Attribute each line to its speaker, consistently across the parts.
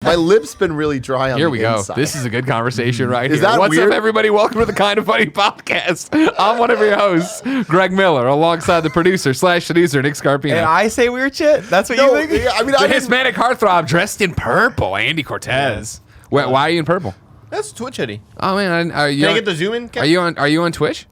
Speaker 1: My lips been really dry on
Speaker 2: Here
Speaker 1: the
Speaker 2: we go.
Speaker 1: inside.
Speaker 2: This is a good conversation right here.
Speaker 1: that
Speaker 2: What's
Speaker 1: weird?
Speaker 2: up, everybody? Welcome to the Kind of Funny podcast. I'm one of your hosts, Greg Miller, alongside the producer/seducer, Nick Scarpino.
Speaker 3: And I say weird shit? That's what
Speaker 1: No,
Speaker 3: you think?
Speaker 1: yeah, I mean,
Speaker 2: The
Speaker 1: I didn't,
Speaker 2: Hispanic heartthrob dressed in purple, Andy Cortez. Why are you in purple?
Speaker 4: That's Twitch hoodie.
Speaker 2: Oh man, are you?
Speaker 4: Can I
Speaker 2: on,
Speaker 4: get the zoom in?
Speaker 2: Are you on Twitch?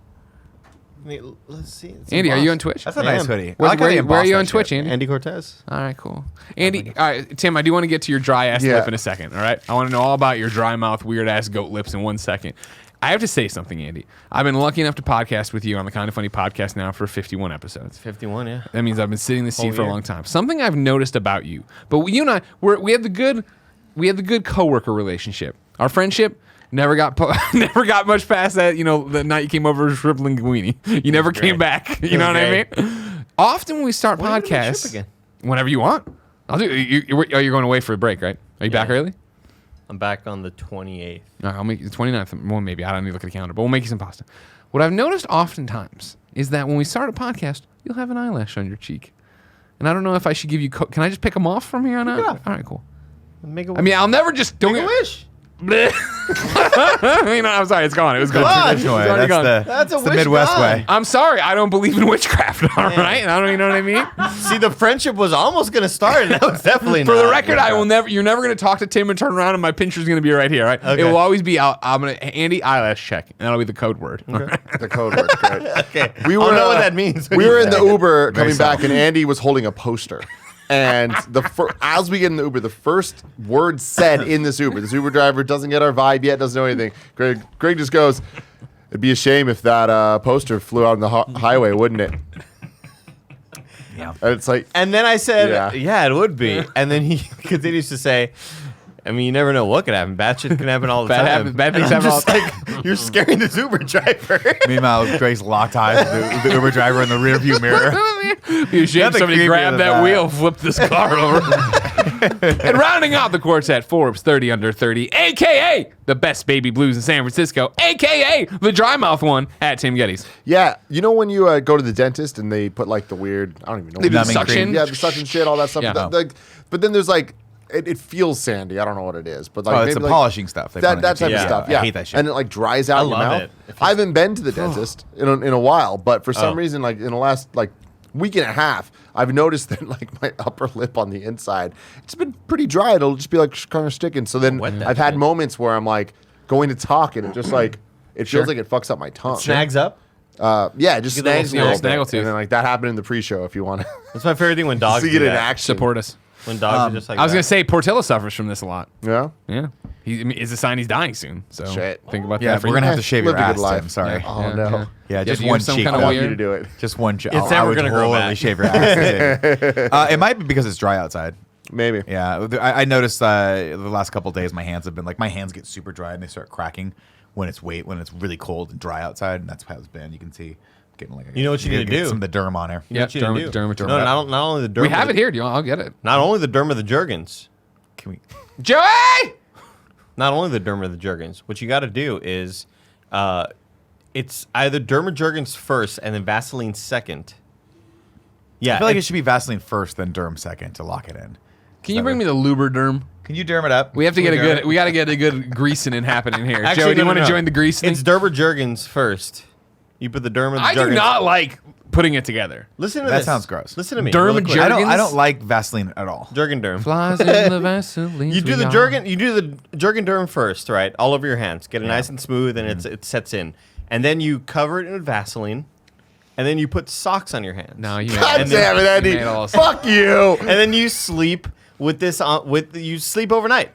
Speaker 4: Let's see. It's
Speaker 2: Andy, are you on
Speaker 4: embossed.
Speaker 2: Twitch?
Speaker 3: That's a nice hoodie. I
Speaker 2: Where,
Speaker 3: like how they
Speaker 2: where are you on
Speaker 3: embossed that
Speaker 2: Twitch,
Speaker 3: shit.
Speaker 2: Andy?
Speaker 4: Andy Cortez.
Speaker 2: All right, cool. Andy, all right, Tim, I do want to get to your dry ass
Speaker 1: Yeah.
Speaker 2: lip in a second. All right, I want to know all about your dry mouth, weird ass goat lips in 1 second. I have to say something, Andy. I've been lucky enough to podcast with you on the Kind of Funny podcast now for 51 episodes.
Speaker 4: 51, yeah.
Speaker 2: That means I've been sitting in the seat
Speaker 4: Whole
Speaker 2: for a
Speaker 4: year.
Speaker 2: long time. Something I've noticed about you, but you and I, we have the good coworker relationship. Our friendship never got much past that. You know, the night you came over shriveling linguine. You never came back. You know what I mean? Often when we start
Speaker 4: When are you gonna trip
Speaker 2: podcasts,
Speaker 4: again?
Speaker 2: whenever you want. I'll do. You're going away for a break, right? Are you back
Speaker 4: Yeah.
Speaker 2: early?
Speaker 4: I'm back on the 28th.
Speaker 2: All right, I'll make you the 29th. Well, maybe. I don't need to look at the calendar, but we'll make you some pasta. What I've noticed oftentimes is that when we start a podcast, you'll have an eyelash on your cheek. And I don't know if I should give you... Can I just pick them off from here on out?
Speaker 4: it off.
Speaker 2: All right, cool.
Speaker 4: Make a
Speaker 2: I mean, I'll never just... Don't
Speaker 4: make a
Speaker 2: get-
Speaker 4: wish.
Speaker 2: I'm sorry, it's gone. It was gone.
Speaker 4: on.
Speaker 3: Traditional way.
Speaker 2: It's already gone.
Speaker 4: That's a
Speaker 3: the
Speaker 4: wish
Speaker 3: Midwest
Speaker 4: gone.
Speaker 3: way.
Speaker 2: I'm sorry, I don't believe in witchcraft, all right? I don't even know what I mean?
Speaker 4: See, the friendship was almost going to start, and now it's definitely
Speaker 2: For
Speaker 4: not.
Speaker 2: the record, I will never... You're never going to talk to Tim and turn around and my pincher's going to be right here, right?
Speaker 4: Okay.
Speaker 2: It will always be, I'm going to... Andy, eyelash check. And that'll be the code word. all right?
Speaker 1: the code word. Great.
Speaker 4: Okay.
Speaker 1: We
Speaker 4: I'll
Speaker 1: were,
Speaker 4: know what that means. when
Speaker 1: We
Speaker 4: you
Speaker 1: were in
Speaker 4: say
Speaker 1: the
Speaker 4: it.
Speaker 1: Uber coming
Speaker 3: subtle.
Speaker 1: back, and Andy was holding a poster. And as we get in the Uber, the first word said in this Uber driver doesn't get our vibe yet, doesn't know anything. Greg just goes, "It'd be a shame if that poster flew out on the highway, wouldn't it?"
Speaker 3: Yeah.
Speaker 1: And it's like,
Speaker 4: And then I said,
Speaker 1: Yeah.
Speaker 4: yeah, it would be. And then he continues to say, I mean, you never know what could happen. Bad shit can happen all the time.
Speaker 2: Bad things
Speaker 4: And I'm
Speaker 2: happen all
Speaker 4: just
Speaker 2: the time.
Speaker 4: like, you're scaring this Uber driver.
Speaker 3: Meanwhile, Greg's locked eyes with the Uber driver in the rearview mirror.
Speaker 2: You should
Speaker 3: Nothing
Speaker 2: somebody
Speaker 3: creepier
Speaker 2: grab
Speaker 3: than
Speaker 2: that
Speaker 3: that.
Speaker 2: wheel, flip this car over. And rounding out the quartet, Forbes 30 under 30, a.k.a. the best baby blues in San Francisco, a.k.a. the dry mouth one at Tim Gettys.
Speaker 1: yeah, you know when you go to the dentist and they put like the weird, I don't even know.
Speaker 2: They do the
Speaker 1: what-
Speaker 2: suction?
Speaker 1: Yeah, the suction shit, all that stuff.
Speaker 2: Yeah.
Speaker 1: But then there's like, it feels sandy. I don't know what it is, but like
Speaker 3: Oh, it's the
Speaker 1: maybe, like,
Speaker 3: polishing stuff. They put
Speaker 1: That
Speaker 3: on
Speaker 1: type
Speaker 3: your
Speaker 1: of
Speaker 3: teeth.
Speaker 1: stuff.
Speaker 3: I
Speaker 1: Yeah,
Speaker 3: hate that shit.
Speaker 1: And it like dries out
Speaker 4: I
Speaker 1: your
Speaker 4: love
Speaker 1: mouth.
Speaker 4: it. It
Speaker 1: I haven't been to the dentist in a while, but for some
Speaker 4: Oh.
Speaker 1: reason, like in the last like week and a half, I've noticed that like my upper lip on the inside, it's been pretty dry. It'll just be like kind of sticking. So then
Speaker 4: Wet that
Speaker 1: I've had
Speaker 4: shit.
Speaker 1: moments where I'm like going to talk and it just like it
Speaker 2: Sure.
Speaker 1: feels like it fucks up my tongue.
Speaker 4: Snags up.
Speaker 1: Yeah, it just
Speaker 4: Get a little
Speaker 1: snags me a little
Speaker 2: snaggle
Speaker 1: bit.
Speaker 2: tooth.
Speaker 1: And then like that happened in the pre-show. If you want to
Speaker 4: That's my favorite thing when dogs
Speaker 1: see
Speaker 4: do
Speaker 1: it in
Speaker 4: that.
Speaker 1: action,
Speaker 2: Support us.
Speaker 4: When dogs are just like
Speaker 2: I was
Speaker 4: that.
Speaker 2: going to say, Portillo suffers from this a lot.
Speaker 1: Yeah.
Speaker 2: Yeah. It's a sign he's dying soon. So
Speaker 1: Shit.
Speaker 2: think about
Speaker 3: Yeah,
Speaker 2: that.
Speaker 3: we're going to have to shave your
Speaker 1: Lived a
Speaker 3: ass,
Speaker 1: good life.
Speaker 3: Tim. Sorry.
Speaker 1: Oh
Speaker 2: Yeah,
Speaker 1: no.
Speaker 2: yeah.
Speaker 3: Yeah, just
Speaker 2: do you
Speaker 3: one
Speaker 2: have some
Speaker 3: cheek.
Speaker 2: kind
Speaker 1: I
Speaker 2: of
Speaker 3: though.
Speaker 1: want you to
Speaker 2: weird-
Speaker 1: do it.
Speaker 3: Just one cheek.
Speaker 4: It's
Speaker 3: I
Speaker 4: never
Speaker 3: would
Speaker 4: gonna grow
Speaker 3: totally
Speaker 4: back.
Speaker 3: shave your ass. It might be because it's dry outside.
Speaker 1: Maybe.
Speaker 3: Yeah, I noticed the last couple of days my hands have been like my hands get super dry and they start cracking when it's really cold and dry outside, and that's how it's been. You can see getting like
Speaker 4: You know what you need to do?
Speaker 3: some of the derm on there.
Speaker 4: You know what you need to do?
Speaker 2: derm.
Speaker 4: No, not only the derm.
Speaker 2: We
Speaker 4: of
Speaker 2: have
Speaker 4: the-
Speaker 2: it here. Do you want? I'll get it.
Speaker 4: Not only the derm of the Jergens.
Speaker 3: Can we?
Speaker 2: Joey!
Speaker 4: Not only the derm of the Jergens. What you got to do is, it's either derm or Jergens first, and then Vaseline second. Yeah,
Speaker 3: I feel like it should be Vaseline first, then derm second to lock it in.
Speaker 2: Can you bring me the Lubriderm?
Speaker 3: Can you derm it up?
Speaker 2: We have to get a good. We got to get a good greasing in happening here.
Speaker 4: Actually,
Speaker 2: Joey, do you
Speaker 4: no,
Speaker 2: want to
Speaker 4: no.
Speaker 2: join the greasing?
Speaker 4: It's derm or Jergens first. You put the derm of the
Speaker 2: I
Speaker 4: Jergens.
Speaker 2: do not like putting it together.
Speaker 4: Listen to
Speaker 3: That
Speaker 4: this.
Speaker 3: sounds gross.
Speaker 4: Listen to me.
Speaker 2: Derm
Speaker 4: really
Speaker 2: and
Speaker 4: quick.
Speaker 2: Jergens?
Speaker 3: I don't like Vaseline at all.
Speaker 4: Jergen derm.
Speaker 2: Flies in the Vaseline.
Speaker 4: You do the Jergen. You do the Jergen derm first, right? All over your hands. Get it nice and smooth, and it sets in. And then you cover it in Vaseline, and then you put socks on your hands.
Speaker 2: No, you
Speaker 1: God
Speaker 2: made,
Speaker 1: damn it,
Speaker 2: you
Speaker 1: Andy.
Speaker 2: made all-
Speaker 1: Fuck you.
Speaker 4: And then you sleep with this on. You sleep overnight,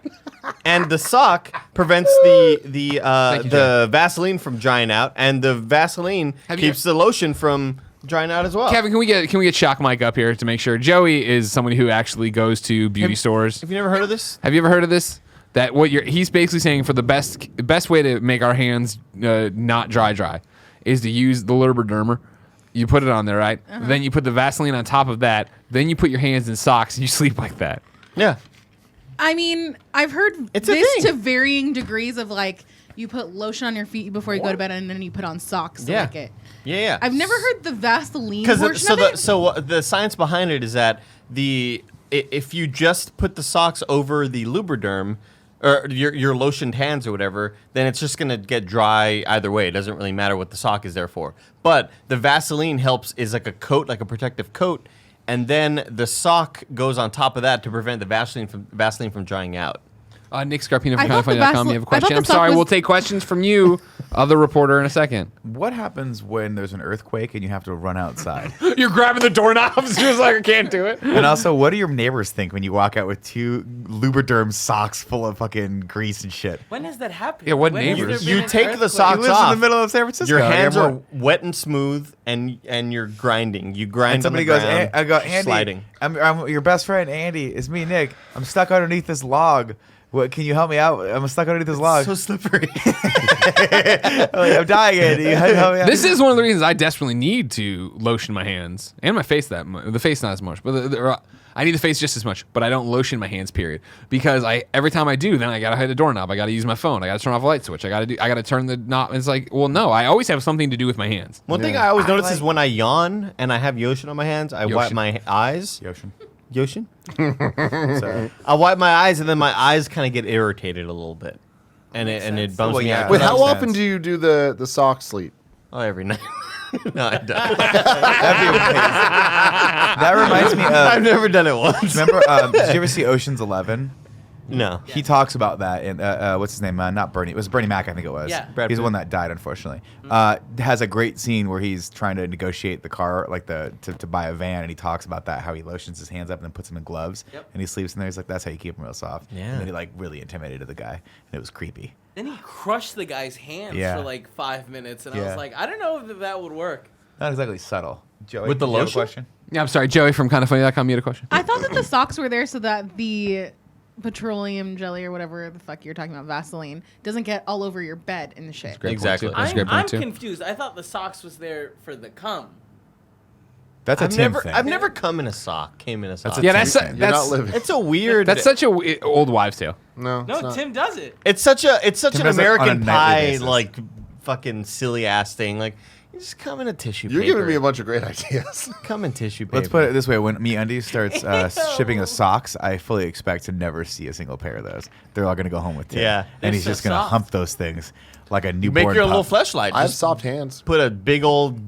Speaker 4: and the sock prevents
Speaker 2: you,
Speaker 4: the Vaseline from drying out, and the Vaseline
Speaker 2: Have you-
Speaker 4: keeps the lotion from drying out as well.
Speaker 2: Kevin, can we get Shock Mike up here to make sure? Joey is someone who actually goes to beauty stores.
Speaker 4: Have you never heard of this?
Speaker 2: Have you ever heard of this? That he's basically saying for the best way to make our hands not dry is to use the Lubridermer. You put it on there, right? Then you put the Vaseline on top of that. Then you put your hands in socks and you sleep like that.
Speaker 4: Yeah.
Speaker 5: I mean, I've heard
Speaker 4: It's a
Speaker 5: this
Speaker 4: thing.
Speaker 5: to varying degrees of like you put lotion on your feet before you go to bed and then you put on socks to
Speaker 4: Yeah.
Speaker 5: lick it.
Speaker 4: Yeah.
Speaker 5: I've never heard the Vaseline
Speaker 4: Because
Speaker 5: portion of it.
Speaker 4: the science behind it is that the if you just put the socks over the Lubriderm, or your lotioned hands or whatever, then it's just gonna get dry either way. It doesn't really matter what the sock is there for. But the Vaseline is like a coat, like a protective coat, and then the sock goes on top of that to prevent the Vaseline from drying out.
Speaker 2: Nick Scarpino
Speaker 5: I
Speaker 2: from
Speaker 5: thought the
Speaker 2: kindoffunny.com. You have a
Speaker 5: Vaseline- I thought
Speaker 2: question?
Speaker 5: the
Speaker 2: I'm
Speaker 5: sock
Speaker 2: sorry.
Speaker 5: was-
Speaker 2: We'll take questions from you, other reporter, in a second.
Speaker 3: What happens when there's an earthquake and you have to run outside?
Speaker 2: You're grabbing the doorknobs. She was like, I can't do it.
Speaker 3: And also, what do your neighbors think when you walk out with 2 Lubriderm socks full of fucking grease and shit?
Speaker 6: When has that happened?
Speaker 2: Yeah, what
Speaker 6: When has
Speaker 2: neighbors?
Speaker 6: there been
Speaker 4: You
Speaker 6: an
Speaker 4: take the
Speaker 6: earthquake?
Speaker 4: socks
Speaker 3: He lives
Speaker 4: off.
Speaker 3: in the middle of San Francisco.
Speaker 4: Your hands are
Speaker 3: Everyone-
Speaker 4: wet and smooth, and you're grinding. You grind.
Speaker 3: And somebody
Speaker 4: on
Speaker 3: goes,
Speaker 4: the ground,
Speaker 3: I go, Andy,
Speaker 4: sliding.
Speaker 3: I'm your best friend, Andy. It's me, Nick. I'm stuck underneath this log. What? Can you help me out? I'm stuck underneath this log.
Speaker 4: So slippery.
Speaker 3: I'm dying, Andy. Help me out.
Speaker 2: This is one of the reasons I desperately need to lotion my hands and my face that much. The face not as much, but I need the face just as much. But I don't lotion my hands, period, because every time I do, then I gotta hit the doorknob. I gotta use my phone. I gotta turn off a light switch. I gotta turn the knob. It's like, well, no, I always have something to do with my hands.
Speaker 4: One thing I always notice is when I yawn and I have lotion on my hands, I wipe
Speaker 2: Yotion.
Speaker 4: my eyes.
Speaker 3: Yotion.
Speaker 4: Lotion?
Speaker 3: Sorry.
Speaker 4: I wipe my eyes and then my eyes kind of get irritated a little bit, and it bums
Speaker 3: Well,
Speaker 4: me
Speaker 3: yeah.
Speaker 4: out.
Speaker 1: Wait,
Speaker 3: That
Speaker 1: how
Speaker 3: makes
Speaker 1: often
Speaker 3: sense.
Speaker 1: do you do the sock sleep?
Speaker 4: Oh, every night. No, I don't.
Speaker 3: That'd be amazing. That reminds me
Speaker 4: I've
Speaker 3: of.
Speaker 4: never done it once.
Speaker 3: Remember? Did you ever see Ocean's 11?
Speaker 4: No.
Speaker 3: He talks about that in what's his name? Not Bernie. It was Bernie Mac, I think it was.
Speaker 6: Yeah.
Speaker 4: Brad
Speaker 3: He's the
Speaker 4: Pitt.
Speaker 3: one that died, unfortunately. Has a great scene where he's trying to negotiate the car, like to buy a van, and he talks about that how he lotions his hands up and then puts them in gloves,
Speaker 6: Yep.
Speaker 3: and he sleeps in there. He's like, that's how you keep them real soft.
Speaker 4: Yeah.
Speaker 3: And then he like really intimidated the guy, and it was creepy.
Speaker 6: Then he crushed the guy's hands
Speaker 3: Yeah.
Speaker 6: for like 5 minutes, and I
Speaker 3: Yeah.
Speaker 6: was like, I don't know if that would work.
Speaker 3: Not exactly subtle. Joey,
Speaker 4: With the
Speaker 3: do you have a
Speaker 4: lotion?
Speaker 3: question?
Speaker 2: Yeah, I'm sorry, Joey from kindoffunny.com. You had a question.
Speaker 5: I thought that the socks were there so that the petroleum jelly or whatever the fuck you're talking about, Vaseline, doesn't get all over your bed and the shit.
Speaker 2: Great point,
Speaker 4: Exactly.
Speaker 2: too. That's a great
Speaker 6: I'm
Speaker 2: point, too.
Speaker 6: confused. I thought the socks was there for the cum.
Speaker 3: That's a Tim thing.
Speaker 4: I've never come in a sock. Came in a sock.
Speaker 3: That's a
Speaker 2: Yeah,
Speaker 3: Tim
Speaker 2: that's
Speaker 3: thing.
Speaker 1: You're
Speaker 2: that's
Speaker 1: not living.
Speaker 4: It's a weird.
Speaker 2: that's such a old wives' tale.
Speaker 1: No,
Speaker 6: No,
Speaker 1: it's not.
Speaker 6: Tim does it.
Speaker 4: It's such
Speaker 3: Tim
Speaker 4: an
Speaker 3: does it on a
Speaker 4: American
Speaker 3: nightly
Speaker 4: Pie
Speaker 3: basis.
Speaker 4: like fucking silly ass thing. Like you just come in a tissue
Speaker 1: You're
Speaker 4: paper.
Speaker 1: giving me a bunch of great ideas.
Speaker 4: Come in tissue paper.
Speaker 3: Let's put it this way: when MeUndies starts shipping us socks, I fully expect to never see a single pair of those. They're all going to go home with Tim.
Speaker 4: Yeah.
Speaker 3: and
Speaker 6: They're
Speaker 3: he's
Speaker 6: so
Speaker 3: just going to
Speaker 6: soft.
Speaker 3: hump those things like a newborn.
Speaker 4: Make your little
Speaker 3: pup.
Speaker 4: fleshlight.
Speaker 1: I have
Speaker 4: Just
Speaker 1: soft hands.
Speaker 4: put a big old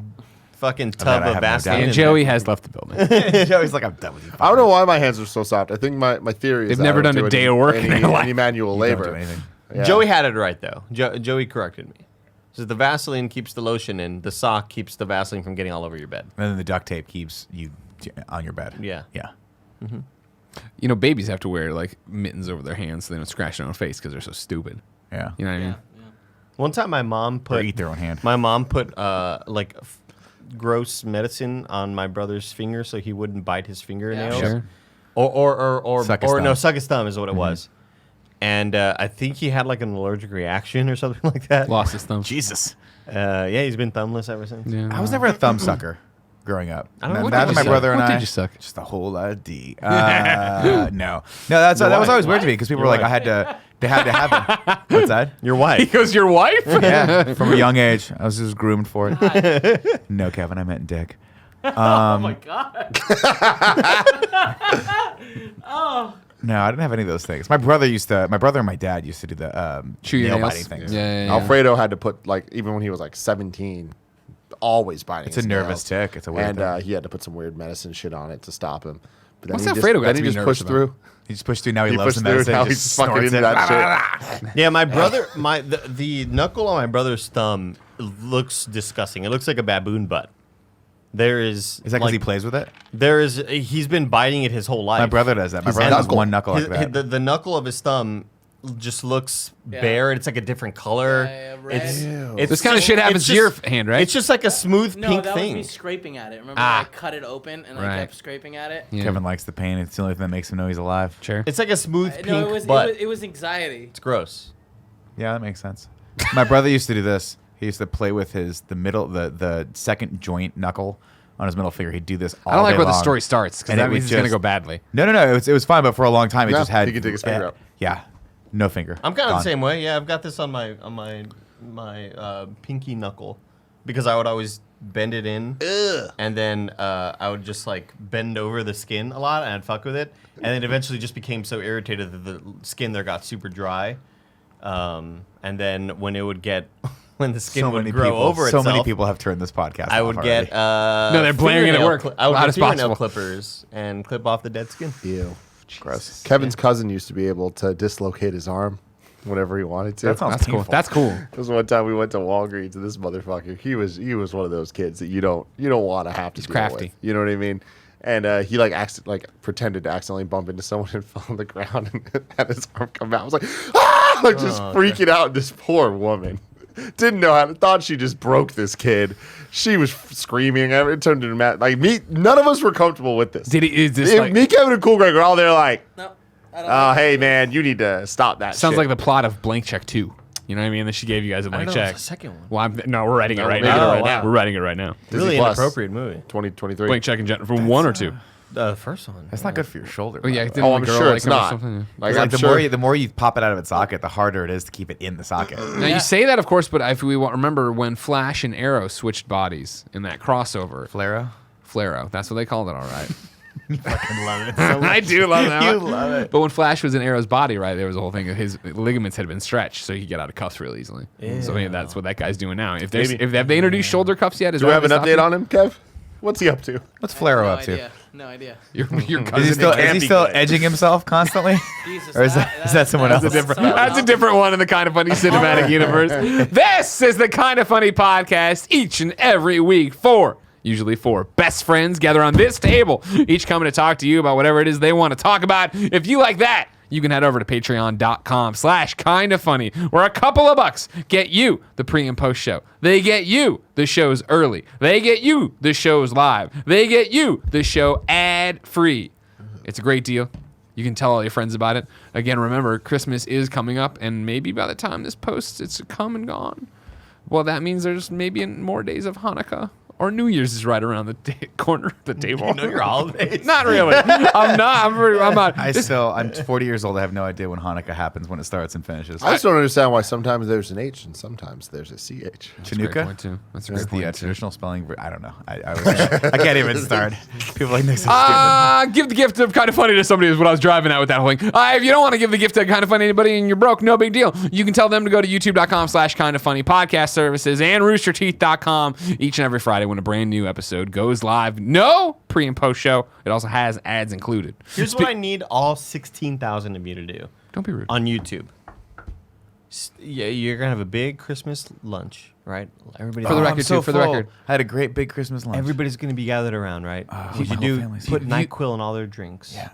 Speaker 4: fucking tub
Speaker 3: I
Speaker 4: of
Speaker 3: have no doubt.
Speaker 4: Vaseline.
Speaker 2: And
Speaker 4: in
Speaker 2: Joey
Speaker 4: there.
Speaker 2: has left the building.
Speaker 3: Joey's like, I'm done with you.
Speaker 1: I don't know why my hands are so soft. I think my theory is
Speaker 2: They've
Speaker 1: that
Speaker 2: never
Speaker 1: I don't
Speaker 2: done a
Speaker 1: do
Speaker 2: day of work in
Speaker 1: any,
Speaker 2: their life.
Speaker 1: any manual
Speaker 3: You don't
Speaker 1: labor.
Speaker 3: do anything.
Speaker 1: Yeah.
Speaker 4: Joey had it right though. Joey corrected me. So the Vaseline keeps the lotion in. The sock keeps the Vaseline from getting all over your bed.
Speaker 3: And then the duct tape keeps you on your bed.
Speaker 4: Yeah.
Speaker 3: Yeah.
Speaker 2: You know, babies have to wear like mittens over their hands so they don't scratch their own face because they're so stupid.
Speaker 3: Yeah.
Speaker 2: You know what I mean?
Speaker 4: One time, my mom
Speaker 3: Or
Speaker 4: put
Speaker 3: eat their own hand.
Speaker 4: my mom put like gross medicine on my brother's finger so he wouldn't bite his fingernails.
Speaker 2: Sure.
Speaker 4: Or
Speaker 3: Suck his
Speaker 4: no,
Speaker 3: thumb.
Speaker 4: suck his thumb is what it was. And I think he had like an allergic reaction or something like that.
Speaker 2: Lost his thumb.
Speaker 3: Jesus.
Speaker 4: Yeah, he's been thumbless ever since.
Speaker 2: Yeah.
Speaker 3: I was never a thumb sucker growing up.
Speaker 4: I don't know. What
Speaker 3: Neither
Speaker 4: did
Speaker 3: my
Speaker 4: you
Speaker 3: brother
Speaker 4: suck?
Speaker 3: and
Speaker 2: What
Speaker 3: I.
Speaker 2: did you suck?
Speaker 3: Just a whole lot of D. No, that was
Speaker 4: wife.
Speaker 3: always weird to me because people were like, they had to have it. What's that?
Speaker 4: Your
Speaker 2: He
Speaker 4: wife.
Speaker 2: goes, your wife?
Speaker 3: Yeah, from a young age, I was just groomed for it. No, Kevin, I meant dick.
Speaker 6: Oh my god. Oh.
Speaker 3: No, I didn't have any of those things. My brother and my dad used to do the
Speaker 2: Chew your
Speaker 3: nail
Speaker 2: nails.
Speaker 3: biting things.
Speaker 2: Yeah.
Speaker 1: Alfredo had to put like even when he was like 17, always biting.
Speaker 3: It's a
Speaker 1: his
Speaker 3: nervous
Speaker 1: nails.
Speaker 3: tick. It's a weird
Speaker 1: and
Speaker 3: thing.
Speaker 1: he had to put some weird medicine shit on it to stop him. But then
Speaker 2: What's
Speaker 1: he just,
Speaker 2: Alfredo got
Speaker 1: then
Speaker 2: to
Speaker 1: he
Speaker 2: be
Speaker 1: just
Speaker 2: nervous
Speaker 1: pushed
Speaker 2: about?
Speaker 1: through.
Speaker 3: He just pushed through. Now he
Speaker 1: He
Speaker 3: loves
Speaker 1: pushed
Speaker 3: the
Speaker 1: through.
Speaker 3: medicine.
Speaker 1: Now
Speaker 3: He
Speaker 1: he's
Speaker 3: just
Speaker 1: fucking
Speaker 3: snorts
Speaker 1: into
Speaker 3: it.
Speaker 1: that shit.
Speaker 4: Yeah, my brother, the knuckle on my brother's thumb looks disgusting. It looks like a baboon butt. There is.
Speaker 3: Is that because
Speaker 4: like,
Speaker 3: he plays with it?
Speaker 4: He's been biting it his whole life.
Speaker 3: My brother does that. My
Speaker 1: His
Speaker 3: brother has
Speaker 1: knuckle.
Speaker 3: one knuckle like
Speaker 4: His-
Speaker 3: that.
Speaker 4: the knuckle of his thumb just looks
Speaker 6: Yeah.
Speaker 4: bare. It's like a different color.
Speaker 6: Yeah, red.
Speaker 4: It's
Speaker 2: This kind of
Speaker 4: just-
Speaker 2: shit happens
Speaker 4: it's
Speaker 2: to your
Speaker 4: just-
Speaker 2: hand, right?
Speaker 4: It's just like a smooth
Speaker 6: No,
Speaker 4: pink
Speaker 6: that
Speaker 4: thing.
Speaker 6: was me scraping at it. Remember
Speaker 2: Ah.
Speaker 6: when I cut it open and
Speaker 2: Right.
Speaker 6: I kept scraping at it?
Speaker 2: Yeah.
Speaker 3: Kevin likes the pain. It's the only thing that makes him know he's alive.
Speaker 2: Sure.
Speaker 4: It's like a smooth pink
Speaker 6: No,
Speaker 4: butt.
Speaker 6: it was anxiety.
Speaker 4: It's gross.
Speaker 3: Yeah, that makes sense. My brother used to do this. He used to play with the second joint knuckle on his middle finger. He'd do this all
Speaker 2: I don't like
Speaker 3: day
Speaker 2: where the
Speaker 3: long.
Speaker 2: story starts because
Speaker 3: And
Speaker 2: that
Speaker 3: it
Speaker 2: means
Speaker 3: was
Speaker 2: it's going to
Speaker 3: just-
Speaker 2: go badly.
Speaker 3: No. It was fine, but for a long time, he
Speaker 1: Yeah,
Speaker 3: just had.
Speaker 1: he could take his finger out.
Speaker 3: Yeah, no finger.
Speaker 4: I'm kind of
Speaker 3: Gone.
Speaker 4: the same way. Yeah, I've got this on my pinky knuckle because I would always bend it in, and then I would just like bend over the skin a lot, and I'd fuck with it, and then eventually just became so irritated that the skin there got super dry, and then when it would get when the skin would grow over itself,
Speaker 3: so many people have turned this podcast.
Speaker 4: I would get
Speaker 2: No, they're blaring it at work.
Speaker 4: I would
Speaker 2: Loud
Speaker 4: get
Speaker 2: as
Speaker 4: fingernail
Speaker 2: possible.
Speaker 4: clippers and clip off the dead skin.
Speaker 1: Ew.
Speaker 3: gross.
Speaker 1: Kevin's cousin used to be able to dislocate his arm whenever he wanted to.
Speaker 3: That sounds
Speaker 2: That's cool.
Speaker 3: painful.
Speaker 2: That's cool.
Speaker 1: There was one time we went to Walgreens and this motherfucker, he was one of those kids that you don't want to have to deal
Speaker 2: crafty.
Speaker 1: with. You know what I mean? And he pretended to accidentally bump into someone and fell on the ground and had his arm come out. I was like, ah! Like just freaking out. This poor woman didn't know how to. Thought she just broke this kid. She was screaming. It turned into like me. None of us were comfortable with this.
Speaker 2: Is this like,
Speaker 1: Me, Kevin, and Cool Greg are all there like,
Speaker 6: No. I don't
Speaker 1: oh,
Speaker 6: like
Speaker 1: hey
Speaker 6: that.
Speaker 1: man, you need to stop that.
Speaker 2: sounds
Speaker 1: shit.
Speaker 2: like the plot of Blank Check 2. You know what I mean? That she gave you guys a
Speaker 4: I don't
Speaker 2: blank
Speaker 4: know,
Speaker 2: check.
Speaker 4: it's the second one.
Speaker 2: Well, no, we're writing it right
Speaker 1: we're making
Speaker 2: now.
Speaker 1: it right
Speaker 4: now.
Speaker 2: We're writing it right now.
Speaker 1: Disney
Speaker 4: Really
Speaker 1: Plus,
Speaker 4: inappropriate movie.
Speaker 1: 2023.
Speaker 2: Blank check in general for 1 or 2.
Speaker 4: The first one.
Speaker 3: That's not good for your shoulder.
Speaker 2: Oh yeah,
Speaker 3: by the way.
Speaker 2: didn't
Speaker 1: Oh,
Speaker 2: the
Speaker 1: I'm
Speaker 2: girl
Speaker 1: sure
Speaker 2: like
Speaker 1: it's
Speaker 2: him or
Speaker 1: not.
Speaker 2: something?
Speaker 1: Like,
Speaker 3: Like
Speaker 1: I'm
Speaker 3: the
Speaker 1: sure.
Speaker 3: more you pop it out of its socket, the harder it is to keep it in the socket.
Speaker 2: Now
Speaker 6: Yeah.
Speaker 2: you say that, of course, but if we remember when Flash and Arrow switched bodies in that crossover, Flaro, that's what they called it, all right.
Speaker 3: Fucking love it.
Speaker 2: I do love that.
Speaker 3: You
Speaker 2: one.
Speaker 3: love it.
Speaker 2: But when Flash was in Arrow's body, right, there was a whole thing that his ligaments had been stretched, so he could get out of cuffs real easily. So maybe that's what that guy's doing now. If there's,
Speaker 1: Maybe.
Speaker 2: if have they introduced shoulder cuffs yet?
Speaker 1: Do we have an update on him, Kev? What's he up to?
Speaker 3: What's Flaro
Speaker 6: no
Speaker 3: up to?
Speaker 6: idea. No idea.
Speaker 2: your
Speaker 3: Is
Speaker 2: cousin?
Speaker 3: he still,
Speaker 1: It can't
Speaker 3: is he
Speaker 1: be
Speaker 3: still
Speaker 1: good.
Speaker 3: edging himself constantly?
Speaker 6: Jesus,
Speaker 3: Or is that someone
Speaker 2: That's a
Speaker 3: else?
Speaker 2: different. That's a different one in the Kind of Funny cinematic universe. This is the Kind of Funny podcast each and every week. Usually four best friends gather on this table, each coming to talk to you about whatever it is they want to talk about. If you like that, you can head over to patreon.com/kindoffunny, where a couple of bucks get you the pre and post show. They get you the shows early. They get you the shows live. They get you the show ad free. It's a great deal. You can tell all your friends about it. Again, remember, Christmas is coming up, and maybe by the time this posts, it's come and gone. Well, that means there's maybe more days of Hanukkah. Or New Year's is right around the corner of the table.
Speaker 4: You know your holidays.
Speaker 2: Not really. I'm not. I'm not.
Speaker 3: I'm 40 years old. I have no idea when Hanukkah happens, when it starts and finishes.
Speaker 1: I just don't understand why sometimes there's an H and sometimes there's a CH.
Speaker 2: That's a great
Speaker 3: Chinooka?
Speaker 2: point, too. That's a
Speaker 3: Is
Speaker 2: great
Speaker 3: the
Speaker 2: point, too.
Speaker 3: traditional spelling? I don't know. I can't even start. People are like, this is stupid.
Speaker 2: Give the gift of Kind of Funny to somebody is what I was driving at with that whole thing. If you don't want to give the gift of Kind of Funny to anybody and you're broke, no big deal. You can tell them to go to youtube.com/kindoffunny podcast services and roosterteeth.com each and every Friday when a brand new episode goes live. No pre and post show. It also has ads included.
Speaker 4: Here's what I need all 16,000 of you to do
Speaker 2: Don't be rude.
Speaker 4: on YouTube. Yeah, you're gonna have a big Christmas lunch, right? Everybody.
Speaker 2: For the
Speaker 3: Oh,
Speaker 2: record,
Speaker 3: I'm so
Speaker 2: too, for the
Speaker 3: full.
Speaker 2: record.
Speaker 3: I had a great big Christmas lunch.
Speaker 4: Everybody's gonna be gathered around, right? What
Speaker 3: my
Speaker 4: you
Speaker 3: whole
Speaker 4: do?
Speaker 3: family's
Speaker 4: Put
Speaker 3: here.
Speaker 4: NyQuil in all their drinks.
Speaker 3: Yeah.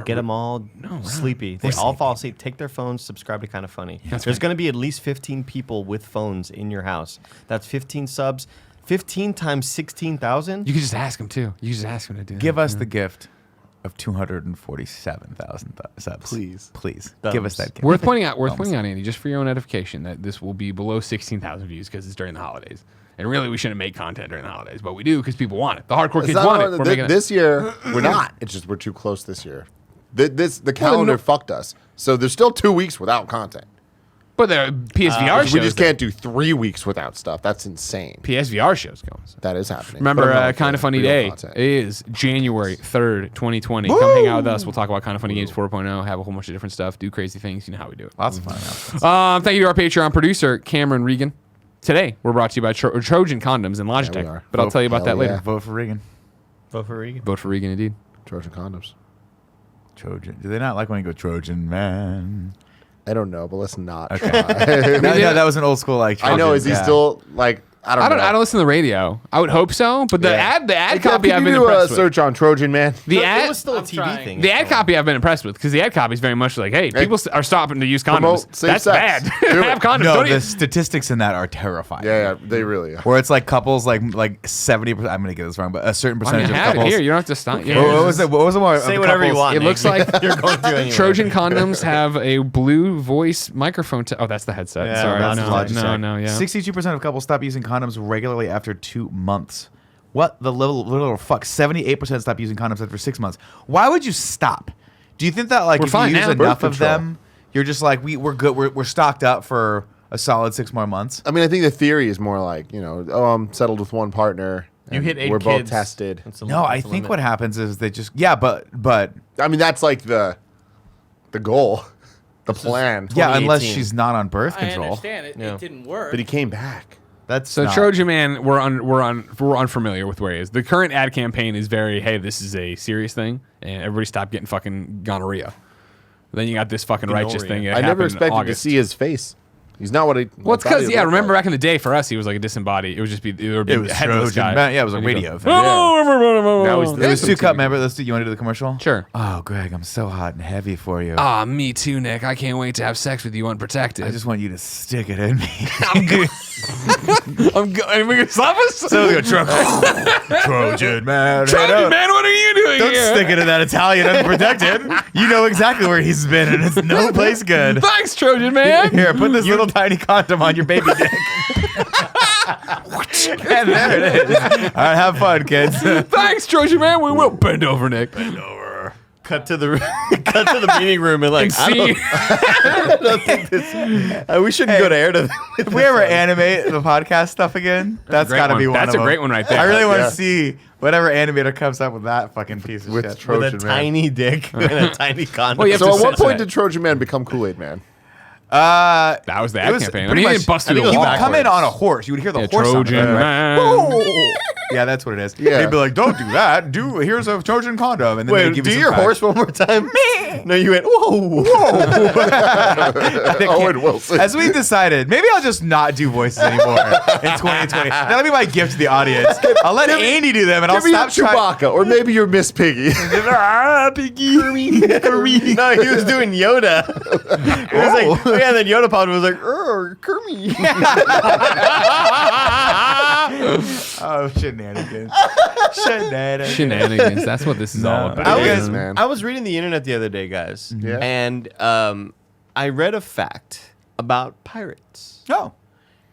Speaker 4: Get them all sleepy. They all fall asleep. Take their phones. Subscribe to Kind of Funny.
Speaker 2: That's
Speaker 4: There's
Speaker 2: right.
Speaker 4: going to be at least 15 people with phones in your house. That's 15 subs. 15 times 16,000.
Speaker 2: You can just ask him, too. You can just ask him to do that.
Speaker 3: Give us the gift of 247,000 subs. Please. Give us that gift.
Speaker 2: Worth pointing out, Andy, just for your own edification, that this will be below 16,000 views because it's during the holidays. And really, we shouldn't make content during the holidays, but we do because people want it. The hardcore kids want it. We're making it.
Speaker 1: This year, we're not. It's just we're too close this year. The calendar fucked us. So there's still 2 weeks without content.
Speaker 2: But the PSVR shows.
Speaker 1: We just can't do 3 weeks without stuff. That's insane.
Speaker 2: PSVR shows going.
Speaker 1: That is happening.
Speaker 2: Remember,
Speaker 1: But I'm not
Speaker 2: Kind of Funny
Speaker 1: real
Speaker 2: Day
Speaker 1: content.
Speaker 2: is January 3rd, 2020. Come hang out with us. We'll talk about Kind of Funny Games 4.0, have a whole bunch of different stuff, do crazy things. You know how we do it.
Speaker 3: Lots of fun announcements.
Speaker 2: Thank you to our Patreon producer, Cameron Regan. Today, we're brought to you by Trojan Condoms and Logitech.
Speaker 1: are.
Speaker 2: But I'll tell you about that
Speaker 1: Hell
Speaker 2: later.
Speaker 1: yeah.
Speaker 3: Vote for Reagan.
Speaker 4: Vote for Reagan.
Speaker 2: Vote for Regan, indeed.
Speaker 1: Trojan condoms.
Speaker 3: Trojan. Do they not like when you go Trojan, man?
Speaker 1: I don't know, but let's not.
Speaker 3: Okay.
Speaker 1: try.
Speaker 3: No, that was an old school like.
Speaker 1: I know.
Speaker 3: Trojan,
Speaker 1: Is he
Speaker 3: yeah.
Speaker 1: still like? I don't know.
Speaker 2: I don't listen to the radio. I would hope so, but the
Speaker 1: Yeah.
Speaker 2: ad
Speaker 1: Hey,
Speaker 2: copy
Speaker 1: can
Speaker 2: I've
Speaker 1: you
Speaker 2: been
Speaker 1: do a
Speaker 2: impressed with.
Speaker 1: search on Trojan man?
Speaker 2: The
Speaker 4: It
Speaker 2: ad,
Speaker 4: was still a
Speaker 6: I'm
Speaker 4: TV
Speaker 6: trying.
Speaker 4: thing.
Speaker 2: the ad copy I've been impressed with because the ad copy is very much like, hey, people are stopping to use condoms.
Speaker 1: Promote safe
Speaker 2: That's
Speaker 1: sex.
Speaker 2: bad.
Speaker 1: Do it.
Speaker 2: Have condoms.
Speaker 3: No,
Speaker 2: Don't
Speaker 3: the
Speaker 2: even-
Speaker 3: statistics in that are terrifying.
Speaker 1: Yeah, they really are.
Speaker 3: Where it's like couples, like 70%. I'm gonna get this wrong, but a certain
Speaker 2: I
Speaker 3: percentage
Speaker 2: mean,
Speaker 3: of
Speaker 2: have it
Speaker 3: couples.
Speaker 2: here. You don't have to stop.
Speaker 3: What was it? What was the one?
Speaker 4: Say whatever you want.
Speaker 2: It
Speaker 4: Nick.
Speaker 2: looks like
Speaker 4: you're going to anyway.
Speaker 2: Trojan condoms have a blue voice microphone. Oh, that's the headset.
Speaker 4: Yeah,
Speaker 2: Sorry,
Speaker 4: that's
Speaker 2: no, yeah.
Speaker 3: 62% of couples stop using condoms regularly after 2 months. What the little fuck? 78% stop using condoms after 6 months. Why would you stop? Do you think that like
Speaker 2: We're
Speaker 3: if
Speaker 2: fine
Speaker 3: you use
Speaker 2: now.
Speaker 3: enough
Speaker 1: Birth
Speaker 3: of
Speaker 1: control.
Speaker 3: them, you're just like we're good. We're stocked up for a solid 6 more months.
Speaker 1: I mean, I think the theory is more like, I'm settled with one partner.
Speaker 4: You
Speaker 1: and
Speaker 4: hit 8
Speaker 1: we're
Speaker 4: kids.
Speaker 1: both tested.
Speaker 4: That's a
Speaker 3: No, I
Speaker 4: that's a
Speaker 3: think
Speaker 4: limit.
Speaker 3: what happens is they just but
Speaker 1: I mean, that's like the goal, the plan.
Speaker 3: yeah, unless
Speaker 4: 2018.
Speaker 3: she's not on birth
Speaker 6: I
Speaker 3: control.
Speaker 6: understand it.
Speaker 4: Yeah.
Speaker 6: It didn't work.
Speaker 1: But he came back.
Speaker 3: That's
Speaker 2: So
Speaker 3: not-
Speaker 2: Trojan Man, we're unfamiliar with where he is. The current ad campaign is very, hey, this is a serious thing, and everybody stop getting fucking gonorrhea. Then you got this fucking righteous
Speaker 4: Gonorrhea.
Speaker 2: thing. that
Speaker 1: I never
Speaker 2: happened in
Speaker 1: expected
Speaker 2: August.
Speaker 1: to see his face. He's not what he.
Speaker 2: Well, it's
Speaker 1: I thought
Speaker 2: because
Speaker 1: he looked
Speaker 2: remember
Speaker 1: like.
Speaker 2: back in the day for us, he was like a disembodied. It would just be it would be
Speaker 3: It was
Speaker 2: headless
Speaker 3: Trojan
Speaker 2: guy.
Speaker 3: Man. Yeah, it was a
Speaker 2: And he'd
Speaker 3: radio
Speaker 2: go,
Speaker 3: thing.
Speaker 1: Now he's
Speaker 3: It was
Speaker 1: Some
Speaker 3: 2 cup.
Speaker 1: TV.
Speaker 3: Remember? You want to do the commercial?
Speaker 2: Sure.
Speaker 3: Oh, Greg, I'm so hot and heavy for you.
Speaker 2: Ah, me too, Nick. I can't wait to have sex with you unprotected.
Speaker 3: I just want you to stick it in me.
Speaker 2: I'm going. We can slap us.
Speaker 3: So go Trojan Man. Hey,
Speaker 2: Trojan
Speaker 3: don't-
Speaker 2: Man, what are you doing
Speaker 3: Don't
Speaker 2: here?
Speaker 3: stick it in that Italian unprotected. You know exactly where he's been, and it's no place good.
Speaker 2: Thanks, Trojan Man.
Speaker 3: Here, put this little tiny condom on your baby dick. And there it is. All right, have fun, kids.
Speaker 2: Thanks, Trojan Man. We will bend over, Nick.
Speaker 4: Cut to the cut to the meeting room and like
Speaker 2: And see,
Speaker 4: we shouldn't go to air to.
Speaker 3: If we ever animate the podcast stuff again, that's
Speaker 2: great
Speaker 3: got to
Speaker 2: one.
Speaker 3: be one
Speaker 2: That's
Speaker 3: of
Speaker 2: a great
Speaker 3: them.
Speaker 2: one right there.
Speaker 3: I really want
Speaker 1: Yeah.
Speaker 3: to see whatever animator comes up with that fucking piece of
Speaker 1: With
Speaker 3: shit.
Speaker 1: Trojan
Speaker 4: With a
Speaker 1: Man.
Speaker 4: tiny dick and a tiny condom.
Speaker 2: Well, you have
Speaker 1: So
Speaker 2: to
Speaker 1: at what
Speaker 2: set
Speaker 1: point
Speaker 2: that.
Speaker 1: did Trojan Man become Kool-Aid Man?
Speaker 2: That was the
Speaker 3: it
Speaker 2: ad
Speaker 3: was
Speaker 2: campaign. I
Speaker 3: pretty
Speaker 2: mean, he
Speaker 3: much-
Speaker 2: didn't bust
Speaker 4: I
Speaker 2: through
Speaker 4: think
Speaker 2: the
Speaker 4: it
Speaker 3: He
Speaker 4: was
Speaker 3: would
Speaker 2: wall.
Speaker 3: come in on a horse. You would hear the horse sound.
Speaker 2: Trojan
Speaker 3: Right?
Speaker 2: Man.
Speaker 3: Yeah, that's what it is.
Speaker 1: Yeah.
Speaker 3: He'd be like, "Don't do that. Here's a Trojan condom." And then
Speaker 4: Wait,
Speaker 3: they'd give
Speaker 4: do
Speaker 3: you some
Speaker 4: your
Speaker 3: facts.
Speaker 4: horse one more time. No, you went whoa,
Speaker 1: Owen Wilson.
Speaker 3: As we decided, maybe I'll just not do voices anymore in 2020. That'll be my gift to the audience. I'll let Andy do them, and I'll
Speaker 1: Give me your
Speaker 3: stop trying.
Speaker 1: Chewbacca, or maybe you're Miss Piggy.
Speaker 3: Piggy.
Speaker 4: no, he was doing Yoda. It was like, yeah, then Yoda popped and was like, Kermit.
Speaker 3: Oh, shenanigans. Shenanigans.
Speaker 2: Shenanigans. That's what this is all
Speaker 3: No.
Speaker 2: about.
Speaker 1: It
Speaker 4: I
Speaker 1: is,
Speaker 4: was,
Speaker 1: man.
Speaker 4: I was reading the internet the other day, guys,
Speaker 1: Yeah.
Speaker 4: and I read a fact about pirates.
Speaker 3: Oh.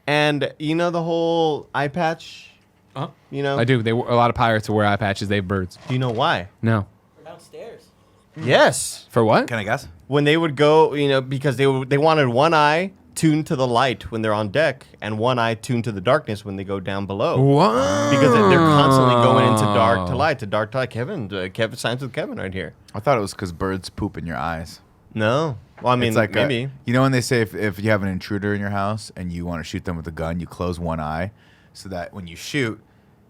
Speaker 4: And you know the whole eye patch?
Speaker 2: Uh-huh.
Speaker 4: You know?
Speaker 2: I do. A lot of pirates wear eye patches. They have birds.
Speaker 4: Do you know why?
Speaker 2: No.
Speaker 6: Downstairs.
Speaker 4: Yes.
Speaker 2: For what?
Speaker 3: Can I guess?
Speaker 4: When they would go, because they wanted one eye tuned to the light when they're on deck and one eye tuned to the darkness when they go down below.
Speaker 2: What?
Speaker 4: Because they're constantly going into dark to light, to dark to light. Kevin signs with Kevin right here.
Speaker 3: I thought it was because birds poop in your eyes.
Speaker 4: No. Well, I mean,
Speaker 3: It's like
Speaker 4: maybe.
Speaker 3: you know when they say if you have an intruder in your house and you want to shoot them with a gun, you close one eye so that when you shoot,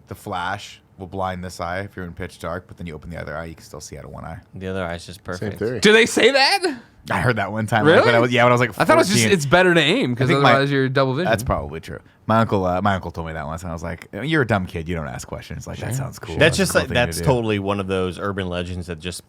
Speaker 3: the flash will blind this eye if you're in pitch dark, but then you open the other eye, you can still see out of one eye.
Speaker 4: The other eye's just
Speaker 1: Same
Speaker 4: perfect.
Speaker 1: theory.
Speaker 2: Do they say that?
Speaker 3: I heard that one time.
Speaker 2: Really?
Speaker 3: Like when I was like 14.
Speaker 2: I thought it was just it's better to aim because
Speaker 3: I think my-
Speaker 2: otherwise you're double vision.
Speaker 3: That's probably true. My uncle told me that once, and I was like, "You're a dumb kid. You don't ask questions." Like that sounds cool.
Speaker 4: That's just
Speaker 3: a cool
Speaker 4: like,
Speaker 3: thing to
Speaker 4: that's
Speaker 3: do.
Speaker 4: totally one of those urban legends that just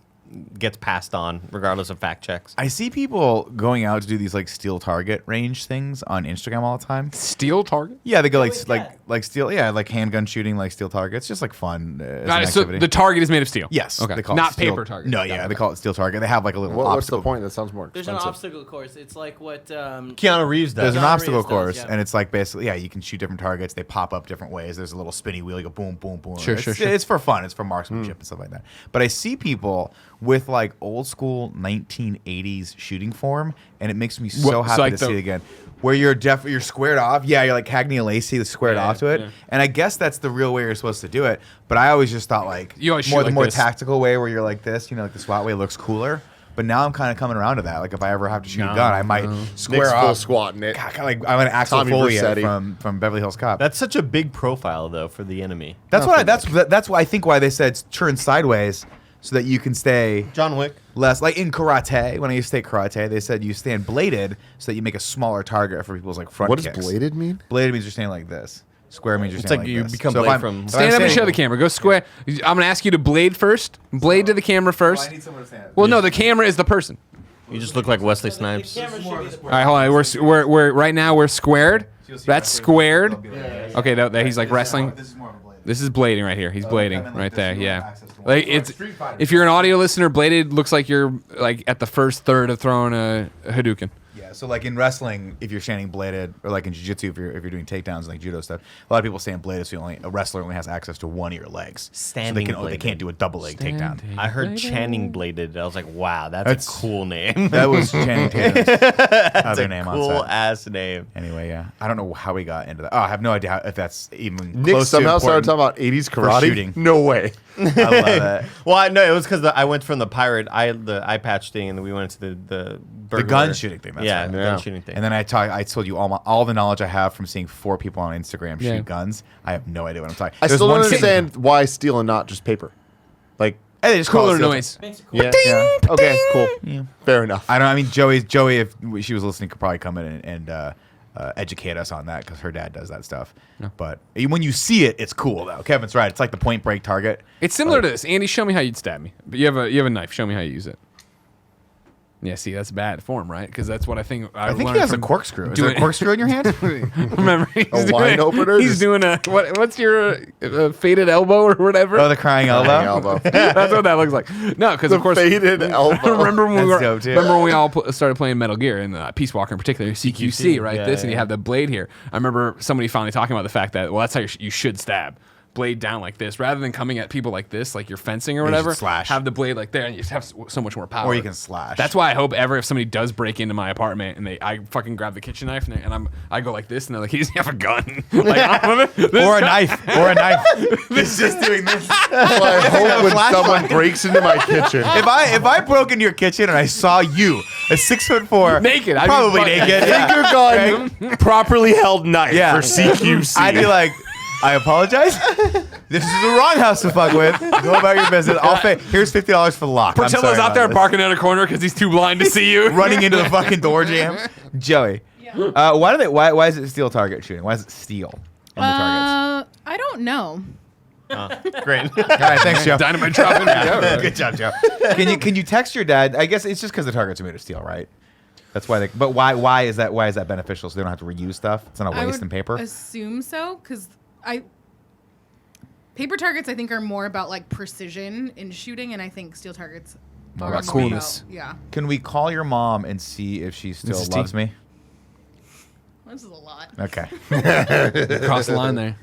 Speaker 4: gets passed on regardless of fact checks.
Speaker 3: I see people going out to do these like steel target range things on Instagram all the time.
Speaker 2: steel target.
Speaker 3: Yeah, they go
Speaker 6: is that?
Speaker 3: like steel. Yeah, like handgun shooting, like steel targets. Just like fun. As an
Speaker 2: So
Speaker 3: activity.
Speaker 2: the target is made of steel.
Speaker 3: Yes.
Speaker 2: Okay.
Speaker 3: They call it
Speaker 2: Not
Speaker 3: steel-
Speaker 2: paper target.
Speaker 3: No, yeah, they call it steel target. They have like a little
Speaker 1: What's the
Speaker 3: obstacle.
Speaker 1: point? That sounds more
Speaker 6: There's an
Speaker 1: expensive.
Speaker 6: obstacle course. It's like what.
Speaker 4: Keanu Reeves does.
Speaker 3: There's an
Speaker 6: Keanu
Speaker 3: obstacle
Speaker 6: Reeves does,
Speaker 3: course,
Speaker 6: yeah.
Speaker 3: and it's like basically, yeah, you can shoot different targets. They pop up different ways. There's a little spinny wheel. You go boom, boom, boom.
Speaker 2: Sure,
Speaker 3: it's,
Speaker 2: sure, sure.
Speaker 3: It's for fun. It's for marksmanship and stuff like that. But I see people with like old school 1980s shooting form, and it makes me so
Speaker 2: What,
Speaker 3: happy
Speaker 2: like
Speaker 3: to see
Speaker 2: the-
Speaker 3: it again. Where you're squared off. Yeah, you're like Cagney and Lacey, the squared
Speaker 2: Yeah,
Speaker 3: off to it.
Speaker 2: yeah.
Speaker 3: And I guess that's the real way you're supposed to do it. But I always just thought like
Speaker 2: You always
Speaker 3: more
Speaker 2: shoot
Speaker 3: the
Speaker 2: like
Speaker 3: more
Speaker 2: this.
Speaker 3: tactical way where you're like this, like the SWAT way looks cooler. But now I'm kind of coming around to that. Like if I ever have to shoot a gun, I might square
Speaker 1: Nick's full
Speaker 3: off.
Speaker 1: squatting it.
Speaker 3: Kind of like I'm an Axel
Speaker 1: Tommy
Speaker 3: Foley
Speaker 1: Vercetti.
Speaker 3: from Beverly Hills Cop.
Speaker 4: That's such a big profile, though, for the enemy.
Speaker 3: That's why I think why they said turn sideways so that you can stay
Speaker 4: John Wick.
Speaker 3: less like in karate. When I used to take karate, they said you stand bladed so that you make a smaller target for people's like front
Speaker 1: What does
Speaker 3: kicks.
Speaker 1: bladed mean?
Speaker 3: Bladed means you're standing like this. Square means you're
Speaker 4: It's
Speaker 3: standing
Speaker 4: like you
Speaker 3: this.
Speaker 4: become
Speaker 3: So if
Speaker 4: Blade
Speaker 3: I'm-
Speaker 4: from-
Speaker 3: if
Speaker 2: Stand
Speaker 3: I'm
Speaker 2: up and
Speaker 3: standing-
Speaker 2: show the camera. Go square. I'm gonna ask you to blade first. Blade to the camera first.
Speaker 3: I need someone to stand.
Speaker 2: Well, no, the camera is the person.
Speaker 4: You just look like Wesley Snipes.
Speaker 6: Camera should be the
Speaker 2: All right, hold on. We're right now we're squared.
Speaker 3: You'll see
Speaker 2: That's
Speaker 3: right there.
Speaker 2: squared.
Speaker 3: It'll be like this.
Speaker 2: Okay, he's like wrestling.
Speaker 3: This is more of a blade.
Speaker 2: This is blading right here. He's blading
Speaker 3: like
Speaker 2: right
Speaker 3: this,
Speaker 2: there.
Speaker 3: you don't have
Speaker 2: Yeah.
Speaker 3: access to one.
Speaker 2: Like
Speaker 3: It's like
Speaker 2: it's
Speaker 3: Street Fighter.
Speaker 2: if you're an audio listener, bladed looks like you're like at the first third of throwing a Hadouken.
Speaker 3: Yeah, So like in wrestling, if you're standing bladed, or like in jiu-jitsu, if you're doing takedowns and like judo stuff, a lot of people stand bladed, so a wrestler only has access to one of your legs.
Speaker 4: Standing
Speaker 3: so they
Speaker 4: bladed.
Speaker 3: can't do a double leg takedown.
Speaker 4: I heard Channing Bladed. I was like, wow, that's a cool name.
Speaker 3: That was Channing Tatum's other name on
Speaker 4: Cool
Speaker 3: set.
Speaker 4: ass name.
Speaker 3: Anyway, yeah, I don't know how we got into that. Oh, I have no idea if that's even
Speaker 1: Nick
Speaker 3: close
Speaker 1: somehow
Speaker 3: to
Speaker 1: started talking
Speaker 3: important
Speaker 1: about 80s karate.
Speaker 3: shooting.
Speaker 1: No way.
Speaker 3: I love that.
Speaker 4: Well, I know it was because I went from the eye patch thing, and then we went to the burglar.
Speaker 3: gun shooting thing, that's
Speaker 4: yeah,
Speaker 3: right.
Speaker 4: the
Speaker 1: Yeah.
Speaker 4: gun shooting thing.
Speaker 3: And then I told you all the knowledge I have from seeing 4 people on Instagram
Speaker 2: Yeah.
Speaker 3: shoot guns. I have no idea what I'm talking.
Speaker 1: I
Speaker 3: There's
Speaker 1: still don't
Speaker 3: one
Speaker 1: understand why steel and not just paper. Like,
Speaker 3: Hey, they just call
Speaker 2: Cooler
Speaker 3: it steel.
Speaker 2: noise.
Speaker 6: Makes it cool.
Speaker 1: yeah. Okay, cool. Fair enough.
Speaker 3: I mean, Joey, if she was listening, could probably come in and educate us on that because her dad does that stuff. But when you see it, it's cool though. Kevin's right. It's like the point break target.
Speaker 2: It's similar to this. Andy, show me how you'd stab me. But you have a knife. Show me how you use it. Yeah, see, that's bad form, right? Because that's what I think.
Speaker 3: I think he has a corkscrew. Is there a corkscrew in your hand?
Speaker 2: Remember, he's
Speaker 1: A wine opener?
Speaker 2: He's doing a what's your faded elbow or whatever?
Speaker 3: Oh, the crying elbow.
Speaker 1: Elbow.
Speaker 2: That's what that looks like. No, because
Speaker 1: The
Speaker 2: of course,
Speaker 1: faded elbow.
Speaker 2: remember when
Speaker 3: That's dope, too.
Speaker 2: we all started playing Metal Gear and Peace Walker in particular, CQC, right?
Speaker 4: Yeah,
Speaker 2: this, and you
Speaker 4: yeah.
Speaker 2: have the blade here. I remember somebody finally talking about the fact that that's how you should stab. Blade down like this, rather than coming at people like this, like you're fencing or
Speaker 3: You should
Speaker 2: whatever.
Speaker 3: slash.
Speaker 2: Have the blade like there, and you just have so much more power.
Speaker 3: Or you can slash.
Speaker 2: That's why I hope if somebody does break into my apartment and I fucking grab the kitchen knife and I go like this and they're like, he doesn't have a gun, like,
Speaker 3: or a knife. Or a knife. It's just doing this.
Speaker 1: Well, I hope when someone breaks into my kitchen.
Speaker 3: If I broke into your kitchen and I saw you, a 6'4",
Speaker 2: Naked. I'd be
Speaker 3: probably
Speaker 2: fucking-
Speaker 3: naked,
Speaker 1: Finger gun, properly held knife
Speaker 3: Yeah.
Speaker 1: for CQC.
Speaker 3: I'd be like, I apologize. This is the wrong house to fuck with. Go about your business. I'll pay. Here's $50 for the lock. I'm
Speaker 2: Portillo's
Speaker 3: sorry
Speaker 2: out there
Speaker 3: about
Speaker 2: barking at a corner because he's too blind to see you.
Speaker 3: this. Running into the fucking door jam. Joey, why is it steel target shooting? Why is it steel on the targets?
Speaker 5: I don't know.
Speaker 4: Great.
Speaker 3: All right, thanks, Joe.
Speaker 2: Dynamite dropping.
Speaker 3: Good job, Joe. Can you text your dad? I guess it's just because the targets are made of steel, right? That's why. But why is that beneficial? So they don't have to reuse stuff. It's not a
Speaker 5: I
Speaker 3: waste
Speaker 5: would
Speaker 3: in paper.
Speaker 5: assume so, because paper targets I think are more about like precision in shooting, and I think steel targets
Speaker 3: More
Speaker 5: are
Speaker 3: about
Speaker 5: more
Speaker 2: coolness.
Speaker 5: about- yeah,
Speaker 3: Can we call your mom and see if she still
Speaker 2: is
Speaker 3: loves me?
Speaker 5: this is a lot.
Speaker 3: Okay.
Speaker 2: Cross the line there.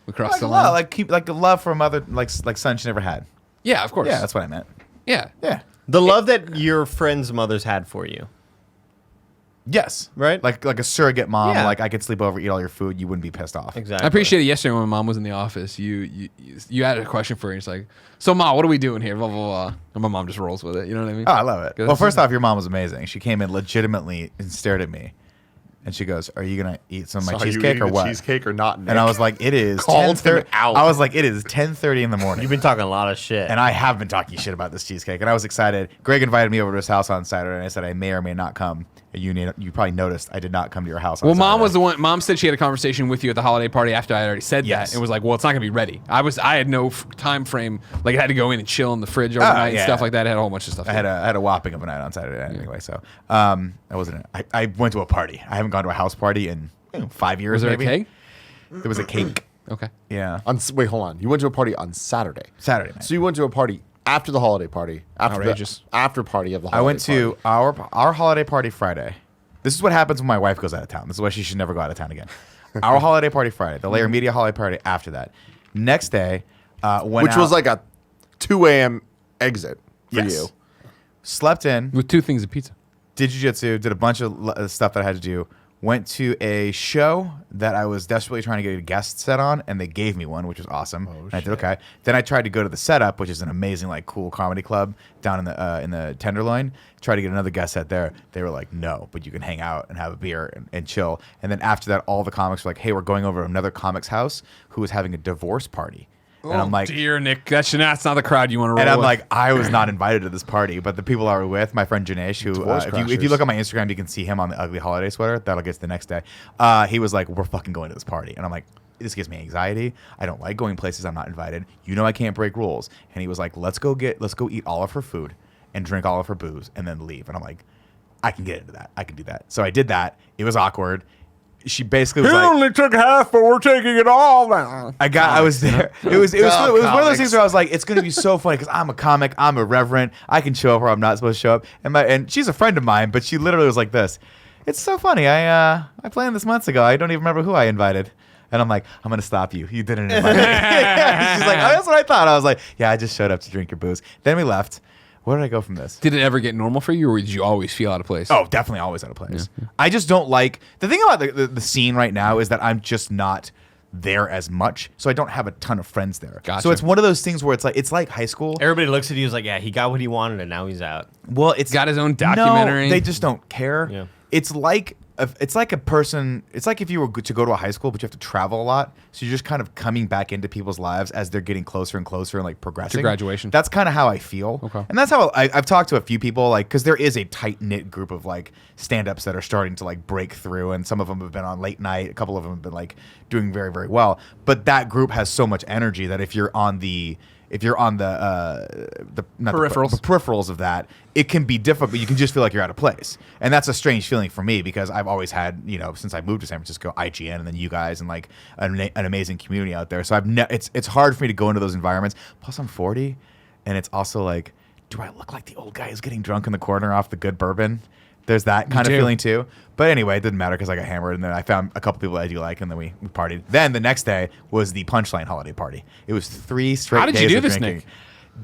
Speaker 2: We crossed the line.
Speaker 3: Like a love for a mother, like son she never had.
Speaker 2: Yeah, of course.
Speaker 3: Yeah, that's what I meant.
Speaker 2: Yeah.
Speaker 3: Yeah.
Speaker 4: The love that your friends' mothers had for you.
Speaker 3: Yes.
Speaker 4: Right?
Speaker 3: Like a surrogate mom.
Speaker 4: Yeah.
Speaker 3: Like I could sleep over, eat all your food. You wouldn't be pissed off.
Speaker 4: Exactly.
Speaker 2: I appreciate it yesterday when my mom was in the office. You had a question for her. It's like, so Ma, what are we doing here? Blah, blah, blah. And my mom just rolls with it. You know what I mean?
Speaker 3: Oh, I love it.
Speaker 2: Good.
Speaker 3: Well, first off, your mom was amazing. She came in legitimately and stared at me, and she goes, "Are you gonna eat some of my
Speaker 1: So are you
Speaker 3: cheesecake
Speaker 1: eating
Speaker 3: or
Speaker 1: the
Speaker 3: what?"
Speaker 1: Cheesecake or not? Nick?
Speaker 3: And I was like, "It is
Speaker 1: Called him
Speaker 3: 10:30."
Speaker 1: out.
Speaker 3: I was like, "It is 10:30 in the morning."
Speaker 4: You've been talking a lot of shit.
Speaker 3: And I have been talking shit about this cheesecake, and I was excited. Greg invited me over to his house on Saturday, and I said I may or may not come. And you probably noticed I did not come to your house. On
Speaker 2: Well, mom
Speaker 3: Saturday.
Speaker 2: was the one. Mom said she had a conversation with you at the holiday party after I had already said
Speaker 3: Yes.
Speaker 2: that. It was like, well, it's not gonna be ready. I had no time frame. Like I had to go in and chill in the fridge overnight and
Speaker 3: yeah.
Speaker 2: stuff like that. I had a whole bunch of stuff.
Speaker 3: I had a whopping of a night on Saturday night anyway. So I wasn't. I went to a party. I haven't gone to a house party in 5 years.
Speaker 2: Was there
Speaker 3: maybe.
Speaker 2: a cake?
Speaker 3: There was a cake.
Speaker 2: Okay.
Speaker 3: Yeah.
Speaker 1: Wait, hold on. You went to a party on Saturday.
Speaker 3: Saturday night.
Speaker 1: So you went to a party after the holiday party.
Speaker 2: Outrageous.
Speaker 1: After party of the
Speaker 3: I
Speaker 1: holiday
Speaker 3: went to
Speaker 1: party.
Speaker 3: our holiday party Friday. This is what happens when my wife goes out of town. This is why she should never go out of town again. Our holiday party Friday. The Layer Media holiday party after that. Next day, went
Speaker 1: Which was
Speaker 3: out,
Speaker 1: like a 2 a.m. exit for
Speaker 3: Yes.
Speaker 1: you.
Speaker 3: slept in,
Speaker 2: With 2 things of pizza.
Speaker 3: did jiu-jitsu, did a bunch of stuff that I had to do. Went to a show that I was desperately trying to get a guest set on, and they gave me one, which was awesome. And I did okay. Then I tried to go to the Setup, which is an amazing, like, cool comedy club down in the Tenderloin. Tried to get another guest set there. They were like, no, but you can hang out and have a beer and chill. And then after that, all the comics were like, hey, we're going over to another comic's house who was having a divorce party. And I'm like,
Speaker 2: dear Nick, that's not the crowd you want to roll
Speaker 3: and I'm
Speaker 2: with.
Speaker 3: like, I was not invited to this party, but the people I were with, my friend Janesh, who,
Speaker 1: Divorce
Speaker 3: if you
Speaker 1: crashers.
Speaker 3: look on my Instagram, you can see him on the ugly holiday sweater. That'll get to the next day. He was like, we're fucking going to this party. And I'm like, this gives me anxiety. I don't like going places I'm not invited. You know I can't break rules. And he was like, let's go eat all of her food and drink all of her booze and then leave. And I'm like, I can get into that. I can do that. So I did that. It was awkward. She basically was like,
Speaker 2: took half, but we're taking it all now.
Speaker 3: I was there. It was one of those things where I was like, it's gonna be so funny because I'm a comic, I'm irreverent, I can show up where I'm not supposed to show up. And she's a friend of mine, but she literally was like this. it's so funny. I planned this months ago. I don't even remember who I invited. And I'm like, I'm going to stop you. You didn't invite me. She's like, oh, that's what I thought. I was like, yeah, I just showed up to drink your booze. Then we left. Where did I go from this?
Speaker 2: Did it ever get normal for you, or did you always feel out of place?
Speaker 3: Oh, definitely always out of place. I just don't like... The thing about the scene right now is that I'm just not there as much, so I don't have a ton of friends there.
Speaker 2: Gotcha.
Speaker 3: So it's one of those things where it's like high school.
Speaker 4: Everybody looks at you as like, yeah, he got what he wanted and now he's out.
Speaker 3: Well, it's
Speaker 2: Got his own documentary.
Speaker 3: No, they just don't care.
Speaker 4: Yeah.
Speaker 3: It's like a person. It's like if you were to go to a high school, but you have to travel a lot, so you're just kind of coming back into people's lives as they're getting closer and closer and like progressing.
Speaker 2: To graduation.
Speaker 3: That's kind of how I feel.
Speaker 2: Okay.
Speaker 3: And that's how I've talked to a few people, like, because there is a tight knit group of like stand-ups that are starting to like break through, and some of them have been on late night. A couple of them have been like doing very, very well. But that group has so much energy that if you're on the
Speaker 2: Peripherals.
Speaker 3: the peripherals of that, it can be difficult. You can just feel like you're out of place, and that's a strange feeling for me because I've always had, since I moved to San Francisco, IGN, and then you guys, and like an amazing community out there. So it's hard for me to go into those environments. Plus, I'm 40, and it's also like, do I look like the old guy who's getting drunk in the corner off the good bourbon? There's that kind of
Speaker 2: do.
Speaker 3: feeling too. But anyway, it didn't matter because I got hammered, and then I found a couple people I do like, and then we partied. Then the next day was the Punchline holiday party. It was 3 straight
Speaker 2: How did
Speaker 3: days
Speaker 2: you do
Speaker 3: of
Speaker 2: this,
Speaker 3: drinking.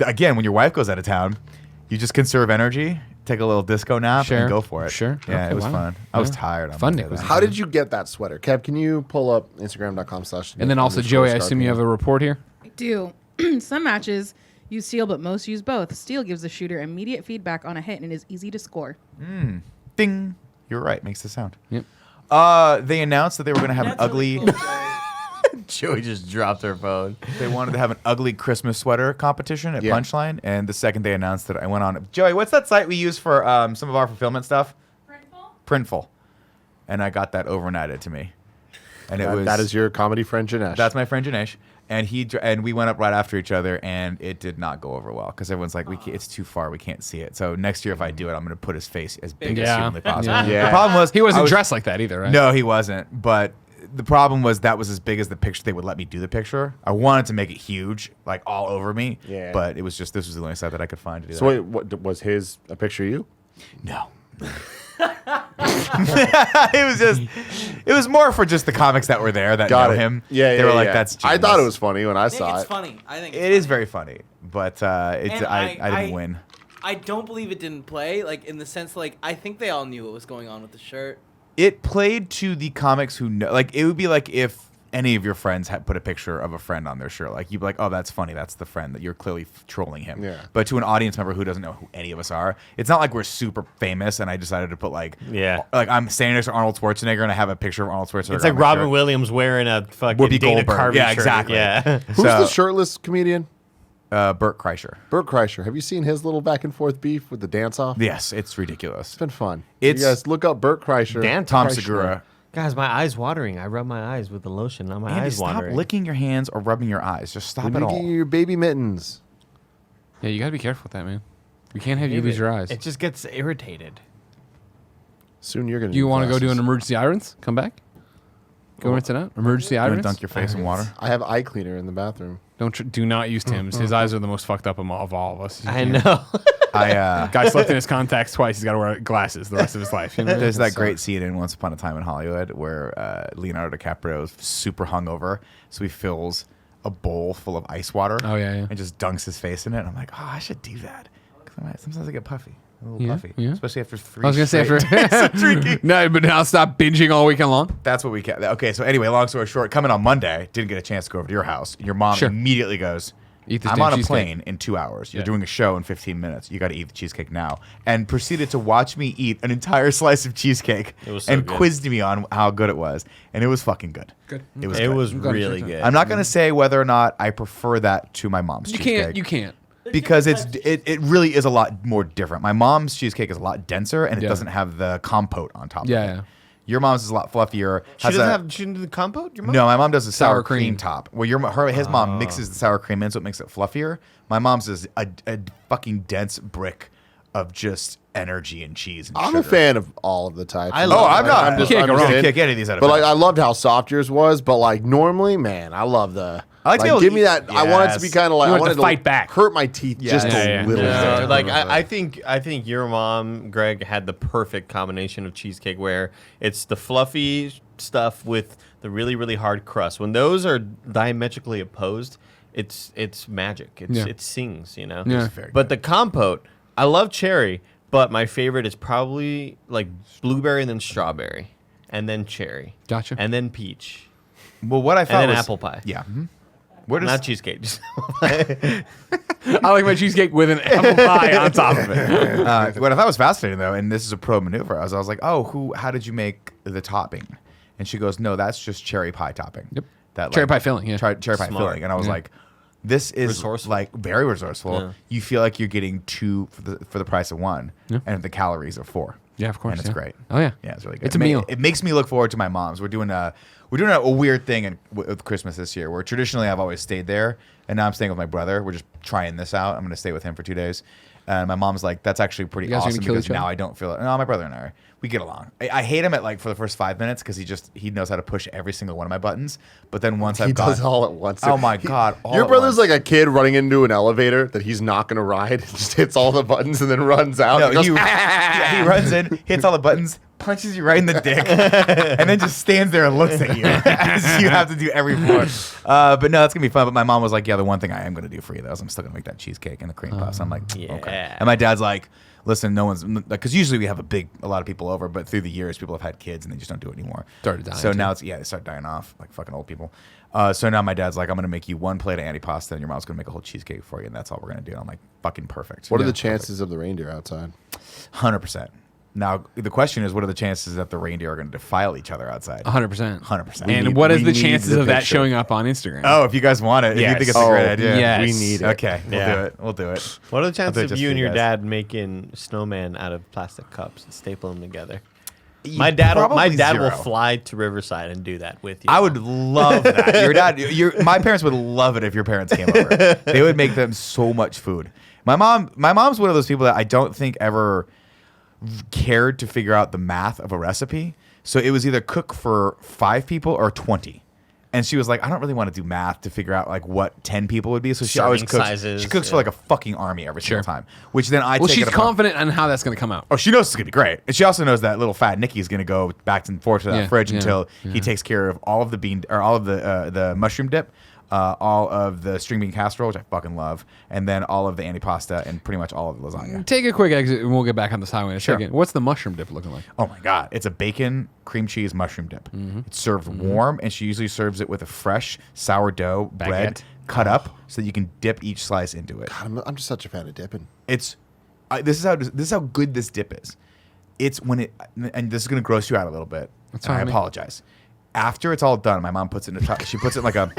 Speaker 3: Again, when your wife goes out of town, you just conserve energy, take a little disco nap,
Speaker 2: Sure.
Speaker 3: and go for it.
Speaker 2: Sure.
Speaker 3: Yeah,
Speaker 2: Okay,
Speaker 3: it was
Speaker 2: wow.
Speaker 3: fun. I was
Speaker 2: Yeah.
Speaker 3: tired.
Speaker 2: Fun, Nick. Was
Speaker 1: How did you get that sweater? Kev, can you pull up Instagram.com/
Speaker 2: And then also, Joey, I assume you have a report here?
Speaker 5: I do. Some matches use steel, but most use both. Steel gives the shooter immediate feedback on a hit and is easy to score.
Speaker 3: Ding. You're right. Makes the sound.
Speaker 2: Yep.
Speaker 3: They announced that they were going to have an
Speaker 6: That's
Speaker 3: ugly...
Speaker 6: really cool, Joey.
Speaker 4: Joey just dropped her phone.
Speaker 3: They wanted to have an ugly Christmas sweater competition at
Speaker 1: Yeah.
Speaker 3: Punchline, and the second they announced that, I went on. Joey, what's that site we use for some of our fulfillment stuff? Printful. And I got that overnighted to me, and
Speaker 1: That is your comedy friend, Janesh.
Speaker 3: that's my friend Janesh, and we went up right after each other, and it did not go over well because everyone's like, it's too far, we can't see it. So next year, if I do it, I'm going to put his face as big as
Speaker 2: Yeah.
Speaker 3: humanly possible.
Speaker 2: Yeah.
Speaker 3: The problem was
Speaker 2: He wasn't
Speaker 3: I was-
Speaker 2: dressed like that either, right?
Speaker 3: No, he wasn't. But the problem was that was as big as the picture they would let me do the picture. I wanted to make it huge, like all over me.
Speaker 1: Yeah.
Speaker 3: But it was just, this was the only site that I could find to do
Speaker 1: So
Speaker 3: that.
Speaker 1: wait, what was his a picture of you?
Speaker 3: No. it was more for just the comics that were there that know him.
Speaker 1: Yeah,
Speaker 3: They were like, that's
Speaker 1: I
Speaker 3: genius.
Speaker 1: thought it was funny when I
Speaker 6: I think
Speaker 1: saw
Speaker 6: it's
Speaker 1: it.
Speaker 6: funny. I think
Speaker 3: It is very funny, but I didn't win.
Speaker 6: I don't believe it didn't play. Like in the sense, like I think they all knew what was going on with the shirt.
Speaker 3: It played to the comics who know. Like, it would be like if any of your friends had put a picture of a friend on their shirt. Like, you'd be like, oh, that's funny. That's the friend that you're clearly trolling him.
Speaker 1: Yeah.
Speaker 3: But to an audience member who doesn't know who any of us are, it's not like we're super famous and I decided to put like I'm standing next to Arnold Schwarzenegger and I have a picture of Arnold Schwarzenegger.
Speaker 4: It's like
Speaker 3: on my
Speaker 4: Robin
Speaker 3: shirt.
Speaker 4: Williams wearing a fucking
Speaker 3: Whoopi
Speaker 4: Dana
Speaker 3: Goldberg.
Speaker 4: Carvey
Speaker 3: Yeah,
Speaker 4: shirt.
Speaker 3: exactly.
Speaker 4: Yeah.
Speaker 1: Who's
Speaker 3: So-
Speaker 1: the shirtless comedian?
Speaker 3: Burt Kreischer.
Speaker 1: Burt Kreischer. Have you seen his little back and forth beef with the dance off?
Speaker 3: Yes, it's ridiculous.
Speaker 1: It's been fun.
Speaker 3: It's-
Speaker 1: you guys look up Burt Kreischer.
Speaker 4: Dan
Speaker 3: Tom
Speaker 1: Kreischer.
Speaker 3: Segura.
Speaker 4: Guys, my eyes watering. I rub my eyes with the lotion. Now my
Speaker 3: Andy,
Speaker 4: eyes
Speaker 3: stop
Speaker 4: watering.
Speaker 3: licking your hands or rubbing your eyes. Just stop
Speaker 1: You're
Speaker 3: it
Speaker 1: making
Speaker 3: all.
Speaker 1: your baby mittens.
Speaker 2: Yeah, you got to be careful with that, man. We can't have you lose your eyes.
Speaker 4: It just gets irritated.
Speaker 1: Soon you're gonna.
Speaker 2: Do you want to go do an
Speaker 1: glasses.
Speaker 2: emergency irons? Come back. Go rinse it out. Emergency
Speaker 3: You wanna
Speaker 2: irons.
Speaker 3: dunk your face in water.
Speaker 1: I have eye cleaner in the bathroom.
Speaker 2: Do not use Tim's. His eyes are the most fucked up of all of us.
Speaker 4: I know.
Speaker 2: Guy slept in his contacts twice. He's got to wear glasses the rest of his life. You know?
Speaker 3: There's that great scene in Once Upon a Time in Hollywood where Leonardo DiCaprio is super hungover, so he fills a bowl full of ice water.
Speaker 2: Oh, yeah.
Speaker 3: And just dunks his face in it. And I'm like, oh, I should do that. 'Cause sometimes I get puffy, a little
Speaker 2: Yeah,
Speaker 3: puffy,
Speaker 2: yeah.
Speaker 3: especially after 3.
Speaker 2: I was gonna say
Speaker 3: straight days of drinking.
Speaker 2: No, but now stop binging all weekend long.
Speaker 3: That's what we can. Okay, so anyway, long story short, coming on Monday, didn't get a chance to go over to your house. Your mom
Speaker 2: Sure.
Speaker 3: immediately goes,
Speaker 2: Eat this
Speaker 3: I'm
Speaker 2: damn
Speaker 3: on a
Speaker 2: cheesecake."
Speaker 3: plane in 2 hours. You're
Speaker 2: Yeah.
Speaker 3: doing a show in 15 minutes. You got to eat the cheesecake now. And proceeded to watch me eat an entire slice of cheesecake
Speaker 4: It was so
Speaker 3: and
Speaker 4: good.
Speaker 3: quizzed me on how good it was. And it was fucking good.
Speaker 2: Good.
Speaker 3: It was
Speaker 4: It
Speaker 3: good.
Speaker 4: was
Speaker 2: glad you
Speaker 4: really
Speaker 2: checked it
Speaker 4: good.
Speaker 3: I'm not going to say whether or not I prefer that to my mom's
Speaker 2: You
Speaker 3: cheesecake.
Speaker 2: can't. You can't.
Speaker 3: Because it really is a lot more different. My mom's cheesecake is a lot denser and it
Speaker 2: Yeah.
Speaker 3: doesn't have the compote on top
Speaker 2: Yeah,
Speaker 3: of it.
Speaker 2: yeah.
Speaker 3: Your mom's is a lot fluffier.
Speaker 4: She
Speaker 3: has
Speaker 4: doesn't
Speaker 3: a-
Speaker 4: have. She didn't do the compote. Your mom?
Speaker 3: No, my mom does a sour
Speaker 2: Sour
Speaker 3: cream
Speaker 2: cream.
Speaker 3: top. Well, his mom mixes the sour cream in, so it makes it fluffier. My mom's is a fucking dense brick of just energy and cheese and
Speaker 1: I'm a
Speaker 3: sugar.
Speaker 1: fan of all of the types.
Speaker 4: I love-
Speaker 3: I'm not.
Speaker 1: I'm just,
Speaker 2: You can't
Speaker 1: I'm
Speaker 2: go
Speaker 1: just
Speaker 2: wrong.
Speaker 1: in.
Speaker 3: Kick any of these out of
Speaker 1: But like,
Speaker 3: bed.
Speaker 1: I loved how soft yours was. But like, normally, man, I love the
Speaker 3: I like to be
Speaker 1: Like,
Speaker 3: able
Speaker 1: give
Speaker 3: to
Speaker 1: me
Speaker 3: eat-
Speaker 1: that. I want it to be
Speaker 3: Yes.
Speaker 1: kind of like
Speaker 2: You
Speaker 1: I
Speaker 2: want
Speaker 1: wanted
Speaker 2: to fight back.
Speaker 1: hurt my teeth just
Speaker 2: Yeah,
Speaker 1: a little
Speaker 4: Yeah,
Speaker 1: bit.
Speaker 4: like I think your mom, Greg, had the perfect combination of cheesecake where it's the fluffy stuff with the really really hard crust. When those are diametrically opposed, it's magic. It sings, you know.
Speaker 2: Yeah.
Speaker 3: very
Speaker 4: But the compote, I love cherry, but my favorite is probably like blueberry and then strawberry, and then cherry,
Speaker 2: Gotcha.
Speaker 4: and then peach,
Speaker 3: Well, what I
Speaker 4: and
Speaker 3: thought
Speaker 4: then
Speaker 3: was
Speaker 4: apple pie.
Speaker 3: Yeah. Where does
Speaker 4: Not cheesecake. Just
Speaker 2: I like my cheesecake with an apple pie on top of it.
Speaker 3: what I thought was fascinating though, and this is a pro maneuver. I was like, oh, how did you make the topping? And she goes, no, that's just cherry pie topping.
Speaker 2: Yep.
Speaker 3: That
Speaker 2: Cherry pie filling, yeah.
Speaker 3: Cherry pie
Speaker 4: Smart.
Speaker 3: filling, and I was
Speaker 2: Yeah.
Speaker 3: like, this is
Speaker 4: Resourceful.
Speaker 3: like very resourceful.
Speaker 4: Yeah.
Speaker 3: You feel like you're getting 2 for the price of 1,
Speaker 2: Yeah.
Speaker 3: and the calories are 4.
Speaker 2: Yeah, of course.
Speaker 3: And it's
Speaker 2: yeah.
Speaker 3: great.
Speaker 2: Oh yeah.
Speaker 3: Yeah, it's really good.
Speaker 2: It's a meal.
Speaker 3: It makes me look forward to my mom's. We're doing a weird thing with Christmas this year, where traditionally I've always stayed there, and now I'm staying with my brother. We're just trying this out. I'm going to stay with him for 2 days. And my mom's like, that's actually pretty
Speaker 2: You guys are gonna
Speaker 3: awesome
Speaker 2: kill
Speaker 3: because
Speaker 2: each other?
Speaker 3: now I don't feel it. No, my brother and we get along. I hate him at like for the first 5 minutes because he knows how to push every single one of my buttons. But then once
Speaker 1: He
Speaker 3: I've
Speaker 1: does
Speaker 3: got
Speaker 1: all at once.
Speaker 3: Oh my God, all
Speaker 1: Your
Speaker 3: at
Speaker 1: brother's
Speaker 3: once.
Speaker 1: like a kid running into an elevator that he's not going to ride. Just hits all the buttons and then runs out.
Speaker 3: No,
Speaker 1: and goes,
Speaker 3: he runs in, hits all the buttons, punches you right in the dick, and then just stands there and looks at you. You have to do every floor. But no, that's gonna be fun. But my mom was like, "Yeah, the one thing I am gonna do for you though is I'm still gonna make that cheesecake and the cream puffs." I'm like,
Speaker 4: Yeah.
Speaker 3: "Okay." And my dad's like, "Listen, no one's because usually we have a lot of people over, but through the years, people have had kids and they just don't do it anymore.
Speaker 2: Started dying,
Speaker 3: So
Speaker 2: too.
Speaker 3: now they start dying off like fucking old people. So now my dad's like, I'm gonna make you 1 plate of antipasta, and your mom's gonna make a whole cheesecake for you, and that's all we're gonna do. I'm like, fucking perfect.
Speaker 1: What are
Speaker 3: Yeah,
Speaker 1: the chances of the reindeer outside?
Speaker 3: 100%. Now the question is, what are the chances that the reindeer are going to defile each other outside?
Speaker 2: 100%.
Speaker 3: 100%.
Speaker 2: And what is
Speaker 1: we
Speaker 2: the
Speaker 1: need
Speaker 2: chances
Speaker 1: the
Speaker 2: of that
Speaker 1: picture.
Speaker 2: showing up on Instagram?
Speaker 3: Oh, if you guys want it, if you
Speaker 2: Yes.
Speaker 3: think it's a
Speaker 1: Oh,
Speaker 3: great idea,
Speaker 2: yes.
Speaker 1: We need it.
Speaker 3: Okay, we'll
Speaker 4: Yeah.
Speaker 3: do it. We'll do it.
Speaker 4: What are the
Speaker 3: I'll do
Speaker 4: chances
Speaker 3: it
Speaker 4: of
Speaker 3: just
Speaker 4: you
Speaker 3: for
Speaker 4: and
Speaker 3: you
Speaker 4: your
Speaker 3: guys.
Speaker 4: dad making snowman out of plastic cups and staple them together?
Speaker 3: You-
Speaker 4: My dad will
Speaker 3: probably
Speaker 4: will
Speaker 3: zero.
Speaker 4: fly to Riverside and do that with you.
Speaker 3: I would love that. Your dad, my parents would love it if your parents came over. They would make them so much food. My mom's one of those people that I don't think ever cared to figure out the math of a recipe. So it was either cook for 5 people or 20. And she was like, I don't really want to do math to figure out like what 10 people would be. So she always
Speaker 4: Serving
Speaker 3: cooks.
Speaker 4: sizes,
Speaker 3: She cooks for
Speaker 4: yeah.
Speaker 3: like a fucking army every
Speaker 2: Sure.
Speaker 3: single time. Which then I
Speaker 2: Well,
Speaker 3: take
Speaker 2: she's
Speaker 3: it upon-
Speaker 2: confident on how that's going to come out.
Speaker 3: Oh, she knows it's gonna be great, and she also knows that little fat Nicky's gonna go back and forth to that
Speaker 2: Yeah,
Speaker 3: fridge
Speaker 2: yeah,
Speaker 3: until
Speaker 2: yeah.
Speaker 3: he takes care of all of the bean or all of the mushroom dip, all of the string bean casserole, which I fucking love, and then all of the antipasta and pretty much all of the lasagna.
Speaker 2: Take a quick exit and we'll get back on this highway in a
Speaker 3: Sure.
Speaker 2: second. What's the mushroom dip looking like?
Speaker 3: Oh my god, it's a bacon cream cheese mushroom dip. It's served warm, and she usually serves it with a fresh sourdough bread
Speaker 2: Baguette.
Speaker 3: cut up so that you can dip each slice into it.
Speaker 1: I'm just such a fan of dipping.
Speaker 3: It's this is how good this dip is. It's when it and this is gonna gross you out a little bit.
Speaker 2: That's
Speaker 3: and I
Speaker 2: fine, man.
Speaker 3: apologize. After it's all done, my mom puts it in she puts it in like a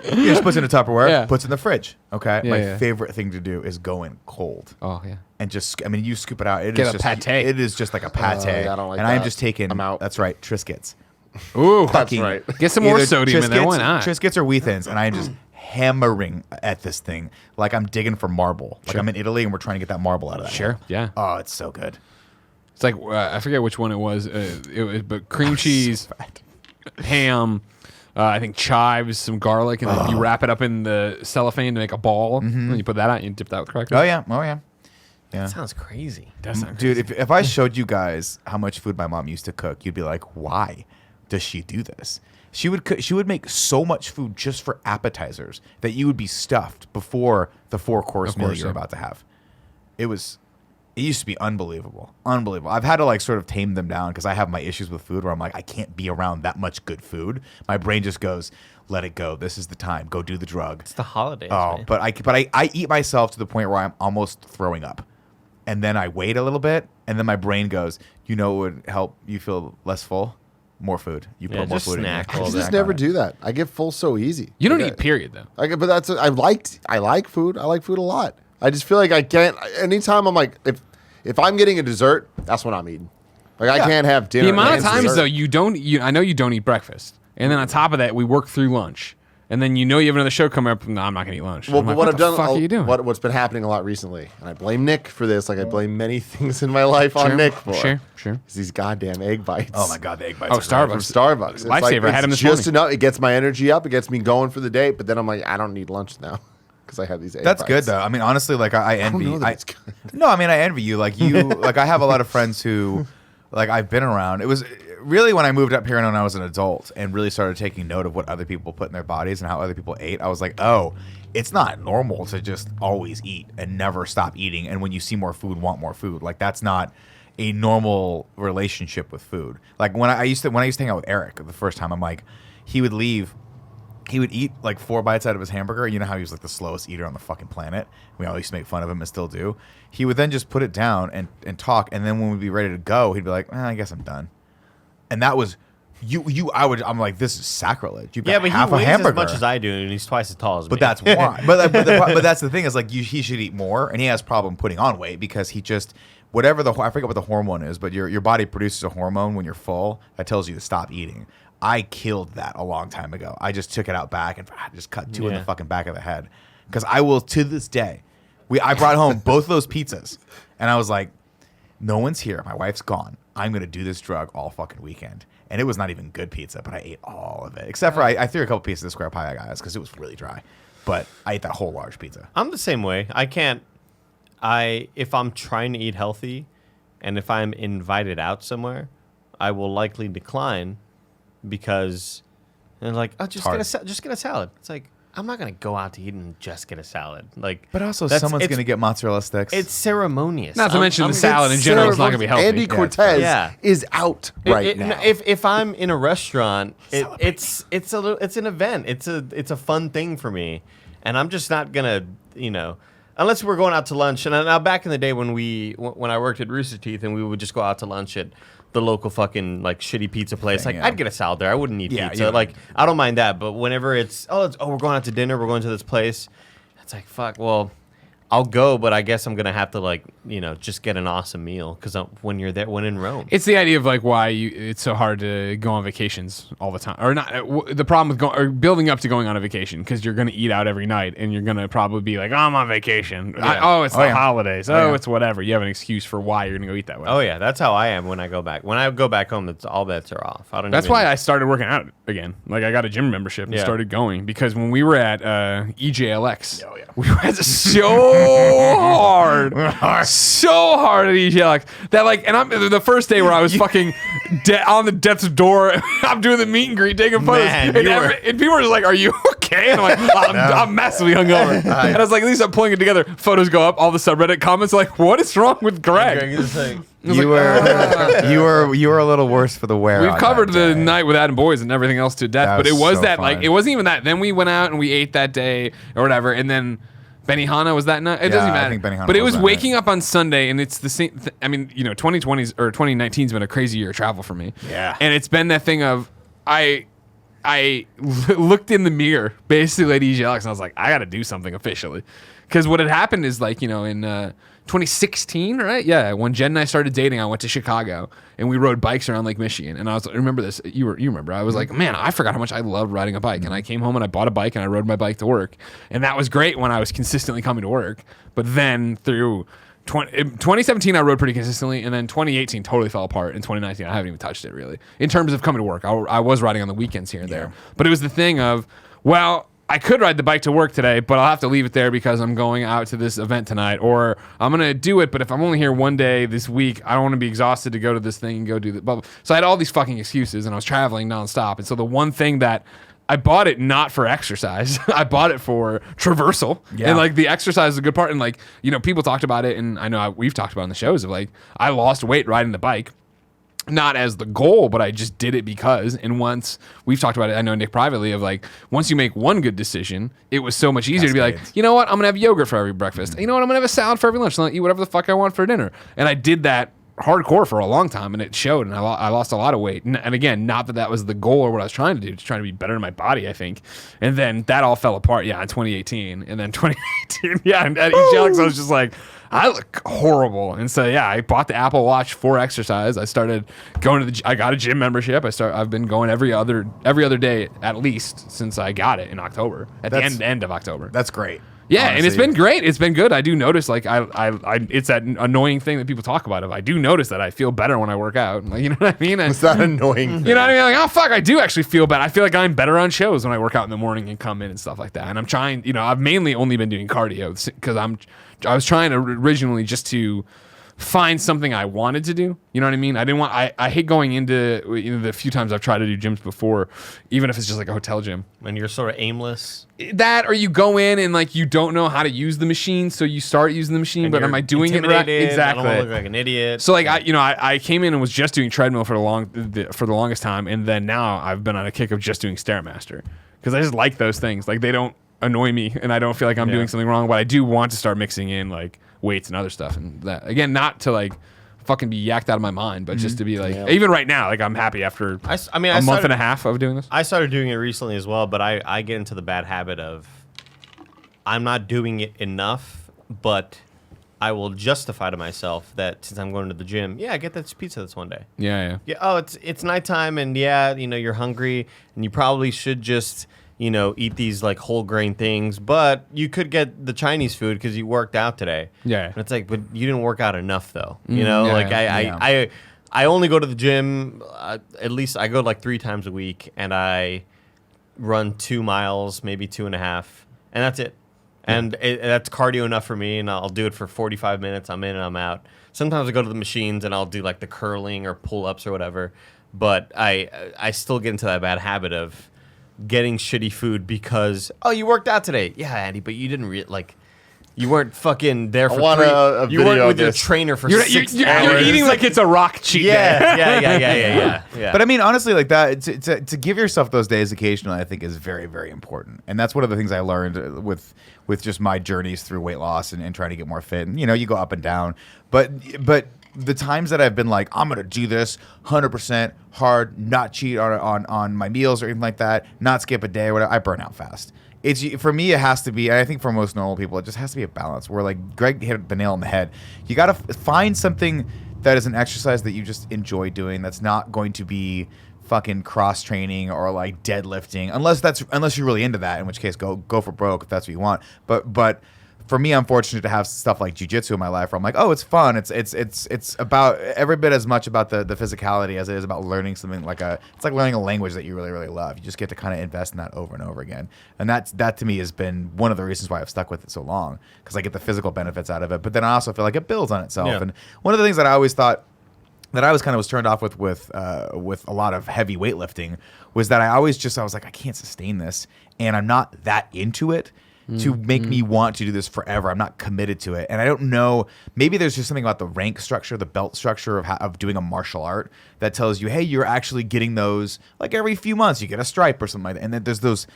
Speaker 3: she puts it in a Tupperware,
Speaker 2: Yeah.
Speaker 3: puts it in the fridge. Okay,
Speaker 2: Yeah,
Speaker 3: my
Speaker 2: yeah.
Speaker 3: favorite thing to do is go in cold
Speaker 2: Oh, yeah.
Speaker 3: and just you scoop it out. It
Speaker 2: Get
Speaker 3: is
Speaker 2: a
Speaker 3: just
Speaker 2: pate.
Speaker 3: It is just like a pate,
Speaker 1: I don't like
Speaker 3: and I'm
Speaker 1: that.
Speaker 3: just taking.
Speaker 1: I'm out.
Speaker 3: That's right, Triscuits.
Speaker 2: Ooh.
Speaker 1: That's
Speaker 3: Fucking-
Speaker 1: right.
Speaker 2: Get some more
Speaker 3: Either
Speaker 2: sodium in there. Why
Speaker 3: Triscuits-
Speaker 2: not?
Speaker 3: Triscuits or Wheat Thins, and I'm just hammering at this thing like I'm digging for marble. Like I'm in Italy and we're trying to get that marble out of that.
Speaker 2: Sure,
Speaker 3: hole.
Speaker 2: yeah.
Speaker 3: Oh, it's so good.
Speaker 2: It's like, I forget which one it was. But cream cheese, ham, I think chives, some garlic, and then you wrap it up in the cellophane to make a ball. And you put that out and you dip that with crackers.
Speaker 3: Oh yeah. Oh yeah. Yeah.
Speaker 4: That sounds crazy.
Speaker 3: Dude, if I showed you guys how much food my mom used to cook, you'd be like, why does she do this? She would make so much food just for appetizers that you would be stuffed before the 4-course meal
Speaker 2: course,
Speaker 3: you're
Speaker 2: yeah.
Speaker 3: about to have. It used to be unbelievable. Unbelievable. I've had to like sort of tame them down because I have my issues with food where I'm like, I can't be around that much good food. My brain just goes, let it go. This is the time. Go do the drug.
Speaker 4: It's the holidays.
Speaker 3: Oh,
Speaker 4: man.
Speaker 3: but I eat myself to the point where I'm almost throwing up. And then I wait a little bit, and then my brain goes, you know what would help you feel less full? More food. You
Speaker 4: Yeah,
Speaker 3: put more
Speaker 4: just
Speaker 3: food
Speaker 4: snack
Speaker 3: in
Speaker 4: all
Speaker 1: I
Speaker 3: there.
Speaker 1: just never do that. I get full so easy.
Speaker 2: You don't
Speaker 1: Like,
Speaker 2: eat, period, though.
Speaker 1: but that's I like food. I like food a lot. I just feel like I can't. Anytime I'm like, if I'm getting a dessert, that's what I'm eating. Like I can't have dinner.
Speaker 2: The amount of
Speaker 1: and
Speaker 2: times,
Speaker 1: dessert.
Speaker 2: though, I know you don't eat breakfast. And then on top of that, we work through lunch. and then you have another show coming up. No, I'm not gonna eat lunch.
Speaker 1: Well,
Speaker 2: I'm
Speaker 1: but
Speaker 2: like,
Speaker 1: what
Speaker 2: what
Speaker 1: I've
Speaker 2: the
Speaker 1: done,
Speaker 2: fuck are you doing?
Speaker 1: what's been happening a lot recently, and I blame Nick for this. Like I blame many things in my life on Nick for.
Speaker 2: Sure.
Speaker 1: Is these goddamn egg bites.
Speaker 3: Oh my god, the egg bites.
Speaker 2: Oh,
Speaker 3: are
Speaker 1: From
Speaker 3: great.
Speaker 2: Starbucks.
Speaker 1: Starbucks.
Speaker 2: Lifesaver. I had him this
Speaker 1: just
Speaker 2: morning.
Speaker 1: enough. It gets my energy up. It gets me going for the day. But then I'm like, I don't need lunch now because I have these egg
Speaker 3: That's
Speaker 1: bites.
Speaker 3: good though. I mean, honestly, like I
Speaker 1: I don't
Speaker 3: envy.
Speaker 1: know that it's good.
Speaker 3: No, I mean I envy you. Like you, like I have a lot of friends who, like I've been around. It was really when I moved up here and when I was an adult and really started taking note of what other people put in their bodies and how other people ate. I was like, oh, it's not normal to just always eat and never stop eating. And when you see more food, want more food. Like that's not a normal relationship with food. Like when I used to hang out with Eric the first time, I'm like, he would leave. He would eat like 4 bites out of his hamburger. You know how he was like the slowest eater on the fucking planet? We always used to make fun of him and still do. He would then just put it down and talk. And then when we'd be ready to go, he'd be like, I guess I'm done. And that was, I'm like, this is sacrilege. You've got
Speaker 4: Yeah, but
Speaker 3: half
Speaker 4: he
Speaker 3: a
Speaker 4: weighs
Speaker 3: hamburger.
Speaker 4: as much as I do, and he's twice as tall as me.
Speaker 3: But that's why. but that's the thing is like he should eat more, and he has problem putting on weight because he just whatever I forget what the hormone is, but your body produces a hormone when you're full that tells you to stop eating. I killed that a long time ago. I just took it out back and just cut 2 in the fucking back of the head because I will to this day. I brought home both of those pizzas, and I was like, no one's here. My wife's gone. I'm gonna do this drug all fucking weekend. And it was not even good pizza, but I ate all of it. Except for I threw a couple pieces of square pie I got because it was really dry. But I ate that whole large pizza.
Speaker 4: I'm the same way. If I'm trying to eat healthy and if I'm invited out somewhere, I will likely decline because they're like, oh, just get a salad. It's like, I'm not going to go out to eat and just get a salad. Like,
Speaker 3: But also, someone's going to get mozzarella sticks.
Speaker 4: It's ceremonious.
Speaker 2: Not to mention the
Speaker 4: I'm-
Speaker 2: salad in general is not going to be healthy.
Speaker 1: Andy Cortez
Speaker 4: Yeah.
Speaker 1: is out right now.
Speaker 4: If I'm in a restaurant, it's an event. It's a fun thing for me, and I'm just not gonna unless we're going out to lunch. And now back in the day when I worked at Rooster Teeth and we would just go out to lunch at the local fucking like shitty pizza place,
Speaker 3: Thing,
Speaker 4: like
Speaker 3: yeah.
Speaker 4: I'd get a salad there. I wouldn't eat
Speaker 3: Yeah,
Speaker 4: pizza.
Speaker 3: you
Speaker 4: Like I don't mind that, but whenever it's we're going out to dinner, we're going to this place, it's like fuck. Well, I'll go, but I guess I'm gonna have to just get an awesome meal because when you're there, when in Rome.
Speaker 2: It's the idea of like why it's so hard to go on vacations all the time, or not. The problem with building up to going on a vacation because you're going to eat out every night, and you're going to probably be like, oh, I'm on vacation. It's the holidays. It's whatever. You have an excuse for why you're going to go eat that way.
Speaker 4: Oh yeah, that's how I am when I go back. When I go back home, it's all bets are off.
Speaker 2: That's why I started working out again. Like I got a gym membership and started going because when we were at EJLX, we went so hard at EJLX that and I'm the first day where I was fucking on the death's door. I'm doing the meet and greet, taking photos,
Speaker 4: Man,
Speaker 2: and people were just like, "Are you okay?" And I'm like, I'm massively hungover. And I was like, at least I'm pulling it together. Photos go up, all the subreddit comments are like, "What is wrong with Greg?"
Speaker 3: You were a little worse for the wear.
Speaker 2: We've
Speaker 3: on
Speaker 2: covered
Speaker 3: that
Speaker 2: the
Speaker 3: day.
Speaker 2: night with Adam Boys and everything else to death,
Speaker 3: That
Speaker 2: but it
Speaker 3: was
Speaker 2: was
Speaker 3: so
Speaker 2: that
Speaker 3: fun.
Speaker 2: it wasn't even that. Then we went out and we ate that day or whatever, and then Benihana was that night. It doesn't
Speaker 3: I
Speaker 2: matter.
Speaker 3: think Benihana
Speaker 2: But it
Speaker 3: was
Speaker 2: was
Speaker 3: that
Speaker 2: waking
Speaker 3: night.
Speaker 2: up on Sunday, and it's the same. 2020's or 2019's been a crazy year of travel for me.
Speaker 3: Yeah.
Speaker 2: and it's been that thing of I looked in the mirror basically at EJLX and I was like, I got to do something officially, because what had happened is in 2016, right? Yeah, when Jen and I started dating, I went to Chicago and we rode bikes around Lake Michigan. And I remember this. You remember? I was like, man, I forgot how much I loved riding a bike. And I came home and I bought a bike and I rode my bike to work. And that was great when I was consistently coming to work. But then through 2017, I rode pretty consistently, and then 2018 totally fell apart. In 2019, I haven't even touched it really in terms of coming to work. I was riding on the weekends here and there, but it was the thing of, well, I could ride the bike to work today, but I'll have to leave it there because I'm going out to this event tonight, or I'm going to do it, but if I'm only here one day this week, I don't want to be exhausted to go to this thing and go do that. So I had all these fucking excuses, and I was traveling nonstop. And so the one thing that I bought it not for exercise, I bought it for traversal.
Speaker 3: Yeah.
Speaker 2: And the exercise is a good part. And people talked about it, and I know we've talked about it in the shows of I lost weight riding the bike. Not as the goal, but I just did it because. And once we've talked about it, I know Nick privately of once you make one good decision, it was so much easier to be like, you know what, I'm gonna have yogurt for every breakfast. Mm-hmm. You know what, I'm gonna have a salad for every lunch. And I'll eat whatever the fuck I want for dinner. And I did that hardcore for a long time, and it showed. And I lost a lot of weight. And again, not that was the goal or what I was trying to do, just trying to be better in my body, I think. And then that all fell apart, in 2018. And then 2019, and at EJLX, I was just like, I look horrible. And so, yeah, I bought the Apple Watch for exercise. I started going to I got a gym membership. I've been going every other day at least since I got it in October, at the end of October.
Speaker 3: That's great.
Speaker 2: Yeah,
Speaker 3: honestly.
Speaker 2: and it's been great. It's been good. I do notice, like, it's that annoying thing that people talk about. I do notice that I feel better when I work out. Like, you know what I mean?
Speaker 1: It's that annoying.
Speaker 2: You know what I mean? Like, oh, fuck, I do actually feel better. I feel like I'm better on shows when I work out in the morning and come in and stuff like that. And I'm trying, I've mainly only been doing cardio because I was trying to originally just to find something I wanted to do. You know what I mean? I hate going into, the few times I've tried to do gyms before, even if it's just like a hotel gym.
Speaker 4: And you're sort of aimless.
Speaker 2: That, or you go in and like you don't know how to use the machine, so you start using the machine, but am I doing it right? Exactly.
Speaker 4: I don't want to look like an idiot.
Speaker 2: So like I came in and was just doing treadmill for the longest time, and then now I've been on a kick of just doing Stairmaster because I just like those things. Like they don't annoy me, and I don't feel like I'm doing something wrong. But I do want to start mixing in like weights and other stuff, and that again, not to like fucking be yacked out of my mind, but just to be like, even right now, like I'm happy after a month and a half of doing this.
Speaker 4: I started doing it recently as well, but I get into the bad habit of I'm not doing it enough, but I will justify to myself that since I'm going to the gym, I get that pizza this one day.
Speaker 2: Yeah.
Speaker 4: Oh, it's nighttime, and you're hungry, and you probably should just eat these like whole grain things, but you could get the Chinese food because you worked out today.
Speaker 2: Yeah.
Speaker 4: And it's like, but you didn't work out enough though. I only go to the gym, at least I go like 3 times a week, and I run 2 miles, maybe 2.5, and that's it. And that's cardio enough for me, and I'll do it for 45 minutes. I'm in and I'm out. Sometimes I go to the machines and I'll do like the curling or pull-ups or whatever, but I still get into that bad habit of getting shitty food because you worked out today. Yeah, Andy, but you didn't you weren't fucking there for you weren't with your trainer for 6 hours.
Speaker 2: You're eating like it's a rock cheat day.
Speaker 4: Yeah.
Speaker 3: But I mean, honestly, like that, to give yourself those days occasionally, I think is very, very important. And that's one of the things I learned with just my journeys through weight loss and trying to get more fit. And, you go up and down. But the times that I've been like, I'm going to do this 100% hard, not cheat on my meals or anything like that, not skip a day or whatever, I burn out fast. For me, it has to be, and I think for most normal people, it just has to be a balance where, like Greg hit the nail on the head. You got to find something that is an exercise that you just enjoy doing that's not going to be fucking cross training or like deadlifting, unless you're really into that, in which case go for broke if that's what you want. But for me, I'm fortunate to have stuff like jiu-jitsu in my life where I'm like, oh, it's fun. It's about every bit as much about the physicality as it is about learning something it's like learning a language that you really, really love. You just get to kind of invest in that over and over again. And that to me has been one of the reasons why I've stuck with it so long, because I get the physical benefits out of it. But then I also feel like it builds on itself.
Speaker 4: Yeah.
Speaker 3: And one of the things that I always thought that I was turned off with a lot of heavy weightlifting was that I was like, I can't sustain this, and I'm not that into it to make me want to do this forever. I'm not committed to it. And I don't know, maybe there's just something about the rank structure, the belt structure of doing a martial art that tells you, hey, you're actually getting those, like every few months you get a stripe or something like that. And then there's those,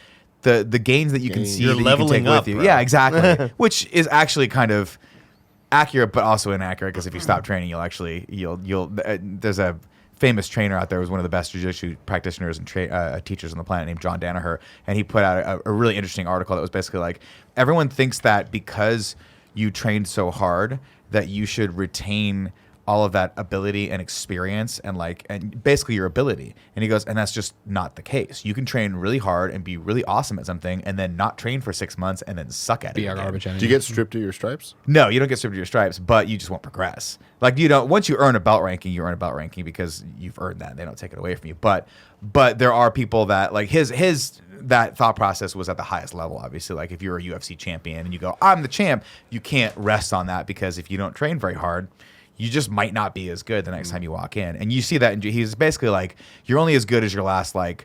Speaker 3: the gains that you can see
Speaker 4: you're
Speaker 3: that you
Speaker 4: leveling
Speaker 3: can take
Speaker 4: up,
Speaker 3: with you.
Speaker 4: bro.
Speaker 3: Yeah, exactly. Which is actually kind of accurate, but also inaccurate, because if you stop training, there's a famous trainer out there who's one of the best jiu-jitsu practitioners and teachers on the planet named John Danaher, and he put out a really interesting article that was basically like, everyone thinks that because you trained so hard that you should retain all of that ability and experience and basically your ability. And he goes, and that's just not the case. You can train really hard and be really awesome at something and then not train for 6 months and then suck at it.
Speaker 2: Be a
Speaker 3: again.
Speaker 2: garbage enemy.
Speaker 1: Do you get stripped of your stripes?
Speaker 3: No, you don't get stripped of your stripes, but you just won't progress. Like, once you earn a belt ranking, you earn a belt ranking because you've earned that. They don't take it away from you. But there are people that, like, that thought process was at the highest level, obviously. Like, if you're a UFC champion and you go, I'm the champ, you can't rest on that, because if you don't train very hard, you just might not be as good the next time you walk in. And you see that, and he's basically like, you're only as good as your last, 4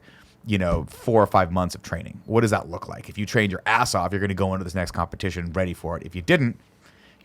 Speaker 3: or 5 months of training. What does that look like? If you trained your ass off, you're going to go into this next competition ready for it. If you didn't,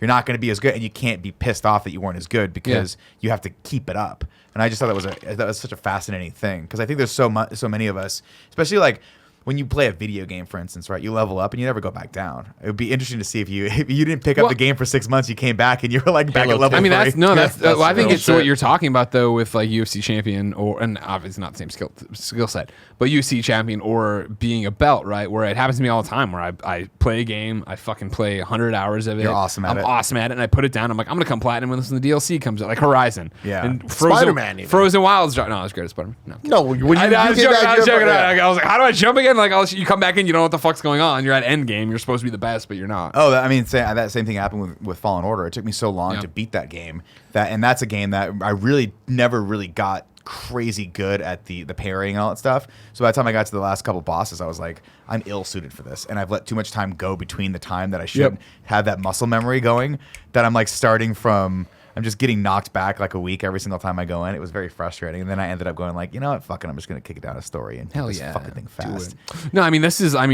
Speaker 3: you're not going to be as good, and you can't be pissed off that you weren't as good, because you have to keep it up. And I just thought that was such a fascinating thing, because I think there's so many of us, especially like when you play a video game, for instance, right? You level up and you never go back down. It would be interesting to see if you didn't pick up the game for 6 months, you came back and you were like back at level 3.
Speaker 2: I think it's
Speaker 1: shit.
Speaker 2: what you're talking about though with like UFC champion and obviously not the same skill set, but UFC champion or being a belt, right? Where it happens to me all the time where I play a game, I fucking play 100 hours of it.
Speaker 3: You're awesome at it.
Speaker 2: I'm awesome at it, and I put it down. I'm like, I'm gonna come platinum when the DLC comes out, like Horizon.
Speaker 3: Yeah.
Speaker 2: And
Speaker 1: Spider-Man even.
Speaker 2: Frozen Wilds. No, I was great at Spider-Man. No,
Speaker 1: No, when
Speaker 2: I was
Speaker 1: you
Speaker 2: joking.
Speaker 1: came back,
Speaker 2: I was
Speaker 1: you're-
Speaker 2: joking.
Speaker 1: yeah.
Speaker 2: I was like, how do I jump again? Like, you come back in, you don't know what the fuck's going on. You're at end game. You're supposed to be the best, but you're not.
Speaker 3: Oh, that same thing happened with Fallen Order. It took me so long
Speaker 2: Yeah.
Speaker 3: to beat that game. That's a game that I really never really got crazy good at the parrying and all that stuff. So by the time I got to the last couple bosses, I was like, I'm ill suited for this, and I've let too much time go between the time that I should have that muscle memory going. That I'm like starting from. I'm just getting knocked back like a week every single time I go in. It was very frustrating. And then I ended up going like, you know what, fucking, I'm just going to kick it down a story and
Speaker 2: Hell
Speaker 3: do this
Speaker 2: yeah,
Speaker 3: fucking thing fast.
Speaker 2: No, I mean,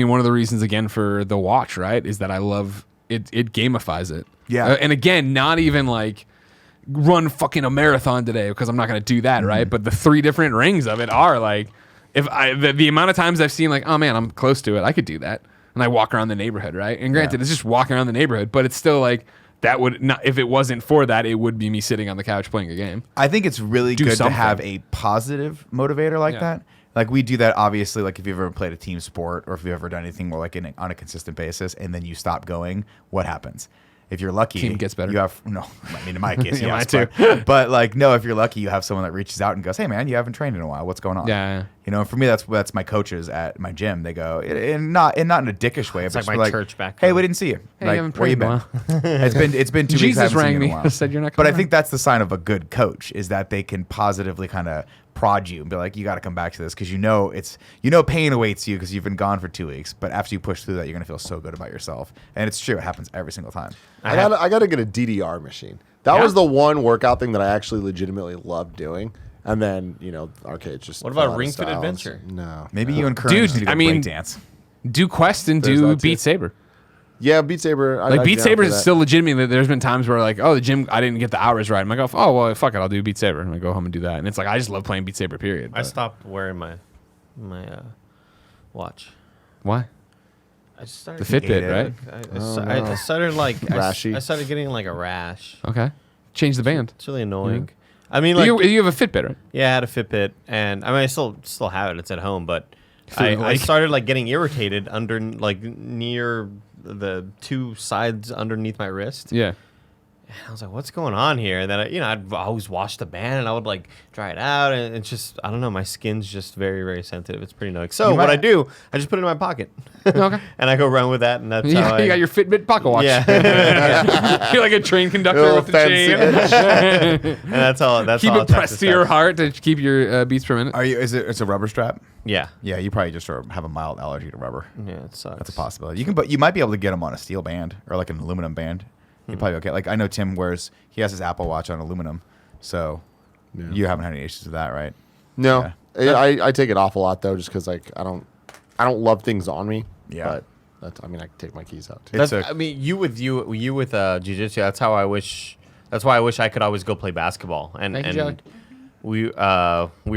Speaker 2: one of the reasons again for the watch, right, is that I love it. It gamifies it.
Speaker 3: Yeah.
Speaker 2: And again, not even like run fucking a marathon today because I'm not going to do that, right? But the 3 different rings of it are like, the amount of times I've seen like, oh man, I'm close to it, I could do that, and I walk around the neighborhood, right? And granted, it's just walking around the neighborhood, but it's still like. That would not, if it wasn't for that, it would be me sitting on the couch playing a game.
Speaker 3: I think it's really
Speaker 2: Do
Speaker 3: good
Speaker 2: something.
Speaker 3: to have a positive motivator like that. Like we do that, obviously, like if you've ever played a team sport or if you've ever done anything more like on a consistent basis and then you stop going, what happens? If you're lucky,
Speaker 2: Team gets better.
Speaker 3: You have I mean, in my case,
Speaker 2: Yeah,
Speaker 3: yes,
Speaker 2: mine
Speaker 3: but like, no, if you're lucky, you have someone that reaches out and goes, "Hey, man, you haven't trained in a while. What's going on?"
Speaker 2: Yeah.
Speaker 3: You know, and for me, that's my coaches at my gym. They go, and not in a dickish way,
Speaker 4: It's
Speaker 3: but
Speaker 4: like
Speaker 3: just
Speaker 4: my church back
Speaker 3: Hey,
Speaker 4: home.
Speaker 3: we didn't see you.
Speaker 2: Hey, you
Speaker 3: like,
Speaker 2: haven't
Speaker 3: where you
Speaker 2: trained
Speaker 3: been?
Speaker 2: in a
Speaker 3: It's been 2 weeks. I
Speaker 2: Jesus
Speaker 3: haven't seen
Speaker 2: rang
Speaker 3: you in a
Speaker 2: me.
Speaker 3: while.
Speaker 2: Said you're not
Speaker 3: But I
Speaker 2: coming
Speaker 3: think that's the sign of a good coach is that they can positively kind of prod you and be like, you got to come back to this because pain awaits you because you've been gone for 2 weeks. But after you push through that, you're gonna feel so good about yourself, and it's true. It happens every single time.
Speaker 1: I gotta get a DDR machine. That was the one workout thing that I actually legitimately loved doing. And then, arcades just.
Speaker 4: What about
Speaker 1: fell out of
Speaker 4: Ring Fit
Speaker 1: style.
Speaker 4: Adventure?
Speaker 1: No.
Speaker 3: Maybe you and Kern
Speaker 2: Dude,
Speaker 3: just need to go
Speaker 2: I mean-
Speaker 3: break dance.
Speaker 2: Do Quest and
Speaker 1: There's
Speaker 2: do
Speaker 1: that too.
Speaker 2: Beat Saber.
Speaker 1: Yeah, Beat Saber.
Speaker 2: Like Beat Saber is still legitimate. There's been times where like, oh, the gym, I didn't get the hours right. I'm like, oh well, fuck it, I'll do Beat Saber, and I go home and do that. And it's like I just love playing Beat Saber. Period.
Speaker 4: I
Speaker 2: But
Speaker 4: stopped wearing my watch.
Speaker 2: Why?
Speaker 4: I just started.
Speaker 2: The Fitbit,
Speaker 3: it.
Speaker 2: right?
Speaker 4: I started like
Speaker 1: Rashy.
Speaker 4: I started getting like a rash.
Speaker 2: Okay. Change the band.
Speaker 4: It's really annoying. I mean, like,
Speaker 2: you have a Fitbit, right?
Speaker 4: yeah, I had a Fitbit, and I mean, I still have it. It's at home, but I
Speaker 2: Like-
Speaker 4: started like getting irritated under like near the 2 sides underneath my wrist.
Speaker 2: Yeah.
Speaker 4: And I was like, what's going on here? And then I'd always wash the band and I would like dry it out, and it's just, I don't know, my skin's just very, very sensitive. It's pretty annoying. So
Speaker 3: You
Speaker 4: what
Speaker 3: might-
Speaker 4: I do, I just put it in my pocket.
Speaker 2: Okay.
Speaker 4: And I go run with that, and that's how
Speaker 2: Yeah,
Speaker 4: I,
Speaker 2: you got your Fitbit pocket watch.
Speaker 4: yeah.
Speaker 2: You're like a train conductor
Speaker 1: Little
Speaker 2: with the
Speaker 1: fancy
Speaker 2: chain.
Speaker 4: And that's all. That's
Speaker 2: Keep
Speaker 4: all
Speaker 2: it pressed to your heart to keep your beats per minute.
Speaker 3: It's a rubber strap?
Speaker 4: Yeah.
Speaker 3: Yeah, you probably just sort of have a mild allergy to rubber.
Speaker 4: Yeah, it sucks.
Speaker 3: That's a possibility. You might be able to get them on a steel band or like an aluminum band. You're probably okay. Like I know Tim he has his Apple Watch on aluminum, so you haven't had any issues with that, right?
Speaker 1: No.
Speaker 3: Yeah.
Speaker 1: I take it off a lot though, just because like I don't love things on me.
Speaker 3: Yeah.
Speaker 1: But I can take my keys out too.
Speaker 3: It's
Speaker 4: That's, I mean, you with jiu-jitsu. That's how I wish. That's why I wish I could always go play basketball. And
Speaker 2: Thank you, Joey.
Speaker 4: we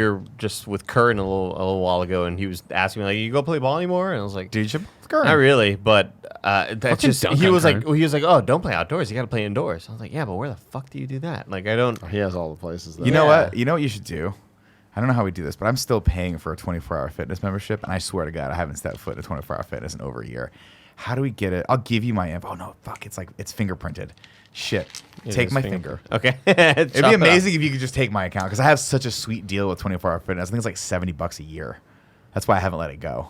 Speaker 4: were just with Curran a little while ago, and he was asking me like, "You go play ball anymore?" And I was like,
Speaker 3: Dude,
Speaker 4: not really, but that's
Speaker 2: Fucking
Speaker 4: just
Speaker 2: dunk
Speaker 4: he
Speaker 2: on
Speaker 4: was like
Speaker 2: Curran.
Speaker 4: "Oh, don't play outdoors. You got to play indoors." I was like, "Yeah, but where the fuck do you do that?" Like, I don't.
Speaker 1: He has all the places. Though.
Speaker 3: You know
Speaker 4: Yeah.
Speaker 3: what? You know what you should do? I don't know how we do this, but I'm still paying for a 24-hour fitness membership, and I swear to God, I haven't stepped foot in a 24-hour fitness in over a year. How do we get it? I'll give you my info. Oh no, fuck! It's fingerprinted. Shit.
Speaker 4: It
Speaker 3: Take
Speaker 4: is
Speaker 3: my finger.
Speaker 4: Okay.
Speaker 3: It'd be amazing if you could just take my account because I have such a sweet deal with 24-hour fitness. I think it's like $70 a year. That's why I haven't let it go.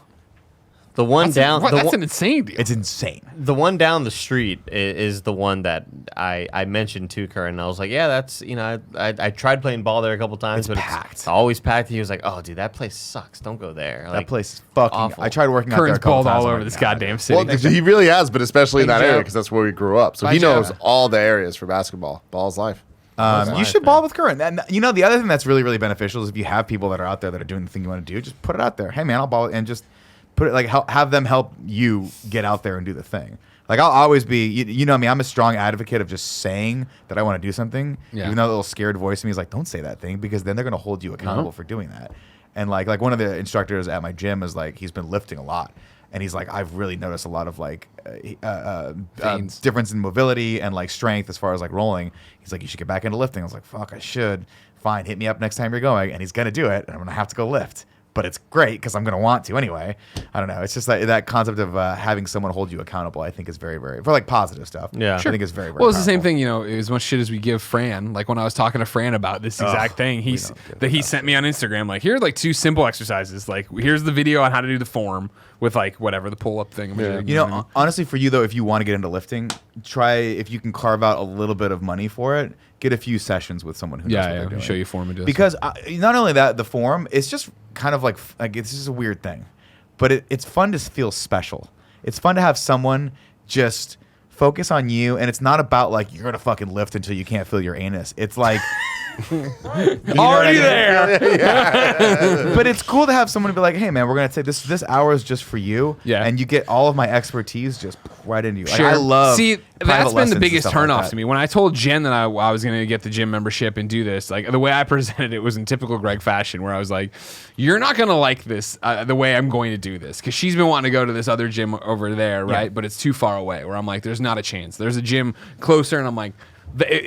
Speaker 4: The one down.
Speaker 2: That's an insane deal.
Speaker 3: It's insane.
Speaker 4: The one down the street is the one that I mentioned to Curran, and I was like, yeah, that's, I tried playing ball there a couple times,
Speaker 3: It's
Speaker 4: but
Speaker 3: packed.
Speaker 4: it's always packed. He was like, oh, dude, that place sucks. Don't go there.
Speaker 3: That
Speaker 4: Like,
Speaker 3: place is fucking.
Speaker 4: awful.
Speaker 3: I tried working out there
Speaker 2: Curran's
Speaker 3: a couple
Speaker 2: balled
Speaker 3: times.
Speaker 2: all
Speaker 3: I'm
Speaker 2: over
Speaker 3: like,
Speaker 2: this
Speaker 3: nah,
Speaker 2: goddamn city.
Speaker 1: Well, he really has, but especially in
Speaker 2: Thank
Speaker 1: that area
Speaker 2: you.
Speaker 1: because that's where we grew up. So
Speaker 2: Bye,
Speaker 1: he
Speaker 2: Joe.
Speaker 1: knows all the areas for basketball. Ball's life.
Speaker 3: You should ball with Curran. And the other thing that's really, really beneficial is if you have people that are out there that are doing the thing you want to do, just put it out there. Hey, man, I'll ball, and just put it like have them help you get out there and do the thing. Like I'll always be, you know me, I'm a strong advocate of just saying that I want to do something,
Speaker 2: Yeah.
Speaker 3: even though a little scared voice in me is like, don't say that thing because then they're going to hold you accountable for doing that. And like one of the instructors at my gym is like, he's been lifting a lot. And he's like, I've really noticed a lot of like difference in mobility and like strength as far as like rolling. He's like, you should get back into lifting. I was like, fuck, I should. Fine, hit me up next time you're going. And he's going to do it. And I'm going to have to go lift. But it's great because I'm going to want to anyway. I don't know. It's just that concept of having someone hold you accountable, I think is very, very, for like positive stuff.
Speaker 4: Yeah.
Speaker 3: I think it's very, very
Speaker 2: Well, it's the same
Speaker 3: powerful.
Speaker 2: thing, you know, as much shit as we give Fran. Like when I was talking to Fran about this exact thing, he sent me on Instagram, like, here are like 2 simple exercises. Like, here's the video on how to do the form with like whatever, the pull-up thing.
Speaker 3: You know, honestly, for you though, if you want to get into lifting, try, if you can carve out a little bit of money for it, get a few sessions with someone who knows what they're doing.
Speaker 2: show you form and do
Speaker 3: Because not only that, the form, it's just kind of like it's just a weird thing, but it's fun to feel special. It's fun to have someone just focus on you, and it's not about like you're gonna fucking lift until you can't feel your anus. It's like
Speaker 2: already there.
Speaker 3: but it's cool to have someone be like, hey man, we're gonna take this hour is just for you, and you get all of my expertise just right into you. Like, I love.
Speaker 2: See, that's
Speaker 3: private
Speaker 2: been
Speaker 3: lessons
Speaker 2: the
Speaker 3: and
Speaker 2: biggest
Speaker 3: stuff like
Speaker 2: turnoff
Speaker 3: that.
Speaker 2: to me. When I told Jen that I was going to get the gym membership and do this, like the way I presented it was in typical Greg fashion, where I was like, "You're not going to like this the way I'm going to do this," because she's been wanting to go to this other gym over there, right? But it's too far away. Where I'm like, "There's not a chance." There's a gym closer, and I'm like.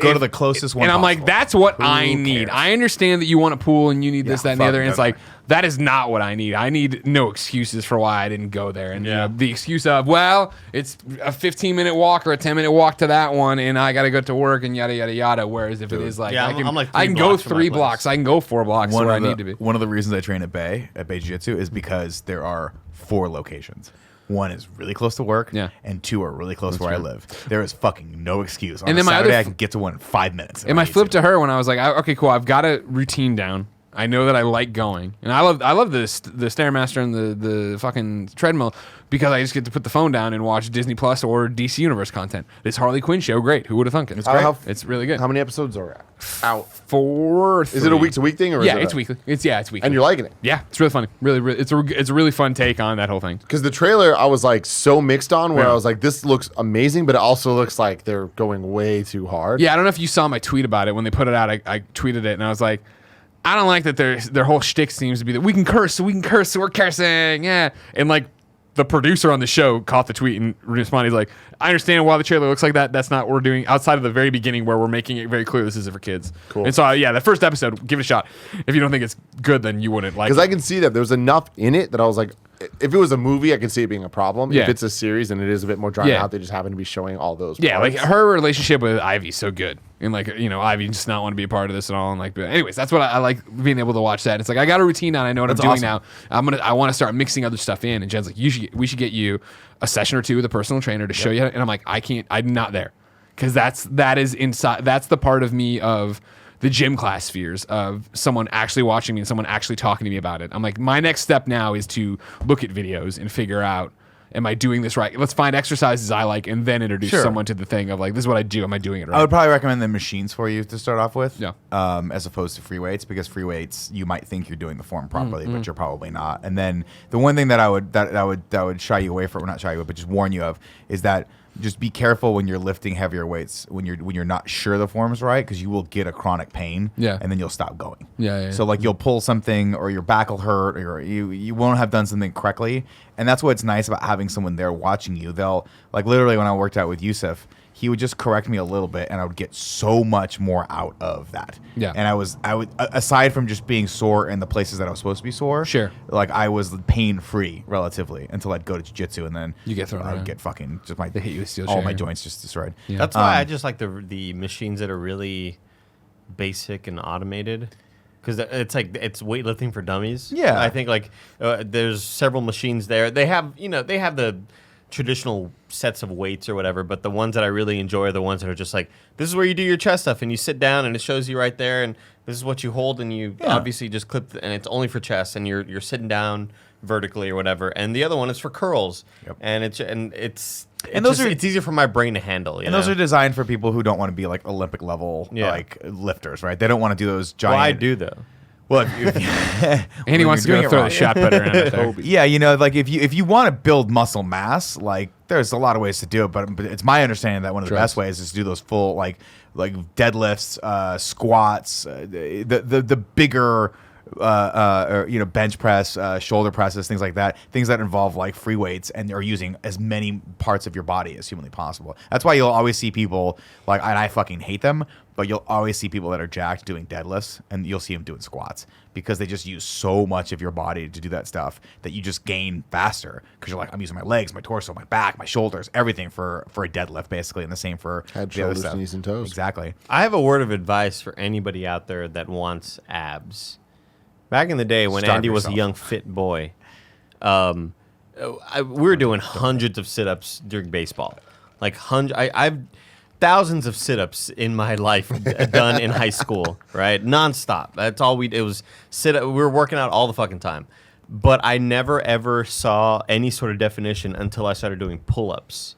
Speaker 3: Go to the closest one.
Speaker 2: And I'm like,
Speaker 3: possible.
Speaker 2: that's what
Speaker 3: Who
Speaker 2: I need.
Speaker 3: cares?
Speaker 2: I understand that you want a pool and you need this, that, and the
Speaker 3: fuck
Speaker 2: other. And it's like,
Speaker 3: that.
Speaker 2: that is not what I need. I need no excuses for why I didn't go there. And you
Speaker 4: Yeah.
Speaker 2: know, the excuse of, well, it's a 15-minute walk or a 10-minute walk to that one, and I got to go to work and yada, yada, yada. Whereas if it is like,
Speaker 4: Yeah,
Speaker 2: I can,
Speaker 4: I'm like
Speaker 2: I
Speaker 4: 3
Speaker 2: can go
Speaker 4: blocks from my
Speaker 2: 3
Speaker 4: place.
Speaker 2: blocks. I can go 4 blocks where I need to be.
Speaker 3: One of the reasons I train at Bay Jiu-Jitsu is because there are 4 locations. One is really close to work, and 2 are really close to where I live. There is fucking no excuse. On
Speaker 2: And
Speaker 3: a
Speaker 2: then my
Speaker 3: Saturday,
Speaker 2: other
Speaker 3: I can get to one in 5 minutes. if
Speaker 2: And I
Speaker 3: need
Speaker 2: flipped to her when I was like, okay, cool. I've got a routine down. I know that I like going, and I love the Stairmaster and the fucking treadmill because I just get to put the phone down and watch Disney Plus or DC Universe content. This Harley Quinn show, great. Who would have thunk it? It's
Speaker 1: great.
Speaker 2: It's really good.
Speaker 1: How many episodes are out?
Speaker 2: 4.
Speaker 1: Is it a week-to-week thing? Or
Speaker 2: Yeah,
Speaker 1: is it
Speaker 2: it's weekly. It's weekly.
Speaker 1: And you're liking it?
Speaker 2: Yeah, it's really funny. Really, it's a really fun take on that whole thing.
Speaker 1: Because the trailer, I was like so mixed on, where I was like, this looks amazing, but it also looks like they're going way too hard.
Speaker 2: Yeah, I don't know if you saw my tweet about it when they put it out. I tweeted it and I was like, I don't like that their whole shtick seems to be that we can curse, so we're cursing, yeah. And like the producer on the show caught the tweet and responded, he's like, I understand why the trailer looks like that. That's not what we're doing outside of the very beginning where we're making it very clear this isn't for kids.
Speaker 1: Cool.
Speaker 2: And so yeah, the first episode, give it a shot. If you don't think it's good, then you wouldn't like it.
Speaker 1: Because I can see that there's enough in it that I was like, if it was a movie, I can see it being a problem.
Speaker 2: Yeah.
Speaker 1: If it's a series and it is a bit more drawn
Speaker 2: Yeah.
Speaker 1: out, they just happen to be showing all those.
Speaker 2: Yeah,
Speaker 1: parts.
Speaker 2: like her relationship with Ivy's so good. And like, you know, Ivy just not want to be a part of this at all. And like, but anyways, that's what I like being able to watch that. It's like, I got a routine now. I know what I'm doing now. I want to start mixing other stuff in. And Jen's like, we should get you a session or 2 with a personal trainer to show you. And I'm like, I'm not there. Cause that is inside. That's the part of me of the gym class spheres of someone actually watching me and someone actually talking to me about it. I'm like, my next step now is to look at videos and figure out, am I doing this right? Let's find exercises I like and then introduce someone to the thing of like, this is what I do. Am I doing it right?
Speaker 3: I would probably recommend the machines for you to start off with,
Speaker 2: Yeah.
Speaker 3: As opposed to free weights, because free weights you might think you're doing the form properly, but you're probably not. And then the one thing that I would shy you away from, or not shy you away, but just warn you of, is that just be careful when you're lifting heavier weights when you're not sure the form's right, because you will get a chronic pain, and then you'll stop going.
Speaker 2: Yeah.
Speaker 3: So like you'll pull something, or your back will hurt, or you won't have done something correctly. And that's what's nice about having someone there watching you. They'll, like, literally when I worked out with Yusuf, he would just correct me a little bit, and I would get so much more out of that.
Speaker 2: Yeah.
Speaker 3: And I would aside from just being sore in the places that I was supposed to be sore,
Speaker 2: Sure.
Speaker 3: like I was pain free relatively until I'd go to jiu-jitsu, and then
Speaker 2: You get thrown
Speaker 3: I would
Speaker 2: around.
Speaker 3: get fucking just
Speaker 2: They hit you with steel
Speaker 3: all my
Speaker 2: chair.
Speaker 3: joints just destroyed.
Speaker 2: Yeah.
Speaker 4: That's why I just like the machines that are really basic and automated. Because it's like it's weightlifting for dummies.
Speaker 3: Yeah.
Speaker 4: I think like there's several machines there. They have the traditional sets of weights or whatever, but the ones that I really enjoy are the ones that are just like, this is where you do your chest stuff, and you sit down and it shows you right there, and this is what you hold, and you obviously just clip, and it's only for chest, and you're sitting down vertically or whatever. And the other one is for curls, and it's easier for my brain to handle.
Speaker 3: And those are designed for people who don't want to be like Olympic level like lifters, right? They don't want to do those giant.
Speaker 4: Well, I do though.
Speaker 3: Well,
Speaker 2: And he wants to go
Speaker 3: doing it
Speaker 2: throw
Speaker 3: wrong.
Speaker 2: the shot putter in it there.
Speaker 3: Yeah, you know, like if you want to build muscle mass, like there's a lot of ways to do it, but it's my understanding that one of the best ways is to do those full like deadlifts, squats, the bigger or, bench press, shoulder presses, things like that. Things that involve like free weights and are using as many parts of your body as humanly possible. That's why you'll always see people like, and I fucking hate them, but you'll always see people that are jacked doing deadlifts, and you'll see them doing squats because they just use so much of your body to do that stuff that you just gain faster because you're like, I'm using my legs, my torso, my back, my shoulders, everything for a deadlift basically, and the same for
Speaker 1: Head,
Speaker 3: the other
Speaker 1: shoulders,
Speaker 3: stuff.
Speaker 1: knees, and toes.
Speaker 3: Exactly.
Speaker 4: I have a word of advice for anybody out there that wants abs. Back in the day when
Speaker 3: Starve
Speaker 4: Andy was a
Speaker 3: yourself.
Speaker 4: young fit boy, we were doing hundreds of sit-ups during baseball. Like I've thousands of sit-ups in my life done in high school, right? Nonstop. That's all it was we were working out all the fucking time. But I never ever saw any sort of definition until I started doing pull-ups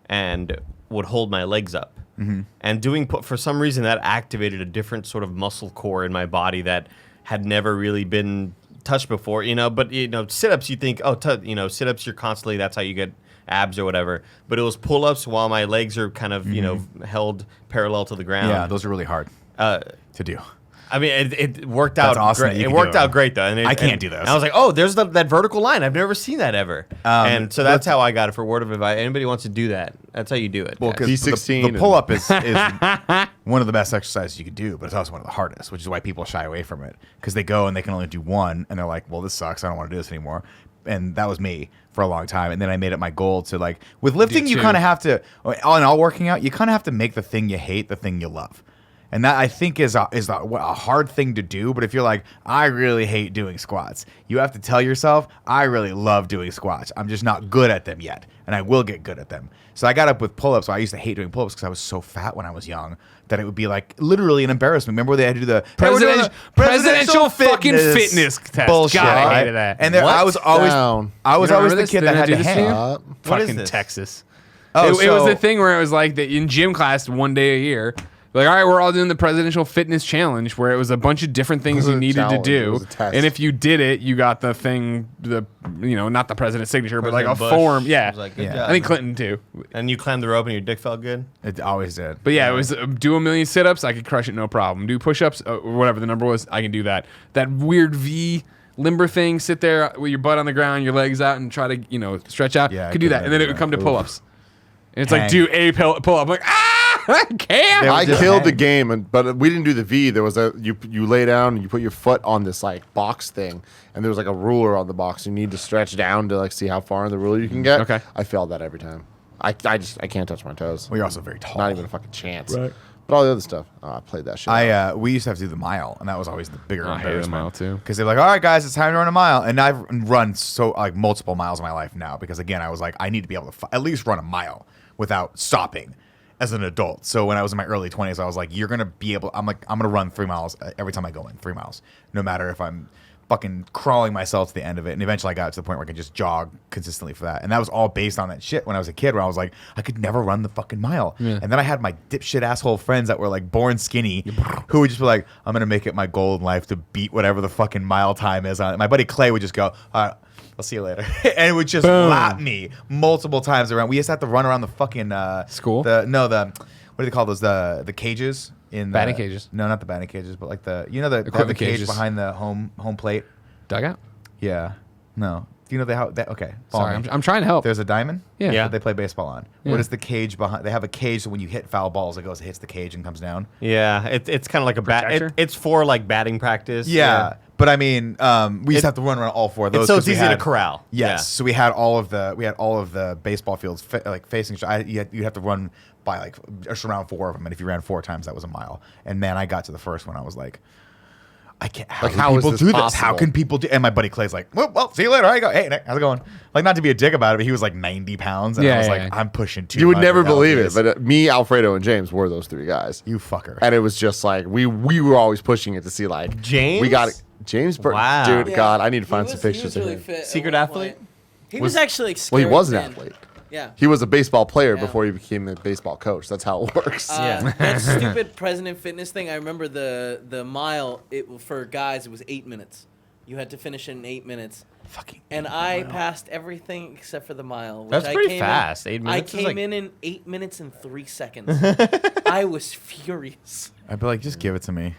Speaker 4: and would hold my legs up. Mm-hmm. And for some reason that activated a different sort of muscle core in my body that had never really been touched before, but sit-ups, you think, sit-ups, you're constantly, that's how you get abs or whatever. But it was pull-ups while my legs are kind of, held parallel to the ground.
Speaker 3: Yeah, those are really hard to do.
Speaker 4: I mean, it worked out
Speaker 3: awesome
Speaker 4: great.
Speaker 3: that you
Speaker 4: It
Speaker 3: can
Speaker 4: worked
Speaker 3: do it.
Speaker 4: out great, though. And
Speaker 3: I can't do those.
Speaker 4: And I was like, oh, there's that vertical line. I've never seen that ever. And so that's how I got it for word of advice. Anybody wants to do that, that's how you do it.
Speaker 3: Well,
Speaker 4: guys.
Speaker 3: because
Speaker 1: B16
Speaker 3: the pull-up is one of the best exercises you can do, but it's also one of the hardest, which is why people shy away from it. Because they go and they can only do one, and they're like, well, this sucks. I don't want to do this anymore. And that was me for a long time. And then I made it my goal to, like, with lifting, you kind of have to, and all working out, you kind of have to make the thing you hate the thing you love. And that, I think, is a hard thing to do. But if you're like, I really hate doing squats, you have to tell yourself, I really love doing squats. I'm just not good at them yet. And I will get good at them. So I got up with pull-ups. So I used to hate doing pull-ups because I was so fat when I was young that it would be like literally an embarrassment. Remember when they had to do the
Speaker 2: presidential fucking fitness test.
Speaker 3: bullshit?
Speaker 2: God, I
Speaker 3: right?
Speaker 2: hated that.
Speaker 3: And there, I was always
Speaker 1: Down.
Speaker 3: always
Speaker 2: You remember
Speaker 3: the
Speaker 2: this?
Speaker 3: kid
Speaker 2: Didn't
Speaker 3: that
Speaker 2: I
Speaker 3: had
Speaker 2: do
Speaker 3: to
Speaker 2: this to
Speaker 3: hang.
Speaker 2: you?
Speaker 4: What is
Speaker 2: Fucking
Speaker 4: this?
Speaker 2: Texas.
Speaker 3: Oh,
Speaker 2: It was
Speaker 3: so-
Speaker 2: the thing where it was like that in gym class one day a year. Like, all right, we're all doing the presidential fitness challenge, where it was a bunch of different things you
Speaker 1: wasn't a
Speaker 2: needed to
Speaker 1: challenge, it
Speaker 2: do,
Speaker 1: was a test.
Speaker 2: and if you did it, you got the thing, not the president's signature, but like a
Speaker 4: President Bush
Speaker 2: form. Yeah,
Speaker 4: was like, good
Speaker 3: Yeah.
Speaker 4: job.
Speaker 2: I think Clinton too.
Speaker 4: And you climbed the rope and your dick felt good?
Speaker 3: It always did.
Speaker 2: But yeah, it was do a million sit-ups, I could crush it no problem. Do push-ups or whatever the number was, I can do that. That weird V limber thing, sit there with your butt on the ground, your legs out, and try to stretch out.
Speaker 3: Yeah, I
Speaker 2: could do
Speaker 3: could
Speaker 2: that, and then it would
Speaker 3: never
Speaker 2: come to
Speaker 3: do that.
Speaker 2: pull-ups. And it's like
Speaker 3: Hang.
Speaker 2: do a pull-up. I'm like I can't.
Speaker 1: I
Speaker 3: just
Speaker 1: killed the
Speaker 3: hang.
Speaker 1: game, but we didn't do the V. There was you lay down and you put your foot on this like box thing, and there was like a ruler on the box. You need to stretch down to like see how far in the ruler you can get.
Speaker 2: Okay.
Speaker 1: I failed that every time. I can't touch my toes.
Speaker 3: Well, you're also very tall.
Speaker 1: Not even a fucking chance. Right. But all the other stuff, I played that shit. out.
Speaker 3: We used to have to do the mile, and that was always the bigger
Speaker 2: I hated the
Speaker 3: embarrassment.
Speaker 2: mile, too.
Speaker 3: Because they're like, all right, guys, it's time to run a mile. And I've run multiple miles in my life now because, again, I was like, I need to be able to at least run a mile without stopping as an adult. So when I was in my early 20s, I was like, you're going to be able, I'm going to run 3 miles every time I go in, 3 miles, no matter if I'm fucking crawling myself to the end of it. And eventually I got to the point where I could just jog consistently for that. And that was all based on that shit when I was a kid, where I was like, I could never run the fucking mile.
Speaker 2: Yeah.
Speaker 3: And then I had my dipshit asshole friends that were like born skinny who would just be like, I'm going to make it my goal in life to beat whatever the fucking mile time is on it. My buddy Clay would just go, all right, I'll see you later. And it would just
Speaker 2: Boom.
Speaker 3: lap me multiple times around. We used to have to run around the fucking
Speaker 2: School?
Speaker 3: what do they call those? The cages in the
Speaker 2: Batting cages.
Speaker 3: No, not the batting cages, but like they have the
Speaker 2: Equipment
Speaker 3: cage
Speaker 2: cages.
Speaker 3: behind the home plate.
Speaker 2: Dugout.
Speaker 3: Yeah. No. Do you know okay. follow
Speaker 2: Sorry,
Speaker 3: me.
Speaker 2: I'm trying to help.
Speaker 3: There's a diamond.
Speaker 2: Yeah.
Speaker 4: Yeah.
Speaker 3: That they play baseball on.
Speaker 2: Yeah.
Speaker 3: What is the cage behind? They have a cage, so when you hit foul balls, it hits the cage and comes down.
Speaker 4: Yeah, it's kind of like a
Speaker 2: Protector?
Speaker 4: it's for like batting practice.
Speaker 3: Yeah. But I mean, we used to have to run around all four of those.
Speaker 4: So
Speaker 3: 'cause
Speaker 4: it's
Speaker 3: we
Speaker 4: easy to
Speaker 3: had-
Speaker 4: corral.
Speaker 3: Yes.
Speaker 4: Yeah.
Speaker 3: So we had all of the baseball fields facing. You'd have to run by like just around 4 of them, and if you ran 4 times, that was a mile. And man, I got to the first one, I was like, I can't. How
Speaker 1: Like,
Speaker 3: can
Speaker 1: how is
Speaker 3: people
Speaker 1: this
Speaker 3: do this?
Speaker 1: possible?
Speaker 3: How can people do? And my buddy Clay's like, well, see you later. I go, hey, Nick, how's it going? Like, not to be a dick about it, but he was like 90 pounds, and I
Speaker 2: Yeah,
Speaker 3: was
Speaker 2: yeah,
Speaker 3: like,
Speaker 2: yeah.
Speaker 3: I'm pushing 200.
Speaker 1: You would never believe it,
Speaker 3: LBs.
Speaker 1: but me, Alfredo, and James were those 3 guys.
Speaker 3: You fucker.
Speaker 1: And it was just like we were always pushing it to see like
Speaker 4: James?
Speaker 1: We got James.
Speaker 4: Wow.
Speaker 1: Dude,
Speaker 6: Yeah.
Speaker 1: God, I need to find
Speaker 6: He
Speaker 1: some
Speaker 6: was-
Speaker 1: pictures
Speaker 6: he was
Speaker 1: of
Speaker 6: really
Speaker 1: him.
Speaker 6: fit at
Speaker 4: Secret
Speaker 6: one
Speaker 4: athlete?
Speaker 6: point. He was actually like
Speaker 1: Well, he
Speaker 6: scary
Speaker 1: was an
Speaker 6: thin.
Speaker 1: athlete.
Speaker 6: Yeah.
Speaker 1: He was a baseball player
Speaker 6: Yeah.
Speaker 1: before he became a baseball coach. That's how it works.
Speaker 6: That stupid President Fitness thing. I remember the mile. For guys, it was 8 minutes. You had to finish it in 8 minutes.
Speaker 3: Fucking.
Speaker 6: And I passed everything except for the mile. Which
Speaker 4: That's
Speaker 6: I
Speaker 4: pretty
Speaker 6: came
Speaker 4: fast.
Speaker 6: In,
Speaker 4: 8 minutes
Speaker 6: I
Speaker 4: is
Speaker 6: came
Speaker 4: like-
Speaker 6: in 8 minutes and 3 seconds. I was furious.
Speaker 3: I'd be like, just give it to me.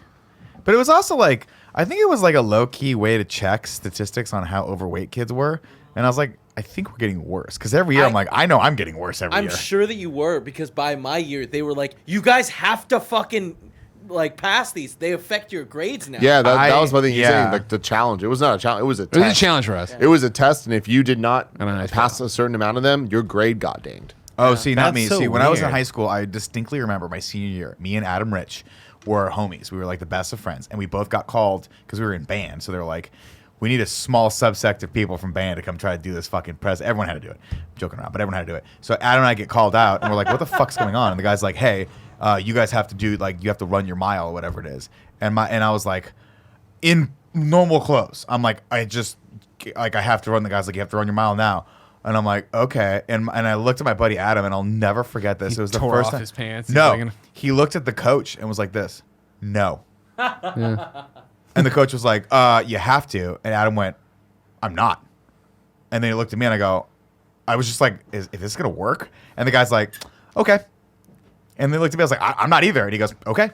Speaker 3: But it was also like, I think it was like a low key way to check statistics on how overweight kids were. And I was like, I think we're getting worse. Because every year I'm like, I know I'm getting worse every year.
Speaker 6: I'm sure that you were, because by my year, they were like, you guys have to fucking like pass these. They affect your grades now.
Speaker 1: Yeah, that was my thing. You're
Speaker 3: yeah.
Speaker 1: saying like the challenge. It was not a challenge. It was a
Speaker 2: It
Speaker 1: test.
Speaker 2: was a challenge for us.
Speaker 1: It was a test, and if you did not
Speaker 2: And a nice
Speaker 1: pass a certain amount of them, your grade got dinged.
Speaker 3: Oh, see, not
Speaker 4: That's
Speaker 3: me.
Speaker 4: so
Speaker 3: See, when I was in
Speaker 4: weird.
Speaker 3: high school, I distinctly remember my senior year, me and Adam Rich were homies. We were like the best of friends. And we both got called because we were in band. So they were like, we need a small subsect of people from band to come try to do this fucking press. Everyone had to do it. I'm joking around, but everyone had to do it. So Adam and I get called out, and we're like, what the fuck's going on? And the guy's like, hey, you guys have to do, like, you have to run your mile or whatever it is. And I was like, in normal clothes. I'm like, I have to run. The guy's like, you have to run your mile now. And I'm like, okay. And I looked at my buddy Adam, and I'll never forget this.
Speaker 2: He
Speaker 3: it was the
Speaker 2: tore
Speaker 3: first
Speaker 2: off
Speaker 3: time.
Speaker 2: his pants.
Speaker 3: No,
Speaker 2: He's like,
Speaker 3: he looked at the coach and was like this, no. And the coach was like, you have to. And Adam went, I'm not. And then he looked at me, and I was just like, is this going to work? And the guy's like, okay. And then he looked at me, I was like, I'm not either. And he goes, okay.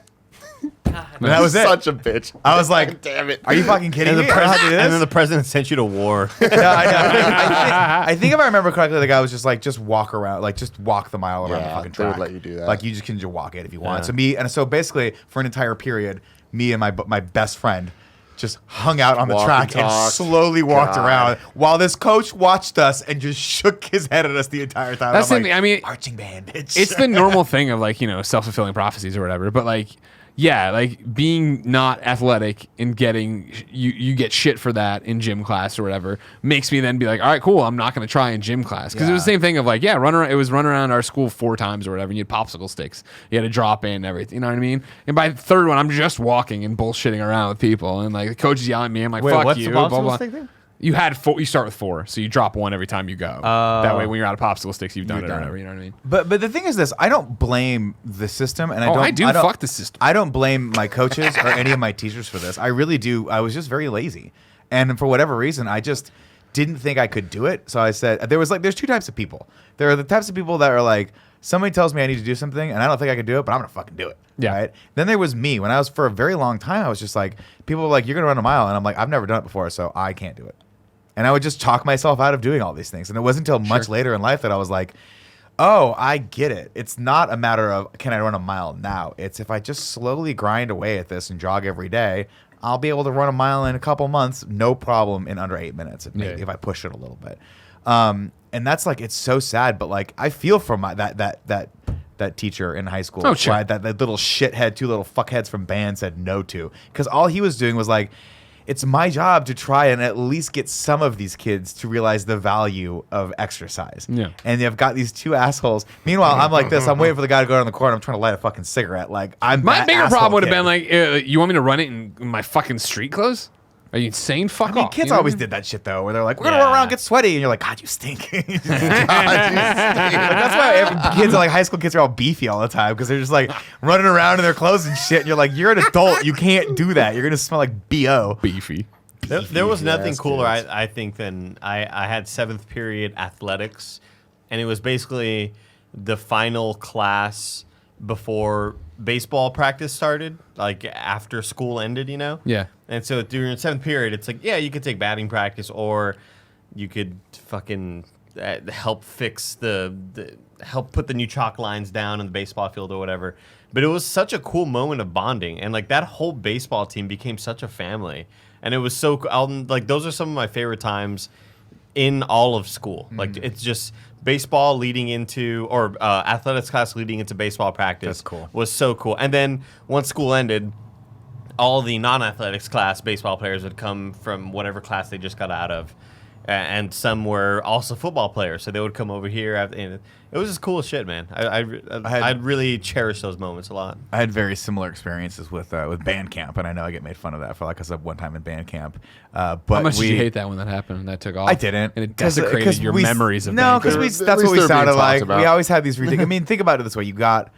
Speaker 3: And that was it.
Speaker 1: Such a bitch.
Speaker 3: I was like,
Speaker 1: damn it.
Speaker 3: are you fucking kidding me? I don't know how to do
Speaker 4: And then
Speaker 3: this?
Speaker 4: the president sent you to war.
Speaker 3: Yeah, I know. I think if I remember correctly, the guy was just like, just walk around, like just walk the mile around the
Speaker 1: Yeah,
Speaker 3: fucking
Speaker 1: they would
Speaker 3: track.
Speaker 1: let you do that.
Speaker 3: Like you just can just walk it if you want.
Speaker 4: Yeah.
Speaker 3: So basically for an entire period, me and my best friend just hung out on the
Speaker 1: Walk
Speaker 3: track
Speaker 1: and
Speaker 3: and
Speaker 1: talk.
Speaker 3: slowly walked
Speaker 1: God.
Speaker 3: around while this coach watched us and just shook his head at us the entire time.
Speaker 2: That's
Speaker 3: I'm
Speaker 2: the thing, I mean,
Speaker 3: marching band, bitch.
Speaker 2: It's the normal thing of like, self-fulfilling prophecies or whatever. But like, yeah, like being not athletic and getting you get shit for that in gym class or whatever makes me then be like, all right, cool, I'm not going to try in gym class, because it was the
Speaker 3: Yeah.
Speaker 2: same thing of like, yeah, it was run around our school 4 times or whatever. And you had popsicle sticks, you had to drop in everything, you know what I mean? And by the third one, I'm just walking and bullshitting around with people, and like the coach is yelling at me, I'm like,
Speaker 4: Wait,
Speaker 2: fuck
Speaker 4: what's
Speaker 2: you,
Speaker 4: the
Speaker 2: blah,
Speaker 4: popsicle
Speaker 2: blah.
Speaker 4: stick thing?
Speaker 2: You had 4. You start with 4, so you drop 1 every time you go. That way, when you're out of popsicle sticks, you've done
Speaker 3: You're
Speaker 2: it or
Speaker 3: done.
Speaker 2: whatever. You know what I mean?
Speaker 3: But the thing is this, I don't blame the system, and
Speaker 2: Oh,
Speaker 3: I don't
Speaker 2: fuck the system.
Speaker 3: I don't blame my coaches or any of my teachers for this. I really do. I was just very lazy, and for whatever reason, I just didn't think I could do it. So I said, there's 2 types of people. There are the types of people that are like, somebody tells me I need to do something, and I don't think I can do it, but I'm gonna fucking do it.
Speaker 2: Yeah.
Speaker 3: Right. Then there was me. When I was, for a very long time, I was just like, people were like, you're gonna run a mile, and I'm like, I've never done it before, so I can't do it. And I would just talk myself out of doing all these things. And it wasn't until much later in life that I was like, oh, I get it. It's not a matter of, can I run a mile now? It's if I just slowly grind away at this and jog every day, I'll be able to run a mile in a couple months, no problem, in under 8 minutes, if I push it a little bit. And that's like, it's so sad, but like, I feel for that teacher in high school.
Speaker 2: Oh, sure.
Speaker 3: Why that little shithead, 2 little fuckheads from band said no to. Because all he was doing was like, it's my job to try and at least get some of these kids to realize the value of exercise.
Speaker 2: Yeah.
Speaker 3: And you've got these 2 assholes. Meanwhile, I'm like this. I'm waiting for the guy to go down the corner. I'm trying to light a fucking cigarette. Like, I'm
Speaker 2: My
Speaker 3: that
Speaker 2: bigger
Speaker 3: asshole
Speaker 2: problem would have
Speaker 3: kid.
Speaker 2: been like, you want me to run it in my fucking street clothes? Are you insane? Fuck
Speaker 3: I mean,
Speaker 2: off.
Speaker 3: kids
Speaker 2: you know
Speaker 3: always
Speaker 2: what I mean?
Speaker 3: did that shit though, where they're like, "We're gonna run
Speaker 4: Yeah.
Speaker 3: around, and get sweaty," and you're like, "God, you stink." God, you stink. Like, that's why kids, like high school kids, are all beefy all the time because they're just like running around in their clothes and shit. And you're like, "You're an adult, you can't do that. You're gonna smell like bo."
Speaker 2: Beefy.
Speaker 4: There was nothing
Speaker 3: Yes,
Speaker 4: cooler,
Speaker 3: kids.
Speaker 4: I think, than I had 7th period athletics, and it was basically the final class before baseball practice started, like after school ended,
Speaker 2: Yeah.
Speaker 4: And so during 7th period, it's like, yeah, you could take batting practice, or you could fucking help fix help put the new chalk lines down in the baseball field or whatever. But it was such a cool moment of bonding, and like that whole baseball team became such a family. And it was so like those are some of my favorite times in all of school. Like it's just baseball leading into or athletics class leading into baseball practice.
Speaker 3: That's cool.
Speaker 4: Was so cool. And then once school ended, all the non-athletics class baseball players would come from whatever class they just got out of. And some were also football players, so they would come over here. And it was just cool as shit, man. I'd really cherish those moments a lot.
Speaker 3: I had very similar experiences with band camp, and I know I get made fun of that for like I said one time in band camp. But
Speaker 2: How much did you hate that when that happened and that took off?
Speaker 3: I didn't.
Speaker 2: And it
Speaker 3: 'Cause
Speaker 2: desecrated your memories of
Speaker 3: no,
Speaker 2: band
Speaker 3: because
Speaker 2: camp.
Speaker 3: that's
Speaker 1: At
Speaker 3: what
Speaker 1: least
Speaker 3: we
Speaker 1: they're being
Speaker 3: sounded
Speaker 1: talked
Speaker 3: like.
Speaker 1: about.
Speaker 3: We always had these ridiculous. I mean, think about it this way: you got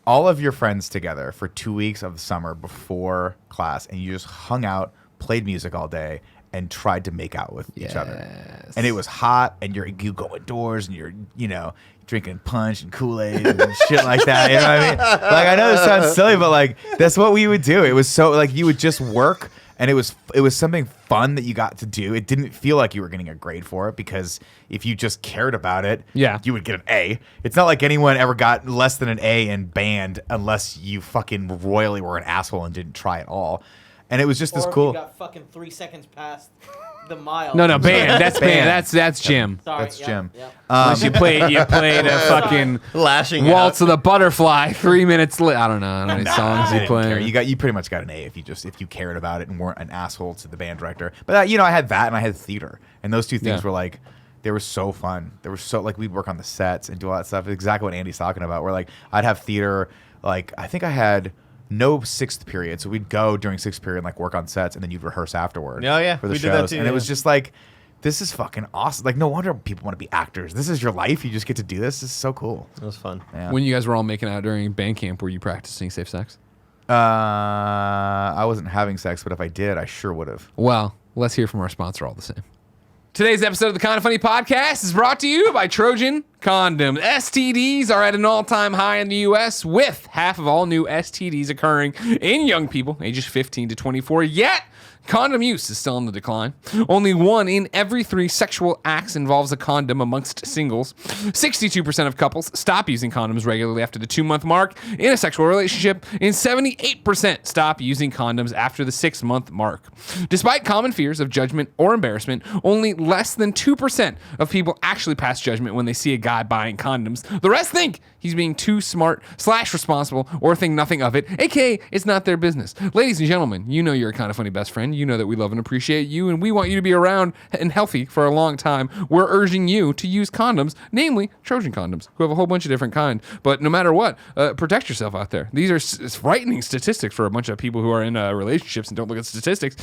Speaker 3: all of your friends together for 2 weeks of the summer before class, and you just hung out, played music all day, and tried to make out with each other. And it was hot, and you go indoors, and you're, drinking punch and Kool-Aid and shit like that. You know what I mean? Like, I know this sounds silly, but like, that's what we would do. It was so, like, you would just work, and it was something fun that you got to do. It didn't feel like you were getting a grade for it, because if you just cared about it, you would get an A. It's not like anyone ever got less than an A in band unless you fucking royally were an asshole and didn't try at all. And it was just this
Speaker 6: Or if
Speaker 3: cool.
Speaker 6: You got fucking 3 seconds past the mile.
Speaker 2: No, band. That's
Speaker 3: Band.
Speaker 2: band. That's Jim.
Speaker 6: Sorry,
Speaker 3: That's
Speaker 6: yep,
Speaker 3: Jim.
Speaker 6: yep.
Speaker 2: Unless you played a fucking
Speaker 4: Lashing
Speaker 2: Waltz
Speaker 4: out.
Speaker 2: of the Butterfly 3 minutes late. I don't know how many songs
Speaker 3: I
Speaker 2: you
Speaker 3: didn't
Speaker 2: play.
Speaker 3: care. You pretty much got an A if you cared about it and weren't an asshole to the band director. But I had that and I had theater, and those two things were like, they were so fun. They were so, like, we'd work on the sets and do all that stuff. Exactly what Andy's talking about. Where, like, I'd have theater. Like, I think I had no sixth period, so we'd go during sixth period and, like, work on sets, and then you'd rehearse afterward.
Speaker 4: Oh, yeah.
Speaker 3: For the
Speaker 4: We
Speaker 3: shows.
Speaker 4: did that too,
Speaker 3: and it was
Speaker 4: yeah.
Speaker 3: just like, this is fucking awesome. Like, no wonder people want to be actors. This is your life. You just get to do this. This is so cool.
Speaker 4: That was fun.
Speaker 3: Yeah.
Speaker 2: When you guys were all making out during band camp, were you practicing safe sex?
Speaker 3: I wasn't having sex, but if I did, I sure would have.
Speaker 2: Well, let's hear from our sponsor all the same. Today's episode of the Kinda Funny Podcast is brought to you by Trojan Condoms. STDs are at an all-time high in the U.S., with half of all new STDs occurring in young people ages 15 to 24, yet condom use is still in the decline. Only 1 in every 3 sexual acts involves a condom amongst singles. 62% of couples stop using condoms regularly after the 2-month mark in a sexual relationship, and 78% stop using condoms after the 6-month mark. Despite common fears of judgment or embarrassment, only less than 2% of people actually pass judgment when they see a guy buying condoms. The rest think he's being too smart / responsible, or think nothing of it, aka it's not their business. Ladies and gentlemen, you know you're a Kinda Funny best friend. You know that we love and appreciate you, and we want you to be around and healthy for a long time. We're urging you to use condoms, namely Trojan condoms, who have a whole bunch of different kinds. But no matter what, protect yourself out there. These are frightening statistics for a bunch of people who are in relationships and don't look at statistics.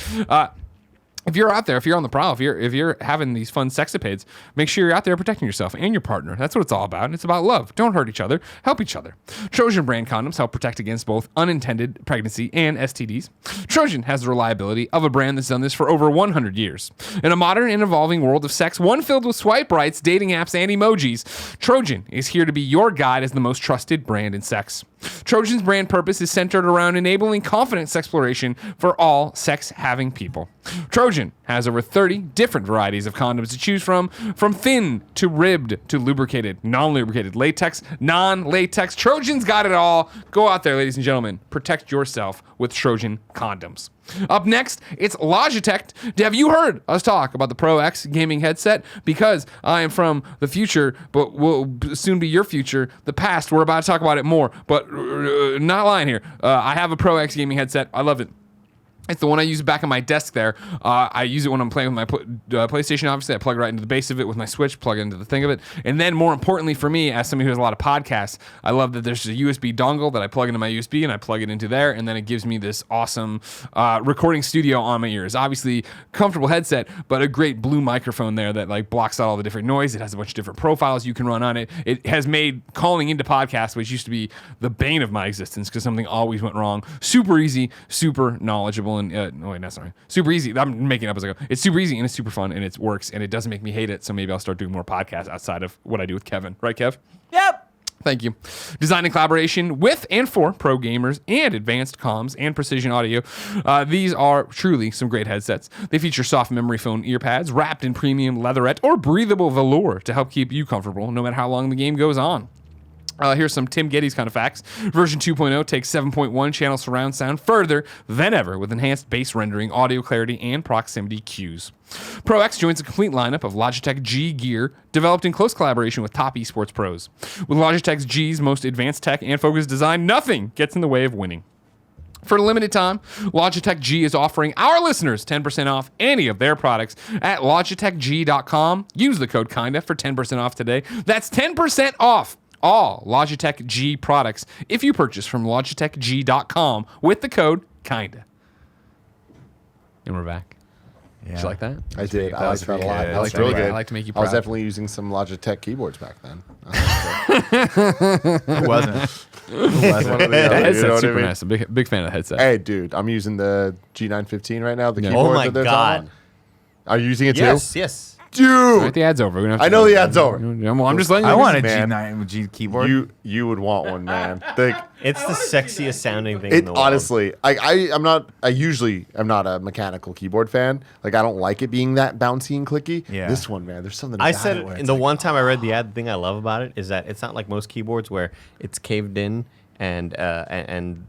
Speaker 2: If you're out there, if you're on the prowl, if you're having these fun sexapades, make sure you're out there protecting yourself and your partner. That's what it's all about. It's about love. Don't hurt each other. Help each other. Trojan brand condoms help protect against both unintended pregnancy and STDs. Trojan has the reliability of a brand that's done this for over 100 years. In a modern and evolving world of sex, one filled with swipe rights, dating apps, and emojis, Trojan is here to be your guide as the most trusted brand in sex. Trojan's brand purpose is centered around enabling confident sexploration for all sex-having people. Trojan has over 30 different varieties of condoms to choose from thin to ribbed to lubricated, non-lubricated, latex, non-latex. Trojan's got it all. Go out there, ladies and gentlemen. Protect yourself with Trojan condoms. Up next, it's Logitech. Have you heard us talk about the Pro X gaming headset? Because I am from the future, but will soon be your future, the past. We're about to talk about it more, but not lying here. I have a Pro X gaming headset. I love it. It's the one I use back on my desk there. I use it when I'm playing with my PlayStation, obviously. I plug it right into the base of it with my Switch, plug it into the thing of it. And then more importantly for me, as somebody who has a lot of podcasts, I love that there's a USB dongle that I plug into my USB and I plug it into there. And then it gives me this awesome recording studio on my ears. Obviously, comfortable headset, but a great blue microphone there that like blocks out all the different noise. It has a bunch of different profiles you can run on it. It has made calling into podcasts, which used to be the bane of my existence because something always went wrong, super easy, super knowledgeable. And no, wait, that's not right. Super easy. I'm making it up as I go. It's super easy and it's super fun and it works and it doesn't make me hate it. So maybe I'll start doing more podcasts outside of what I do with Kevin. Right, Kev?
Speaker 6: Yep.
Speaker 2: Thank you. Design in collaboration with and for pro gamers and advanced comms and precision audio. These are truly some great headsets. They feature soft memory foam ear pads wrapped in premium leatherette or breathable velour to help keep you comfortable no matter how long the game goes on. Here's some Tim Gettys kind of facts. Version 2.0 takes 7.1 channel surround sound further than ever with enhanced bass rendering, audio clarity, and proximity cues. Pro X joins a complete lineup of Logitech G gear developed in close collaboration with top esports pros. With Logitech G's most advanced tech and focused design, nothing gets in the way of winning. For a limited time, Logitech G is offering our listeners 10% off any of their products at logitechg.com. Use the code KINDA for 10% off today. That's 10% off all Logitech G products if you purchase from logitechg.com with the code KINDA. And we're back.
Speaker 3: Yeah.
Speaker 2: Did you like that?
Speaker 1: I did. I liked that a lot.
Speaker 3: good.
Speaker 1: That was
Speaker 3: I like
Speaker 1: really
Speaker 3: to-
Speaker 1: good.
Speaker 2: I like to make you
Speaker 1: I was
Speaker 2: proud.
Speaker 1: definitely using some Logitech keyboards back then.
Speaker 3: Who wasn't? Who wasn't?
Speaker 1: One or the
Speaker 2: That
Speaker 1: other, you know
Speaker 2: headset's
Speaker 1: what I
Speaker 2: super
Speaker 1: mean?
Speaker 2: nice. I'm big fan of the headset.
Speaker 1: Hey, dude, I'm using the G915 right now. The
Speaker 2: Yeah.
Speaker 1: keyboard
Speaker 4: Oh my
Speaker 1: that they're
Speaker 4: God.
Speaker 1: talking about. Are you using it
Speaker 4: Yes,
Speaker 1: too?
Speaker 4: yes.
Speaker 1: Dude,
Speaker 2: Right, the ad's over. We don't have
Speaker 1: I
Speaker 2: to-
Speaker 1: know the ad's over.
Speaker 2: Well, I'm just letting you
Speaker 3: I
Speaker 2: know.
Speaker 3: want a
Speaker 1: Man.
Speaker 3: G keyboard.
Speaker 1: You would want one, man. Like,
Speaker 4: It's the sexiest sounding thing in
Speaker 1: it
Speaker 4: the world.
Speaker 1: honestly, I usually am not a mechanical keyboard fan. Like, I don't like it being that bouncy and clicky.
Speaker 3: Yeah.
Speaker 1: This one, man, there's something.
Speaker 4: I
Speaker 1: about
Speaker 4: said
Speaker 1: it where
Speaker 4: in
Speaker 1: it's
Speaker 4: the
Speaker 1: like,
Speaker 4: one time I read the ad, the thing I love about it is that it's not like most keyboards where it's caved in and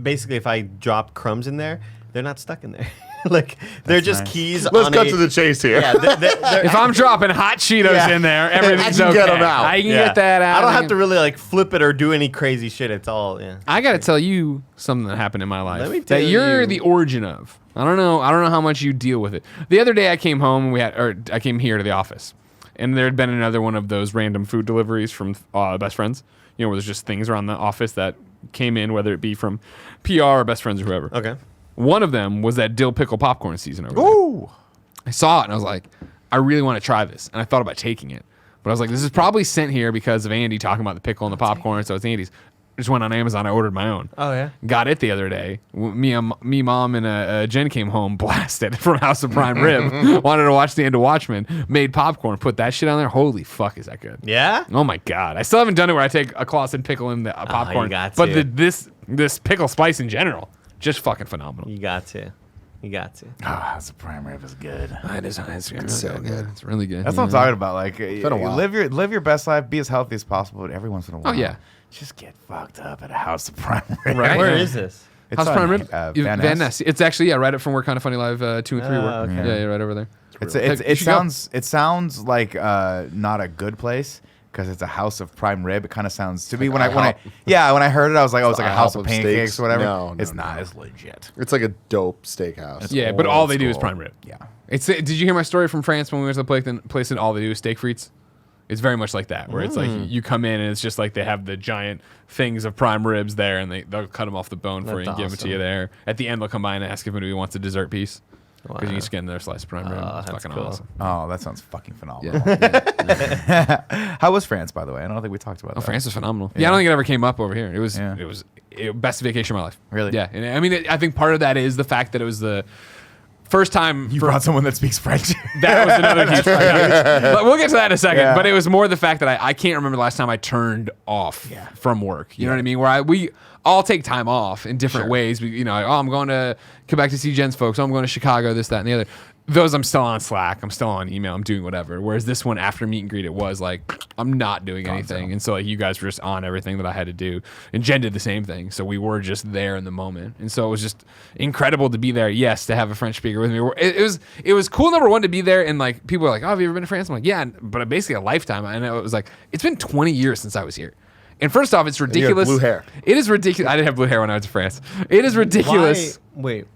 Speaker 4: basically if I drop crumbs in there, they're not stuck in there. Like they're just
Speaker 3: nice.
Speaker 4: keys.
Speaker 1: Let's
Speaker 4: on
Speaker 1: cut to the chase here.
Speaker 4: Yeah, they're-
Speaker 2: If I'm dropping hot Cheetos
Speaker 4: Yeah.
Speaker 2: in there, everything's
Speaker 1: I can
Speaker 2: okay.
Speaker 1: get 'em out.
Speaker 2: I can
Speaker 4: yeah.
Speaker 2: get that out.
Speaker 4: I don't have to really like flip it or do any crazy shit. It's all yeah.
Speaker 2: I got to tell you something that happened in my life
Speaker 4: Let me tell
Speaker 2: that you're
Speaker 4: you.
Speaker 2: the origin of. I don't know how much you deal with it. The other day I came home and I came here to the office, and there had been another one of those random food deliveries from best friends. You know, where there's just things around the office that came in, whether it be from PR or best friends or whoever.
Speaker 4: Okay.
Speaker 2: One of them was that dill pickle popcorn season over there.
Speaker 3: Ooh.
Speaker 2: I saw it and I was like, I really want to try this. And I thought about taking it. But I was like, this is probably sent here because of Andy talking about the pickle and the popcorn. So it's Andy's. I just went on Amazon. I ordered my own.
Speaker 4: Oh yeah.
Speaker 2: Got it the other day. Me, mom, and Jen came home blasted from House of Prime Rib. Wanted to watch the end of Watchmen. Made popcorn. Put that shit on there. Holy fuck, is that good?
Speaker 4: Yeah.
Speaker 2: Oh my god. I still haven't done it where I take a Clausen pickle in the popcorn.
Speaker 4: got
Speaker 2: but
Speaker 4: to.
Speaker 2: this pickle spice in general, just fucking phenomenal.
Speaker 4: You got to. You got to.
Speaker 3: Ah, the prime rib is good.
Speaker 2: It is. It's
Speaker 1: so good.
Speaker 2: It's really good.
Speaker 3: That's what I'm talking about. Like,
Speaker 1: been a while.
Speaker 3: live your best life, be as healthy as possible, but every once in a while,
Speaker 2: yeah.
Speaker 3: just get fucked up at a house of prime rib.
Speaker 2: Right.
Speaker 4: Where
Speaker 2: Yeah.
Speaker 4: is this?
Speaker 3: It's
Speaker 2: House
Speaker 3: on,
Speaker 2: Prime Rib?
Speaker 3: Van
Speaker 2: Van
Speaker 3: Ness.
Speaker 2: Ness. It's actually right up from where Kind of Funny Live 2 and 3 were.
Speaker 4: okay.
Speaker 2: Yeah, right over there.
Speaker 3: It's
Speaker 2: Hey, you
Speaker 3: it
Speaker 2: should go.
Speaker 3: sounds like not a good place because it's a house of prime rib. It kind of sounds to me
Speaker 1: Like
Speaker 3: when I heard it, I was like, oh, it's like a
Speaker 1: a
Speaker 3: house
Speaker 1: hop
Speaker 3: of
Speaker 1: of
Speaker 3: pancakes
Speaker 1: steaks?
Speaker 3: or whatever.
Speaker 1: No,
Speaker 3: it's
Speaker 1: no,
Speaker 3: not.
Speaker 1: no.
Speaker 3: It's legit.
Speaker 1: It's like a dope steakhouse.
Speaker 2: Yeah, but all they do is
Speaker 3: school.
Speaker 2: prime rib.
Speaker 3: Yeah.
Speaker 2: Did you hear my story from France when we went to the place and all they do is steak frites? It's very much like that, where it's like you come in and it's just like they have the giant things of prime ribs there, and they'll cut them off the bone for you and
Speaker 4: That's
Speaker 2: give it to
Speaker 4: awesome.
Speaker 2: you there. At the end, they'll come by and ask if anybody wants a dessert piece because you
Speaker 4: Wow.
Speaker 2: can skin their slice of prime rib. It's
Speaker 4: that's
Speaker 2: fucking
Speaker 4: cool.
Speaker 2: awesome.
Speaker 3: Oh, that sounds fucking phenomenal.
Speaker 2: Yeah.
Speaker 3: How was France, by the way? I don't think we talked about
Speaker 2: Oh,
Speaker 3: that.
Speaker 2: France is phenomenal.
Speaker 3: Yeah.
Speaker 2: Yeah, I don't think it ever came up over here. It was
Speaker 3: Yeah.
Speaker 2: best vacation of my life.
Speaker 3: Really?
Speaker 2: Yeah, and I mean, I think part of that is the fact that it was the first time
Speaker 3: You
Speaker 2: for-
Speaker 3: brought someone that speaks French.
Speaker 2: That was another huge factor. But we'll get to that in a second.
Speaker 3: Yeah.
Speaker 2: But it was more the fact that I can't remember the last time I turned off from work. You know what I mean? Where we all take time off in different ways. You know, I'm going to Quebec to see Jen's folks. Oh, I'm going to Chicago, this, that, and the other. Those I'm still on Slack. I'm still on email. I'm doing whatever. Whereas this one, after meet and greet, it was like, I'm not doing anything. And so like you guys were just on everything that I had to do. And Jen did the same thing. So we were just there in the moment. And so it was just incredible to be there. Yes, to have a French speaker with me. It was cool, number one, to be there. And like people were like, oh, have you ever been to France? I'm like, yeah, but basically a lifetime. And it was like, it's been 20 years since I was here. And first off, it's
Speaker 1: you have
Speaker 2: ridiculous.
Speaker 1: blue hair.
Speaker 2: It is ridiculous. I didn't have blue hair when I was in France. It is ridiculous.
Speaker 4: Wait.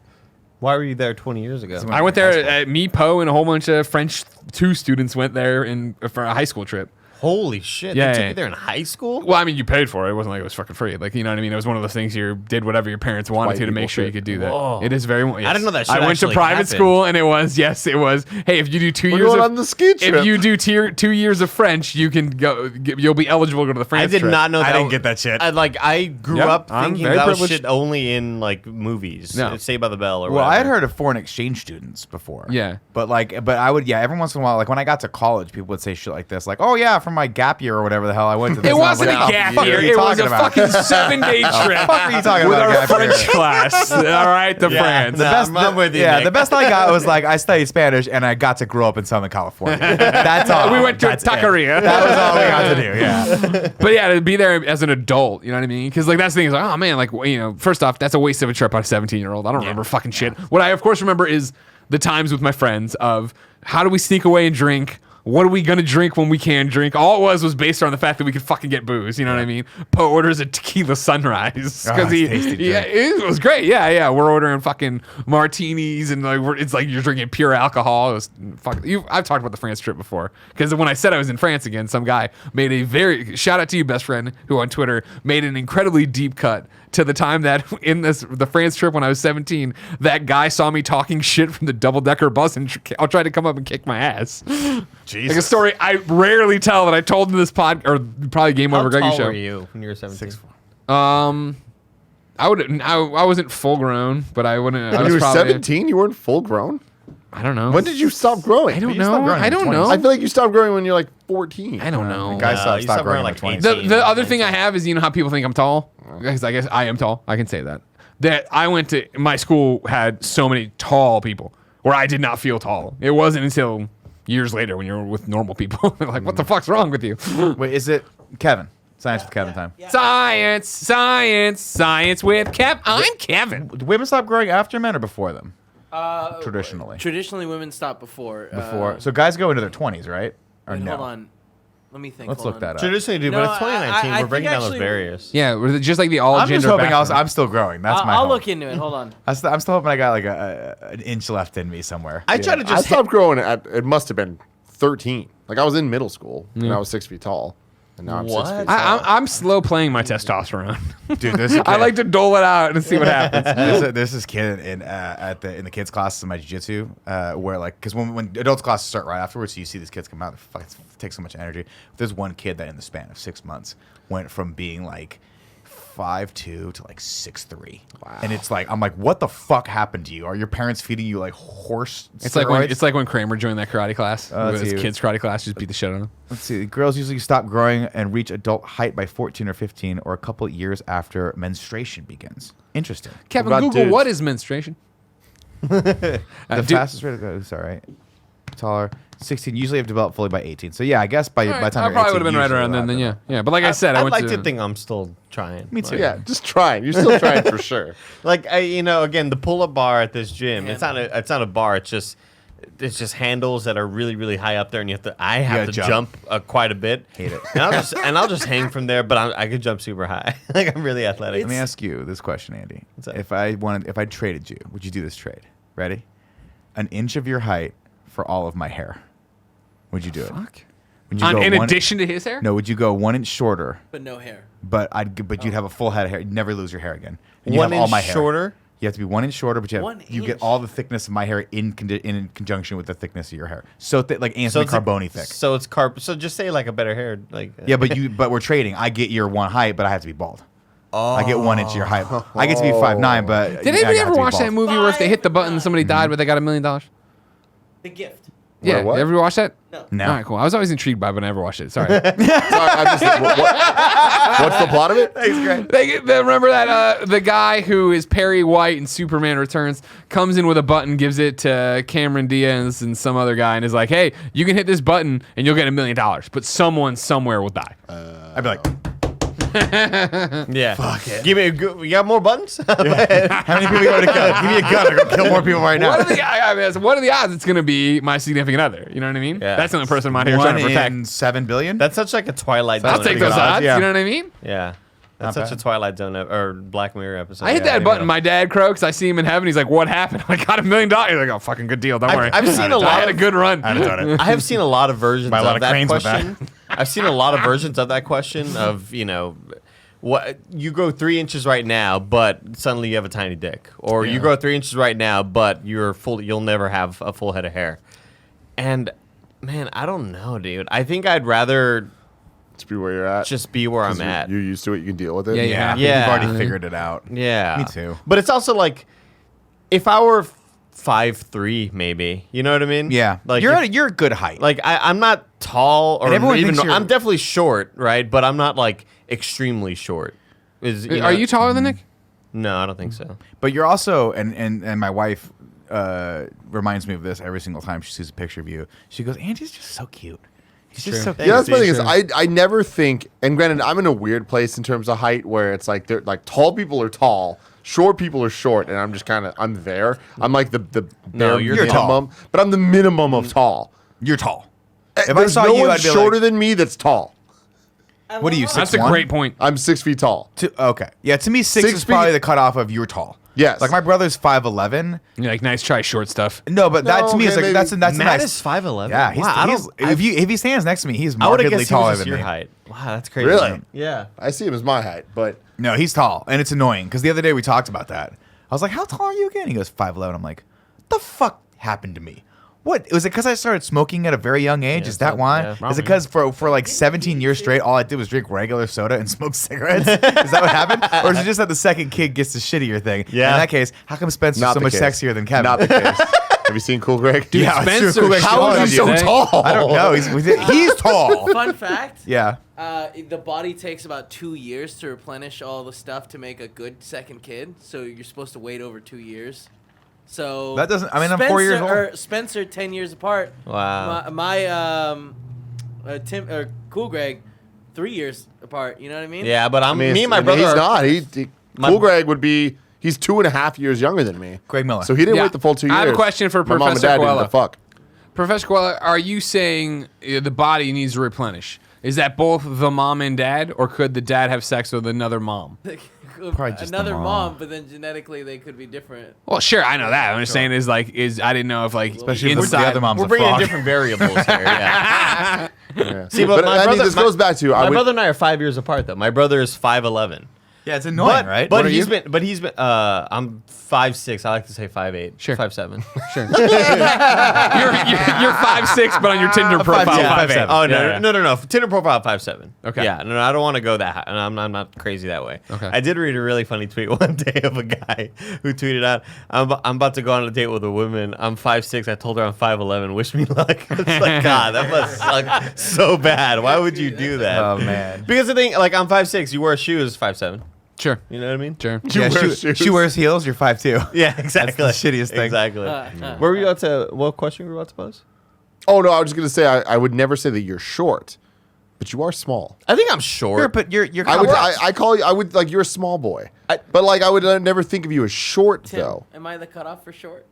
Speaker 4: Why were you there 20 years ago?
Speaker 2: I went there. Me, Poe, and a whole bunch of French 2 students went there for a high school trip.
Speaker 4: Holy shit!
Speaker 2: Yeah,
Speaker 4: they took
Speaker 2: yeah.
Speaker 4: you there in high school.
Speaker 2: Well, I mean, you paid for it. It wasn't like it was fucking free. Like, you know what I mean? It was one of those things you did whatever your parents wanted
Speaker 1: White
Speaker 2: to make
Speaker 1: people
Speaker 2: sure you
Speaker 1: shit.
Speaker 2: could do that.
Speaker 4: Whoa.
Speaker 2: It is very. Yes.
Speaker 4: I didn't know that shit
Speaker 2: I went to
Speaker 4: actually
Speaker 2: private
Speaker 4: happened.
Speaker 2: school, and it was Hey, if you do 2
Speaker 1: We're
Speaker 2: years
Speaker 1: going
Speaker 2: of,
Speaker 1: on the ski trip.
Speaker 2: if you do 2 years of French, you can go. You'll be eligible to go to the France.
Speaker 4: I did
Speaker 2: trip.
Speaker 4: not know.
Speaker 3: I
Speaker 4: that
Speaker 3: didn't get that shit.
Speaker 4: I grew
Speaker 2: Yep,
Speaker 4: up
Speaker 2: I'm
Speaker 4: thinking
Speaker 2: very
Speaker 4: that was
Speaker 2: privileged.
Speaker 4: shit only in like movies.
Speaker 2: No.
Speaker 4: Saved by the Bell or
Speaker 3: Well, I had
Speaker 4: whatever.
Speaker 3: heard of foreign exchange students before.
Speaker 2: Yeah.
Speaker 3: But I would, every once in a while, like when I got to college, people would say shit like this, like, oh yeah, from my gap year or whatever the hell I went to this.
Speaker 2: It
Speaker 3: And I was
Speaker 2: wasn't
Speaker 3: like,
Speaker 2: a
Speaker 3: "Oh,
Speaker 2: gap
Speaker 3: fuck
Speaker 2: year.
Speaker 3: are you
Speaker 2: It was
Speaker 3: talking
Speaker 2: a
Speaker 3: about?"
Speaker 2: fucking 7-day trip.
Speaker 3: Fuck are you talking
Speaker 2: with
Speaker 3: about,
Speaker 2: our
Speaker 3: gap year?
Speaker 2: French class. All right, to France.
Speaker 3: The
Speaker 4: Nah,
Speaker 3: best,
Speaker 4: I'm with you,
Speaker 3: yeah,
Speaker 4: Nick.
Speaker 3: the best I got was like I studied Spanish and I got to grow up in Southern California. That's all.
Speaker 2: We went to
Speaker 3: That's it.
Speaker 2: taqueria.
Speaker 3: That was all we got to do. Yeah.
Speaker 2: But yeah, to be there as an adult, you know what I mean? Because like that's the thing is like, oh man, like you know, first off, that's a waste of a trip on a 17-year-old. I don't remember fucking shit. What I of course remember is the times with my friends of how do we sneak away and drink. What are we gonna drink when we can drink? All it was based on the fact that we could fucking get booze. You know what I mean? Poe orders a tequila sunrise because
Speaker 3: it's tasty
Speaker 2: yeah,
Speaker 3: drink.
Speaker 2: it was great. Yeah. We're ordering fucking martinis and like it's like you're drinking pure alcohol. It was I've talked about the France trip before because when I said I was in France again, some guy made a very shout out to you, best friend, who on Twitter made an incredibly deep cut to the time that in the France trip when I was 17, that guy saw me talking shit from the double-decker bus and I'll try to come up and kick my ass.
Speaker 3: Jesus.
Speaker 2: Like a story I rarely tell that I told in this pod or probably Game
Speaker 4: How
Speaker 2: Over Greggy
Speaker 4: tall
Speaker 2: show.
Speaker 4: were you when you were 17?
Speaker 3: 6'4".
Speaker 2: I wasn't full grown, but I wouldn't. I
Speaker 1: When
Speaker 2: was
Speaker 1: you were
Speaker 2: probably,
Speaker 1: 17, you weren't full grown.
Speaker 2: I don't know.
Speaker 1: When did you stop growing?
Speaker 2: I don't
Speaker 3: You stopped
Speaker 2: know.
Speaker 3: growing
Speaker 2: I
Speaker 3: in
Speaker 2: don't
Speaker 3: your
Speaker 2: know.
Speaker 3: 20s.
Speaker 1: I feel like you stopped growing when you're like 14.
Speaker 2: I don't know.
Speaker 3: Guys
Speaker 4: you
Speaker 3: stop growing
Speaker 4: like
Speaker 3: like 20.
Speaker 4: 18.
Speaker 2: The other thing I have is, you know how people think I'm tall? Because I guess I am tall. I can say that. That I went to, my school had so many tall people where I did not feel tall. It wasn't until years later when you're with normal people. They're like, what the fuck's wrong with you?
Speaker 3: Wait, is it Kevin? Science with Kevin time.
Speaker 2: Science with Kev. I'm Kevin.
Speaker 3: Do women stop growing after men or before them? Traditionally.
Speaker 6: Traditionally, women stop before.
Speaker 3: Before. So guys go into their 20s, right? Or
Speaker 6: Wait,
Speaker 3: no?
Speaker 6: hold on. Let me think.
Speaker 3: Let's
Speaker 6: hold
Speaker 3: look
Speaker 6: on.
Speaker 3: that up.
Speaker 4: Traditionally, dude,
Speaker 6: No,
Speaker 4: but it's 2019.
Speaker 6: I
Speaker 4: We're breaking
Speaker 6: think
Speaker 4: down those
Speaker 6: actually-
Speaker 4: barriers.
Speaker 2: Yeah, just like the all
Speaker 3: I'm just
Speaker 2: gender
Speaker 3: hoping
Speaker 2: bathroom.
Speaker 3: I'm still growing. That's my
Speaker 6: I'll
Speaker 3: hope.
Speaker 6: look into it. Hold on.
Speaker 3: I'm still hoping I got like an inch left in me somewhere.
Speaker 4: I try to
Speaker 1: I
Speaker 4: just
Speaker 1: stopped growing at, it must have been 13. Like I was in middle school and I was 6 feet tall. And now I'm 6 feet
Speaker 4: What?
Speaker 1: tall.
Speaker 2: I'm slow playing my testosterone.
Speaker 3: Dude, this is
Speaker 2: I like to dole it out and see what happens.
Speaker 3: There's this kid in the kids classes in my jiu-jitsu where like because when adults classes start right afterwards, so you see these kids come out, it takes so much energy. There's one kid that in the span of 6 months went from being like 5'2" to like 6'3". Wow. And it's like I'm like, what the fuck happened to you? Are your parents feeding you like horse?
Speaker 2: It's
Speaker 3: steroids?
Speaker 2: like when Kramer joined that karate class.
Speaker 3: that's
Speaker 2: His
Speaker 3: you.
Speaker 2: kids' karate class, just beat the shit out of him.
Speaker 3: Let's see. Girls usually stop growing and reach adult height by 14 or 15 or a couple years after menstruation begins. Interesting.
Speaker 2: Kevin,
Speaker 1: about
Speaker 2: Google
Speaker 1: dudes?
Speaker 2: what is menstruation?
Speaker 3: The fastest rate of growth. It's all right. Taller. 16 usually have developed fully by 18. So yeah, I guess by the time
Speaker 2: I
Speaker 3: you're
Speaker 2: probably
Speaker 3: 18,
Speaker 2: would have been right
Speaker 3: usually
Speaker 2: around then.
Speaker 3: will
Speaker 2: Then
Speaker 3: happen.
Speaker 2: yeah. But like I said, I
Speaker 4: I'd
Speaker 2: went
Speaker 4: like
Speaker 2: to
Speaker 4: to think I'm still trying.
Speaker 3: Me too.
Speaker 1: Yeah, just trying. You're still trying for sure.
Speaker 4: Like again, the pull-up bar at this gym. It's not a bar. It's just handles that are really really high up there, and I have
Speaker 3: gotta
Speaker 4: to
Speaker 3: jump.
Speaker 4: jump quite a bit.
Speaker 3: Hate it.
Speaker 4: And I'll just hang from there. But I could jump super high. Like I'm really athletic.
Speaker 3: Let me ask you this question, Andy.
Speaker 4: What's up?
Speaker 3: If I traded you, would you do this trade? Ready? An inch of your height for all of my hair. Would you do it?
Speaker 2: Fuck.
Speaker 3: Would you
Speaker 2: In
Speaker 3: one-
Speaker 2: addition to his hair?
Speaker 3: No, would you go 1 inch shorter,
Speaker 6: But no hair.
Speaker 3: but you'd have a full head of hair. You'd never lose your hair again. And you
Speaker 4: 1
Speaker 3: have all
Speaker 4: inch
Speaker 3: my hair.
Speaker 4: shorter?
Speaker 3: You have to be 1 inch shorter, but
Speaker 6: 1
Speaker 3: you get
Speaker 6: inch?
Speaker 3: all the thickness of my hair in conjunction with the thickness of your hair. So like Anthony
Speaker 4: it's like-
Speaker 3: Carboni thick.
Speaker 4: So it's So just say like a better hair. Like
Speaker 3: Yeah, but we're trading. I get your one height, but I have to be bald. I get 1 inch of your height. I get to be 5'9", but
Speaker 2: Did
Speaker 3: I
Speaker 2: anybody
Speaker 3: have
Speaker 2: ever
Speaker 3: to be
Speaker 2: watch that
Speaker 3: bald.
Speaker 2: movie where if they hit the button, somebody died, but they got $1 million?
Speaker 6: The gift.
Speaker 2: Yeah,
Speaker 1: what?
Speaker 2: ever watch that?
Speaker 3: No.
Speaker 2: All right, cool. I was always intrigued by it, but I never watched it. Sorry.
Speaker 1: Sorry, I'm just, what's the plot of it?
Speaker 3: Thanks, Greg.
Speaker 2: They remember that the guy who is Perry White in Superman Returns comes in with a button, gives it to Cameron Diaz and some other guy, and is like, "Hey, you can hit this button and you'll get $1 million, but someone somewhere will die."
Speaker 3: I'd be like,
Speaker 4: yeah. Fuck it. Give me you got more buttons?
Speaker 3: how many people you got to kill? Give me a gun. I'm gonna kill more people right now.
Speaker 2: What are the odds it's going to be my significant other? You know what I mean?
Speaker 4: Yeah.
Speaker 2: That's the only person I'm out here
Speaker 3: 1
Speaker 2: trying to protect.
Speaker 3: in 7 billion?
Speaker 4: That's such like a Twilight Zone.
Speaker 2: I'll take those
Speaker 3: odds,
Speaker 2: odds.
Speaker 3: yeah.
Speaker 2: You know what I mean?
Speaker 4: Yeah. That's
Speaker 3: Not
Speaker 4: such a
Speaker 3: bad.
Speaker 4: Twilight Zone or Black Mirror episode.
Speaker 2: I hit
Speaker 4: Yeah,
Speaker 2: that
Speaker 4: you
Speaker 2: button.
Speaker 4: know.
Speaker 2: My dad croaks. I see him in heaven. He's like, "What happened?" I got $1 million. He's like, "Oh, fucking good deal. Don't worry."
Speaker 4: I've seen a
Speaker 2: I
Speaker 4: lot
Speaker 2: had a
Speaker 4: of
Speaker 2: good run.
Speaker 3: I'd have done it.
Speaker 4: I have seen a lot of versions
Speaker 3: Buy a lot
Speaker 4: of
Speaker 3: of
Speaker 4: that
Speaker 3: cranes with that.
Speaker 4: question. I've seen a lot of versions of that question of, what you grow 3 inches right now, but suddenly you have a tiny dick. Or you grow 3 inches right now, but you'll never have a full head of hair. And man, I don't know, dude. I think I'd rather
Speaker 1: Just be where you're at.
Speaker 4: just be where I'm
Speaker 1: 'Cause
Speaker 4: at.
Speaker 1: You're used to it. You can deal with it.
Speaker 2: Yeah,
Speaker 3: Yeah,
Speaker 4: Yeah.
Speaker 3: You've already figured it out.
Speaker 4: Yeah.
Speaker 3: Me too.
Speaker 4: But it's also like, if I were 5'3", maybe. You know what I mean?
Speaker 3: Yeah.
Speaker 4: Like
Speaker 3: you're
Speaker 4: if-
Speaker 3: a good height.
Speaker 4: Like I'm not tall or
Speaker 3: And everyone
Speaker 4: even.
Speaker 3: thinks you're-
Speaker 4: I'm definitely short, right? But I'm not like extremely short.
Speaker 2: Are you taller than Nick?
Speaker 4: No, I don't think so.
Speaker 3: But you're also, and my wife reminds me of this every single time she sees a picture of you. She goes, Andy's just so cute. He's just so cute.
Speaker 1: Yeah, that's the thing is
Speaker 4: Sure.
Speaker 1: I never think, and granted, I'm in a weird place in terms of height where it's like they're like tall people are tall, short people are short, and I'm just I'm there. I'm like the
Speaker 4: No,
Speaker 1: bare
Speaker 4: you're
Speaker 1: minimum,
Speaker 3: tall.
Speaker 1: but I'm the minimum of tall.
Speaker 3: You're tall. If I
Speaker 1: There's
Speaker 3: saw
Speaker 1: no
Speaker 3: you,
Speaker 1: one
Speaker 3: I'd be
Speaker 1: shorter
Speaker 3: like,
Speaker 1: than me that's tall.
Speaker 3: what are you,
Speaker 2: That's a
Speaker 3: 6'1"?
Speaker 2: great point.
Speaker 1: I'm 6 feet tall.
Speaker 3: Okay. Yeah, to me, 6
Speaker 1: 6
Speaker 3: is probably
Speaker 1: feet-
Speaker 3: the cutoff of you're tall.
Speaker 1: Yes.
Speaker 3: Like my brother's 5'11".
Speaker 2: You're like, nice try, short stuff.
Speaker 3: No, but that
Speaker 1: No,
Speaker 3: to me is
Speaker 1: okay,
Speaker 3: like
Speaker 1: maybe.
Speaker 3: that's a
Speaker 4: Matt
Speaker 3: nice.
Speaker 4: is 5'11".
Speaker 3: Yeah, he's,
Speaker 4: wow, I
Speaker 3: he's
Speaker 4: don't.
Speaker 3: if he stands next to me, he's
Speaker 4: I would have
Speaker 3: markedly
Speaker 4: guessed he was
Speaker 3: taller
Speaker 4: just
Speaker 3: than
Speaker 4: your
Speaker 3: me.
Speaker 4: height. Wow, that's crazy.
Speaker 1: Really?
Speaker 4: Yeah.
Speaker 1: I see him as my height, but
Speaker 3: No, he's tall, and it's annoying because the other day we talked about that. I was like, "How tall are you again?" He goes, 5'11". I'm like, "What the fuck happened to me? What was it? Because I started smoking at a very young age?
Speaker 4: Yeah,
Speaker 3: Is that
Speaker 4: so-
Speaker 3: why?
Speaker 4: yeah,
Speaker 3: Is
Speaker 4: probably.
Speaker 3: it because for like 17 years straight, all I did was drink regular soda and smoke cigarettes? Is that what happened? Or is it just that the second kid gets the shittier thing?
Speaker 4: Yeah.
Speaker 3: In that case, how come Spencer's
Speaker 1: Not
Speaker 3: so
Speaker 1: the
Speaker 3: much
Speaker 1: case.
Speaker 3: sexier than Kevin?
Speaker 1: not the case. Have you seen Cool Greg?
Speaker 2: Dude,
Speaker 3: Yeah, it's true.
Speaker 2: Spencer,
Speaker 3: Cool Greg
Speaker 1: How
Speaker 3: Sean
Speaker 1: is he
Speaker 3: did
Speaker 1: so
Speaker 2: it.
Speaker 1: tall?
Speaker 3: I don't know. He's tall.
Speaker 6: Fun fact.
Speaker 3: Yeah.
Speaker 6: The body takes about 2 years to replenish all the stuff to make a good second kid. So you're supposed to wait over 2 years. So
Speaker 3: That doesn't- I mean, I'm 4 years old.
Speaker 6: Spencer, 10 years apart.
Speaker 4: Wow.
Speaker 6: My Tim or Cool Greg, 3 years apart. You know what I mean?
Speaker 4: Yeah, but
Speaker 1: I mean,
Speaker 4: me and my brother.
Speaker 1: He's
Speaker 4: are-
Speaker 1: not.
Speaker 4: My-
Speaker 1: Cool Greg would be. He's 2.5 years younger than me.
Speaker 3: Greg Miller.
Speaker 1: So he didn't
Speaker 2: Yeah.
Speaker 1: wait the full 2 years.
Speaker 2: I have a question for
Speaker 1: My mom and
Speaker 2: Professor
Speaker 1: dad didn't
Speaker 2: Koala.
Speaker 1: the fuck.
Speaker 2: Professor Koala, are you saying the body needs to replenish? Is that both the mom and dad, or could the dad have sex with another mom?
Speaker 3: Probably just the
Speaker 6: another
Speaker 3: mom.
Speaker 6: mom, but then genetically they could be different.
Speaker 2: Well, sure, I know that. I'm just saying I didn't know if
Speaker 3: Especially if the
Speaker 2: inside.
Speaker 3: other mom's
Speaker 4: We're
Speaker 3: a
Speaker 4: bringing in
Speaker 3: frog.
Speaker 4: different variables here. Yeah.
Speaker 1: Yeah.
Speaker 4: See, but my
Speaker 1: I mean,
Speaker 4: brother-
Speaker 1: this goes back to
Speaker 4: My brother and I are 5 years apart, though. My brother is 5'11".
Speaker 3: Yeah, it's annoying, right?
Speaker 4: But
Speaker 3: What are
Speaker 4: he's
Speaker 3: you?
Speaker 4: been. I'm 5'6". I like to say 5'8".
Speaker 2: Sure.
Speaker 4: 5'7".
Speaker 2: Sure. you're 5'6", but on your Tinder profile
Speaker 3: 5'7".
Speaker 2: 5'8".
Speaker 4: Oh no,
Speaker 2: Yeah,
Speaker 4: no. Tinder profile 5'7".
Speaker 2: Okay.
Speaker 4: Yeah, no, I don't want to go that high, and I'm not crazy that way.
Speaker 2: Okay.
Speaker 4: I did read a really funny tweet one day of a guy who tweeted out, "I'm about to go on a date with a woman. I'm 5'6". I told her I'm 5'11". Wish me luck. It's like, God, that must suck so bad. Why would you do that?
Speaker 3: Oh, man.
Speaker 4: Because the thing, like, I'm 5'6". You wear shoes 5'7".
Speaker 2: Sure.
Speaker 4: You know what I mean?
Speaker 2: Sure.
Speaker 3: Yeah, she wears heels. You're 5'2".
Speaker 4: Yeah, exactly.
Speaker 3: That's the shittiest thing.
Speaker 4: Exactly. Where were you about to? What question were you about to pose?
Speaker 1: Oh no, I was just gonna say I would never say that you're short, but you are small.
Speaker 4: I think I'm short.
Speaker 3: But you're
Speaker 1: I would.
Speaker 3: covered.
Speaker 1: I call you. I would like you're a small boy. But like I would never think of you as short
Speaker 6: Tim,
Speaker 1: though.
Speaker 6: am I the cutoff for short?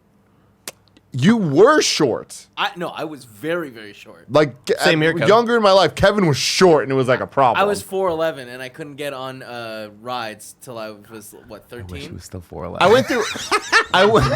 Speaker 1: You were short.
Speaker 6: I was very, very short.
Speaker 1: Like
Speaker 4: Same here, Kevin.
Speaker 1: younger in my life, Kevin was short, and it was like a problem.
Speaker 6: I was 4'11", and I couldn't get on rides till I was what,
Speaker 3: I wish he
Speaker 6: 13.
Speaker 3: was still 4'11".
Speaker 4: I went through. I went.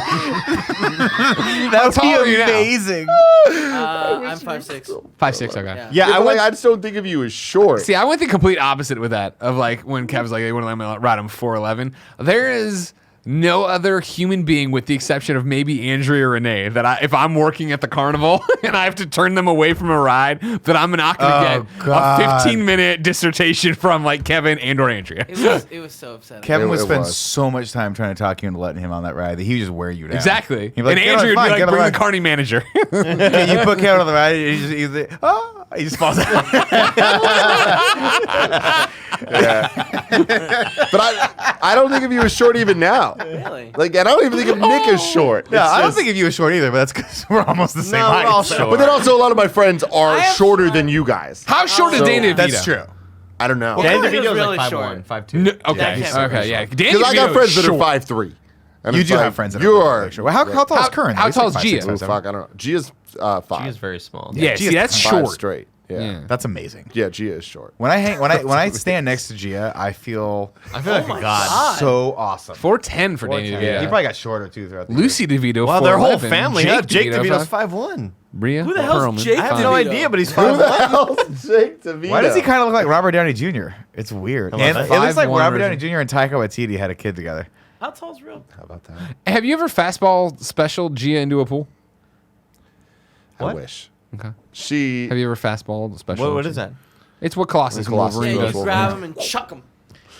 Speaker 3: That would
Speaker 2: tall are you
Speaker 3: be
Speaker 2: now?
Speaker 3: amazing.
Speaker 6: I'm 5'6".
Speaker 2: 5'6", okay.
Speaker 6: Yeah.
Speaker 4: Yeah, I
Speaker 1: Like,
Speaker 4: went.
Speaker 1: I just don't think of you as short.
Speaker 2: See, I went the complete opposite with that. Of like when Kev's like, they want to let me ride him 4'11". There is no other human being, with the exception of maybe Andrea or Renee, that if I'm working at the carnival and I have to turn them away from a ride, that I'm not going to
Speaker 3: Oh,
Speaker 2: get
Speaker 3: God.
Speaker 2: a 15-minute dissertation from like Kevin and or Andrea.
Speaker 6: It was so upsetting.
Speaker 3: Kevin would
Speaker 1: It
Speaker 3: spend
Speaker 1: was.
Speaker 3: so much time trying to talk you into letting him on that ride that he would just wear you down.
Speaker 2: Exactly.
Speaker 3: He'd be like,
Speaker 2: and
Speaker 3: "Get on,
Speaker 2: Andrea would
Speaker 3: fine,
Speaker 2: be
Speaker 3: get
Speaker 2: like,
Speaker 3: on
Speaker 2: bring the
Speaker 3: the
Speaker 2: carny manager.
Speaker 3: ride." You put Kevin on the ride, and he's like, oh, he just falls out.
Speaker 1: But I don't think of you as short even now.
Speaker 6: Really?
Speaker 1: Like, and I don't even think of Nick as short.
Speaker 3: No,
Speaker 1: It's
Speaker 3: I don't
Speaker 1: just-
Speaker 3: think of you as short either, but that's because we're almost the same
Speaker 4: No, we're
Speaker 3: height.
Speaker 4: all
Speaker 3: so-
Speaker 4: short.
Speaker 1: But then also a lot of my friends are
Speaker 6: I am
Speaker 1: shorter
Speaker 6: short.
Speaker 1: than you guys.
Speaker 2: How short is
Speaker 1: So-
Speaker 2: Danny DeVito?
Speaker 3: That's true.
Speaker 1: I don't know.
Speaker 4: Dan
Speaker 6: Kevin
Speaker 4: DeVito's
Speaker 6: was really
Speaker 4: like
Speaker 6: short.
Speaker 4: 5'1", 5'2".
Speaker 2: No,
Speaker 6: Yeah,
Speaker 2: okay.
Speaker 6: I can't
Speaker 2: Okay. Yeah. Danny
Speaker 1: Because I got
Speaker 2: DeVito
Speaker 1: friends
Speaker 2: is
Speaker 1: that
Speaker 2: short.
Speaker 1: are 5'3". And
Speaker 3: You
Speaker 1: it's
Speaker 3: do
Speaker 1: like,
Speaker 3: have friends that
Speaker 1: you
Speaker 3: are.
Speaker 1: are.
Speaker 3: Well, how tall is
Speaker 2: How-
Speaker 3: Curran?
Speaker 2: how
Speaker 3: He's like
Speaker 2: tall is
Speaker 3: 5'6",
Speaker 2: Gia?
Speaker 1: Oh,
Speaker 3: 5'7".
Speaker 1: fuck, I don't know. Gia's 5.
Speaker 4: She is very small.
Speaker 2: Yeah, see, that's
Speaker 1: Five
Speaker 2: short.
Speaker 1: straight. Yeah.
Speaker 3: That's amazing.
Speaker 1: Yeah, Gia is short.
Speaker 3: When I stand next to Gia, I feel
Speaker 4: I feel like a god.
Speaker 3: so awesome.
Speaker 2: 4'10" for Danny
Speaker 4: 4'10".
Speaker 2: DeVito.
Speaker 3: He probably got shorter too throughout the
Speaker 2: Lucy DeVito.
Speaker 4: Wow, their whole
Speaker 2: 4'11".
Speaker 4: family.
Speaker 2: Jake
Speaker 4: Huh? Jake
Speaker 2: DeVito,
Speaker 4: DeVito's
Speaker 2: 5'1".
Speaker 4: 5'1".
Speaker 2: Bria
Speaker 6: Who the hell's
Speaker 2: Perlman,
Speaker 6: Jake
Speaker 4: I have
Speaker 2: 5'1".
Speaker 4: no
Speaker 6: DeVito?
Speaker 4: idea, but he's
Speaker 1: Who
Speaker 4: 5'1".
Speaker 1: the hell's Jake DeVito?
Speaker 3: Why does he kind of look like Robert Downey Jr.? It's weird.
Speaker 4: about
Speaker 3: And
Speaker 4: that?
Speaker 3: it looks like
Speaker 2: 5'1"
Speaker 3: Robert Downey
Speaker 2: version.
Speaker 3: Jr. and Taika Waititi had a kid together.
Speaker 6: How tall's real?
Speaker 1: How about that?
Speaker 2: Have you ever fastball special Gia into a pool?
Speaker 1: I
Speaker 4: What?
Speaker 1: wish.
Speaker 2: Okay.
Speaker 1: She.
Speaker 2: Have you ever fastballed special?
Speaker 4: What is that?
Speaker 2: It's what Colossus and
Speaker 1: Colossus
Speaker 2: Wolverine
Speaker 6: Yeah,
Speaker 1: does.
Speaker 6: you
Speaker 2: does.
Speaker 6: grab him and chuck him.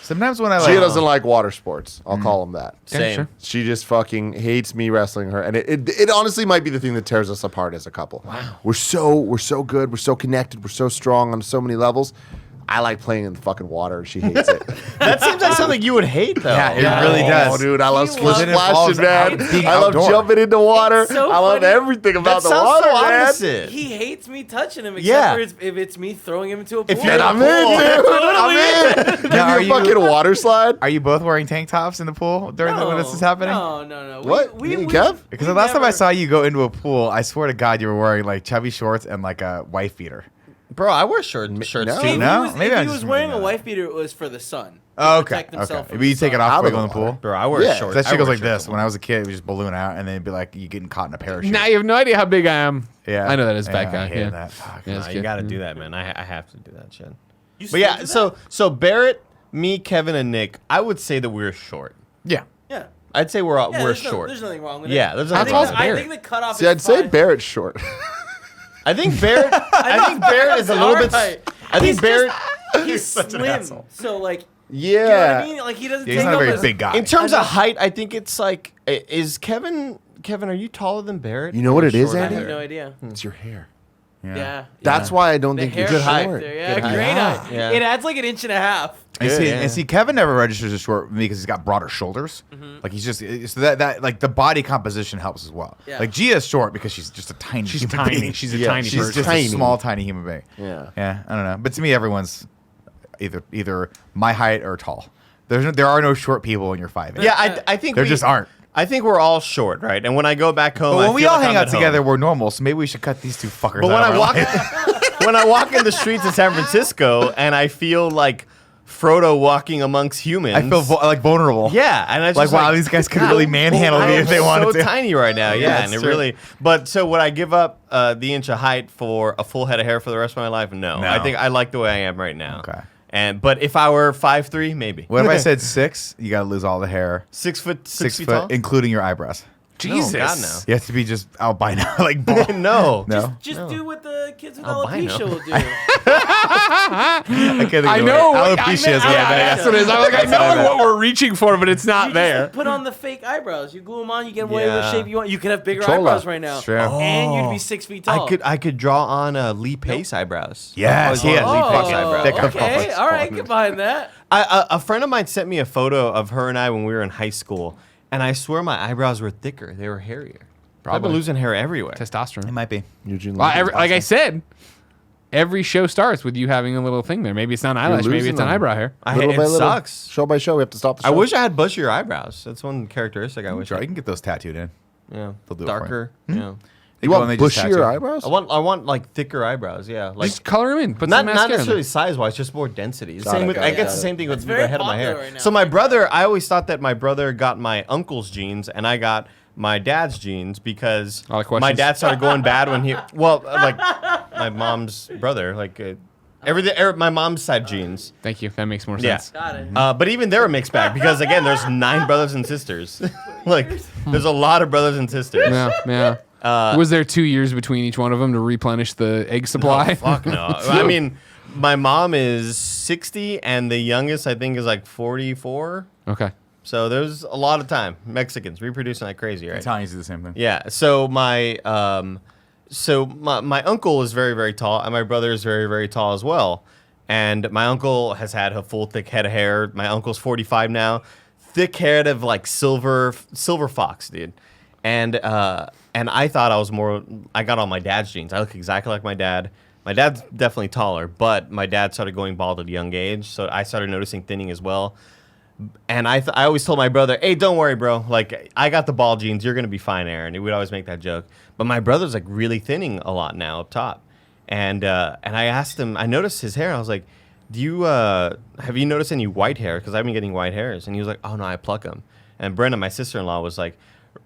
Speaker 3: Sometimes when I
Speaker 1: Gia
Speaker 3: like,
Speaker 1: doesn't like water sports. I'll call him that.
Speaker 2: Yeah,
Speaker 4: Same.
Speaker 2: sure.
Speaker 1: She just fucking hates me wrestling her, and it honestly might be the thing that tears us apart as a couple. Wow, we're so good, we're so connected, we're so strong on so many levels. I like playing in the fucking water, and she hates it.
Speaker 4: That seems like something you would hate, though.
Speaker 3: Yeah, it really does.
Speaker 1: Oh, dude, I love
Speaker 6: He loves-
Speaker 1: splashing, man.
Speaker 3: being
Speaker 1: I love
Speaker 3: outdoor.
Speaker 1: jumping into water.
Speaker 6: It's so
Speaker 1: I love
Speaker 6: funny.
Speaker 1: everything about
Speaker 4: That
Speaker 1: the
Speaker 4: sounds
Speaker 1: water,
Speaker 4: so
Speaker 1: man.
Speaker 4: opposite.
Speaker 6: He hates me touching him, except
Speaker 4: Yeah.
Speaker 6: for if it's me throwing him into a pool.
Speaker 4: If you're
Speaker 1: And
Speaker 4: in
Speaker 1: I'm
Speaker 4: a
Speaker 1: in,
Speaker 4: pool.
Speaker 1: dude. I'm in. Give
Speaker 3: Now,
Speaker 1: me
Speaker 3: are
Speaker 1: a
Speaker 3: you-
Speaker 1: fucking water slide.
Speaker 3: Are you both wearing tank tops in the pool during when this is happening?
Speaker 6: No.
Speaker 1: What? Me and Kev?
Speaker 3: Because the last time I saw you go into a pool, I swear to God, you were wearing like chubby shorts and like a wife beater.
Speaker 4: Bro, I wear shirts
Speaker 1: no.
Speaker 4: too.
Speaker 3: No?
Speaker 6: If
Speaker 3: Maybe I
Speaker 6: he
Speaker 3: just
Speaker 6: was wearing a
Speaker 3: remember that.
Speaker 6: wife beater, it was for the sun. To
Speaker 3: Oh, okay.
Speaker 6: protect himself
Speaker 3: Okay.
Speaker 6: from
Speaker 3: But you
Speaker 6: the
Speaker 3: take it
Speaker 6: sun.
Speaker 3: off
Speaker 1: Out
Speaker 3: before
Speaker 1: of
Speaker 3: you
Speaker 1: the
Speaker 3: go in the pool.
Speaker 4: Bro, I wear
Speaker 1: Yeah,
Speaker 4: shorts.
Speaker 3: That
Speaker 4: I
Speaker 3: shit goes
Speaker 4: wear
Speaker 3: like
Speaker 4: shirts
Speaker 3: this.
Speaker 4: all
Speaker 3: When
Speaker 4: the
Speaker 3: I was a kid, it would just balloon out, and then it'd be like you getting caught in a parachute.
Speaker 2: Now you have no idea how big I am.
Speaker 3: Yeah,
Speaker 2: I know that is bad
Speaker 3: I
Speaker 2: guy.
Speaker 3: hated
Speaker 2: Yeah.
Speaker 3: that. Fuck.
Speaker 2: Yeah,
Speaker 4: Nah,
Speaker 2: it's
Speaker 4: you
Speaker 2: good.
Speaker 4: got to do that, man. I have to do that shit.
Speaker 6: You
Speaker 4: But
Speaker 6: still
Speaker 4: yeah,
Speaker 6: do
Speaker 4: so Barrett, me, Kevin, and Nick, I would say that we're short.
Speaker 3: Yeah.
Speaker 6: that?
Speaker 4: I'd say we're
Speaker 6: Yeah,
Speaker 4: we're
Speaker 6: there's
Speaker 4: short.
Speaker 6: there's nothing wrong with it.
Speaker 4: Yeah, there's
Speaker 2: How
Speaker 4: nothing
Speaker 2: tall
Speaker 4: wrong
Speaker 2: is
Speaker 4: with it.
Speaker 6: I
Speaker 2: Barrett?
Speaker 6: think the cutoff
Speaker 1: See,
Speaker 6: is
Speaker 1: I'd say
Speaker 6: fine.
Speaker 1: Barrett's short.
Speaker 4: I think Barrett. I think Barrett is a little bit.
Speaker 6: Alright.
Speaker 4: I think
Speaker 6: He's
Speaker 4: Barrett.
Speaker 6: He's
Speaker 3: such an
Speaker 6: slim,
Speaker 3: asshole.
Speaker 6: so like,
Speaker 1: Yeah.
Speaker 6: you know what I mean? Like he doesn't
Speaker 3: Yeah,
Speaker 6: take
Speaker 3: he's not a
Speaker 6: up
Speaker 3: very
Speaker 6: as
Speaker 3: big guy.
Speaker 4: In terms
Speaker 6: I
Speaker 4: of
Speaker 6: know.
Speaker 4: height, I think it's like is Kevin Kevin, are you taller than Barrett?
Speaker 1: You know what
Speaker 4: Or
Speaker 1: it is,
Speaker 4: shorter
Speaker 6: I
Speaker 1: Andy?
Speaker 6: have
Speaker 4: than
Speaker 6: no
Speaker 4: Barrett?
Speaker 6: idea.
Speaker 1: It's your hair.
Speaker 6: Yeah.
Speaker 1: That's why I don't
Speaker 6: The
Speaker 1: think you're
Speaker 6: hair shape
Speaker 1: short.
Speaker 6: there. Yeah,
Speaker 4: Good height.
Speaker 6: great height.
Speaker 4: Yeah.
Speaker 6: It adds like an inch and a half.
Speaker 3: And
Speaker 4: Good,
Speaker 3: see,
Speaker 4: yeah.
Speaker 3: and see, Kevin never registers as short with me because he's got broader shoulders. Like he's just so that like the body composition helps as well.
Speaker 6: Yeah.
Speaker 3: Like Gia's short because she's just a tiny.
Speaker 2: She's
Speaker 3: human
Speaker 2: tiny.
Speaker 3: being.
Speaker 2: She's a tiny
Speaker 3: She's
Speaker 2: person.
Speaker 3: just
Speaker 1: Tiny.
Speaker 3: a small, tiny human being.
Speaker 6: Yeah.
Speaker 3: Yeah, I don't know. But to me, everyone's either my height or tall. There are no short people in your 5'8".
Speaker 4: Yeah, I think
Speaker 3: there just aren't.
Speaker 4: I think we're all short, right? And when I go back home,
Speaker 3: But
Speaker 4: I
Speaker 3: when we
Speaker 4: feel
Speaker 3: all
Speaker 4: like
Speaker 3: hang
Speaker 4: I'm
Speaker 3: out
Speaker 4: at home.
Speaker 3: together, we're normal. So maybe we should cut these two fuckers.
Speaker 4: But when
Speaker 3: out
Speaker 4: I
Speaker 3: of our
Speaker 4: walk,
Speaker 3: life.
Speaker 4: when I walk in the streets of San Francisco and I feel like Frodo walking amongst humans,
Speaker 3: I feel like vulnerable.
Speaker 4: yeah, and I just
Speaker 3: Like, wow, these guys could really manhandle me
Speaker 4: I am
Speaker 3: if they wanted
Speaker 4: so
Speaker 3: to.
Speaker 4: tiny right now, yeah, and it
Speaker 3: that's true.
Speaker 4: really. But so would I give up the inch of height for a full head of hair for the rest of my life? No.
Speaker 3: No.
Speaker 4: I think I like the way I am right now.
Speaker 3: Okay.
Speaker 4: But if I were 5'3", maybe.
Speaker 3: What if I said 6? You got to lose all the hair.
Speaker 4: 6 foot,
Speaker 3: 6
Speaker 4: feet
Speaker 3: foot,
Speaker 4: tall?
Speaker 3: including your eyebrows.
Speaker 2: Jesus.
Speaker 4: God, no.
Speaker 3: You have to be just albino, like bald.
Speaker 4: No.
Speaker 3: No.
Speaker 6: Just do what the kids with
Speaker 4: Albino.
Speaker 6: alopecia will do.
Speaker 3: I can't think
Speaker 2: I
Speaker 3: of
Speaker 2: know.
Speaker 3: what-
Speaker 2: I
Speaker 3: Alopecia is
Speaker 2: know-
Speaker 3: what I
Speaker 2: yeah,
Speaker 3: meant.
Speaker 2: that's what it is. I'm like, I know what we're reaching for, but it's not
Speaker 6: You
Speaker 2: there.
Speaker 6: just put on the fake eyebrows. You glue them on. You get whatever
Speaker 4: Yeah.
Speaker 6: shape you want. You could have bigger
Speaker 1: Chola.
Speaker 6: eyebrows right now,
Speaker 3: It's true.
Speaker 6: and you'd be 6 feet tall.
Speaker 4: I could draw on Lee Pace eyebrows.
Speaker 3: Yes,
Speaker 4: Oh,
Speaker 3: he has
Speaker 4: Lee
Speaker 3: Lee
Speaker 4: Pace
Speaker 3: Pace
Speaker 4: eyebrows.
Speaker 3: Thick
Speaker 6: okay,
Speaker 3: eyebrows.
Speaker 6: all right, get behind that.
Speaker 4: A friend of mine sent me a photo of her and I when we were in high school, and I swear my eyebrows were thicker. They were hairier. I've been
Speaker 2: Probably.
Speaker 4: losing hair everywhere.
Speaker 3: It
Speaker 2: Testosterone.
Speaker 3: might be.
Speaker 1: Eugene
Speaker 2: Well,
Speaker 1: Levy's
Speaker 2: like I
Speaker 1: awesome.
Speaker 2: said, every show starts with you having a little thing there. Maybe it's not an eyelash. Maybe
Speaker 1: losing
Speaker 2: it's an
Speaker 1: them.
Speaker 2: eyebrow hair.
Speaker 1: Little
Speaker 4: It
Speaker 1: by little,
Speaker 4: sucks.
Speaker 1: show by show, we have to stop the show.
Speaker 4: I wish I had bushier eyebrows. That's one characteristic I wish.
Speaker 3: Sure, you can get those tattooed in.
Speaker 4: Yeah,
Speaker 3: They'll do it for you.
Speaker 4: darker. Yeah,
Speaker 3: They
Speaker 1: you
Speaker 3: go
Speaker 1: want
Speaker 3: and they just
Speaker 1: bushier
Speaker 3: tattoo.
Speaker 1: eyebrows.
Speaker 4: I want like thicker eyebrows. Yeah, like
Speaker 2: Just color them in. Put
Speaker 4: not
Speaker 2: some mascara in
Speaker 4: necessarily
Speaker 2: them.
Speaker 4: size wise, just more density. It's the
Speaker 1: Got
Speaker 4: same
Speaker 1: it,
Speaker 4: with,
Speaker 1: got
Speaker 4: I
Speaker 1: it,
Speaker 4: guess
Speaker 1: got
Speaker 4: the
Speaker 1: it.
Speaker 4: same thing with
Speaker 6: That's
Speaker 4: the
Speaker 6: very
Speaker 4: head of my
Speaker 6: popular
Speaker 4: hair.
Speaker 6: right now.
Speaker 4: So my brother, I always thought that my brother got my uncle's genes and I got my dad's genes because
Speaker 2: A lot of questions.
Speaker 4: my dad started going bad when he like my mom's brother everything my mom's side genes.
Speaker 2: Thank you. That makes more
Speaker 4: Yeah.
Speaker 2: sense.
Speaker 6: Got it.
Speaker 4: But even they're a mixed bag because again, there's 9 brothers and sisters. Like there's a lot of brothers and sisters.
Speaker 2: Yeah, yeah. Was there 2 years between each one of them to replenish the egg supply?
Speaker 4: Fuck no. I mean, my mom is 60 and the youngest I think is like 44.
Speaker 2: Okay.
Speaker 4: So there's a lot of time. Mexicans reproducing like crazy, right?
Speaker 3: Italians do the same thing.
Speaker 4: Yeah. So my uncle is very, very tall, and my brother is very, very tall as well. And my uncle has had a full thick head of hair. My uncle's 45 now, thick head of like silver fox, dude. And I thought I was more. I got all my dad's genes. I look exactly like my dad. My dad's definitely taller, but my dad started going bald at a young age, so I started noticing thinning as well. And I always told my brother, hey, don't worry, bro. Like, I got the ball genes. You're going to be fine, Aaron. He would always make that joke. But my brother's, like, really thinning a lot now up top. And I asked him, I noticed his hair. I was like, have you noticed any white hair? Because I've been getting white hairs. And he was like, oh, no, I pluck them. And Brenda, my sister-in-law, was like,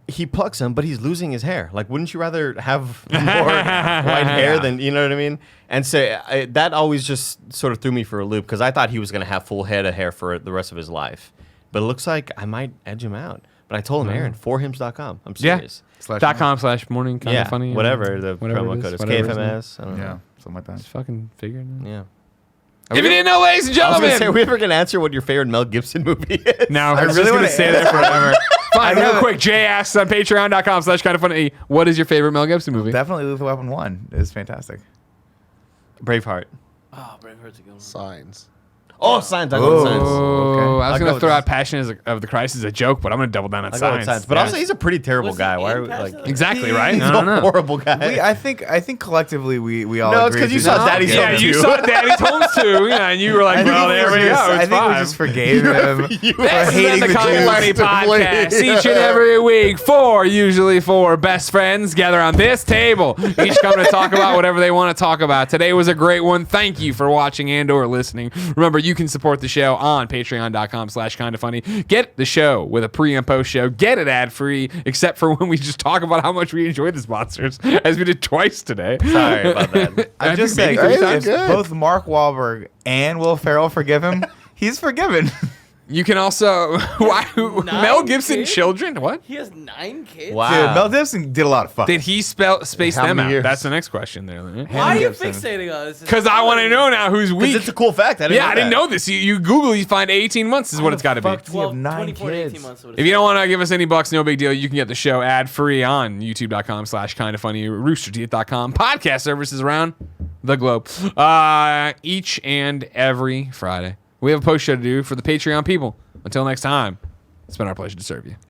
Speaker 4: he plucks them, but he's losing his hair. Like, wouldn't you rather have more white hair than, you know what I mean? And so that always just sort of threw me for a loop because I thought he was going to have full head of hair for the rest of his life. But it looks like I might edge him out. But I told him, Aaron, forhims.com. I'm serious.
Speaker 2: .com/morning kind of funny.
Speaker 4: Whatever the
Speaker 2: whatever
Speaker 4: promo
Speaker 2: it
Speaker 4: code is.
Speaker 2: whatever it is.
Speaker 4: KFMS. I don't know.
Speaker 3: Yeah, something like that.
Speaker 2: Just fucking figure it out.
Speaker 4: Yeah.
Speaker 2: If you didn't know, ladies and
Speaker 4: I was going to say, are
Speaker 2: gentlemen.
Speaker 4: we ever going to answer what your favorite Mel Gibson movie is?
Speaker 2: No,
Speaker 3: I
Speaker 2: I was
Speaker 3: really
Speaker 2: just going
Speaker 3: wanna
Speaker 2: to say that forever. Fine,
Speaker 3: I
Speaker 2: real
Speaker 3: have-
Speaker 2: quick. Jay asks on patreon.com/kindoffunny, what is your favorite Mel Gibson movie?
Speaker 3: Definitely Lethal Weapon 1 is fantastic.
Speaker 4: Braveheart.
Speaker 6: Oh, Braveheart's a good one.
Speaker 1: Signs.
Speaker 4: Oh, Signs. I
Speaker 3: Oh.
Speaker 4: love Signs.
Speaker 2: Oh,
Speaker 3: Okay.
Speaker 2: I was
Speaker 4: I'll
Speaker 2: going
Speaker 4: go
Speaker 2: to
Speaker 4: with
Speaker 2: throw
Speaker 4: this.
Speaker 2: out Passion of the Christ as a joke, but I'm going to double down on
Speaker 4: I go with
Speaker 2: Signs.
Speaker 4: Signs. But also, he's a pretty terrible
Speaker 6: Was
Speaker 4: guy.
Speaker 6: he
Speaker 4: Why
Speaker 6: in
Speaker 4: are we
Speaker 6: Passion
Speaker 4: like...
Speaker 6: of the
Speaker 2: Exactly, right?
Speaker 4: He's
Speaker 2: I don't
Speaker 4: a
Speaker 2: know.
Speaker 4: horrible guy.
Speaker 3: I think collectively we all
Speaker 4: No, it's
Speaker 3: agree
Speaker 4: 'cause you
Speaker 3: to
Speaker 4: saw
Speaker 3: just-
Speaker 4: Daddy's
Speaker 2: Yeah,
Speaker 4: Home
Speaker 2: you
Speaker 4: too.
Speaker 2: saw Daddy's Home too. Yeah, and you were like,
Speaker 3: I think
Speaker 2: well,
Speaker 3: we
Speaker 2: there
Speaker 3: were
Speaker 2: we go.
Speaker 3: just-
Speaker 2: It's
Speaker 3: I think we
Speaker 2: fine.
Speaker 3: just forgave him
Speaker 2: This
Speaker 3: for
Speaker 2: has been
Speaker 3: hating
Speaker 2: the
Speaker 3: the
Speaker 2: Kind of Funny
Speaker 3: Jews.
Speaker 2: podcast. Each and every week, usually four best friends gather on this table. Each come to talk about whatever they want to talk about. Today was a great one. Thank you for watching and or listening. Remember, you can support the show on patreon.com/kindoffunny. Get the show with a pre and post show. Get it ad free, except for when we just talk about how much we enjoy the sponsors, as we did twice today.
Speaker 4: Sorry about that.
Speaker 3: I'm just
Speaker 2: maybe
Speaker 3: saying,
Speaker 2: three
Speaker 3: if
Speaker 2: times.
Speaker 1: Good.
Speaker 3: both Mark Wahlberg and Will Ferrell forgive him, he's forgiven.
Speaker 2: You can also Mel
Speaker 6: 9
Speaker 2: Gibson
Speaker 6: kids?
Speaker 2: children. What
Speaker 6: He has 9 kids.
Speaker 4: Wow.
Speaker 3: Dude, Mel Gibson did a lot of fuck.
Speaker 2: did he space
Speaker 1: How
Speaker 2: them
Speaker 1: many
Speaker 2: out?
Speaker 1: years?
Speaker 2: That's the next question there.
Speaker 6: Why are you
Speaker 3: Gibson.
Speaker 6: fixating on this?
Speaker 2: Because I want to know now who's weak.
Speaker 4: It's a cool fact. I
Speaker 2: didn't know this. You Google, you find 18 months is what it's got to be.
Speaker 3: fuck? You have 9
Speaker 6: 24 to 18
Speaker 3: kids.
Speaker 6: months.
Speaker 2: If you don't want to give us any bucks, no big deal. You can get the show ad free on youtube.com/kindafunny, roosterteeth.com, podcast services around the globe. Each and every Friday. We have a post show to do for the Patreon people. Until next time, it's been our pleasure to serve you.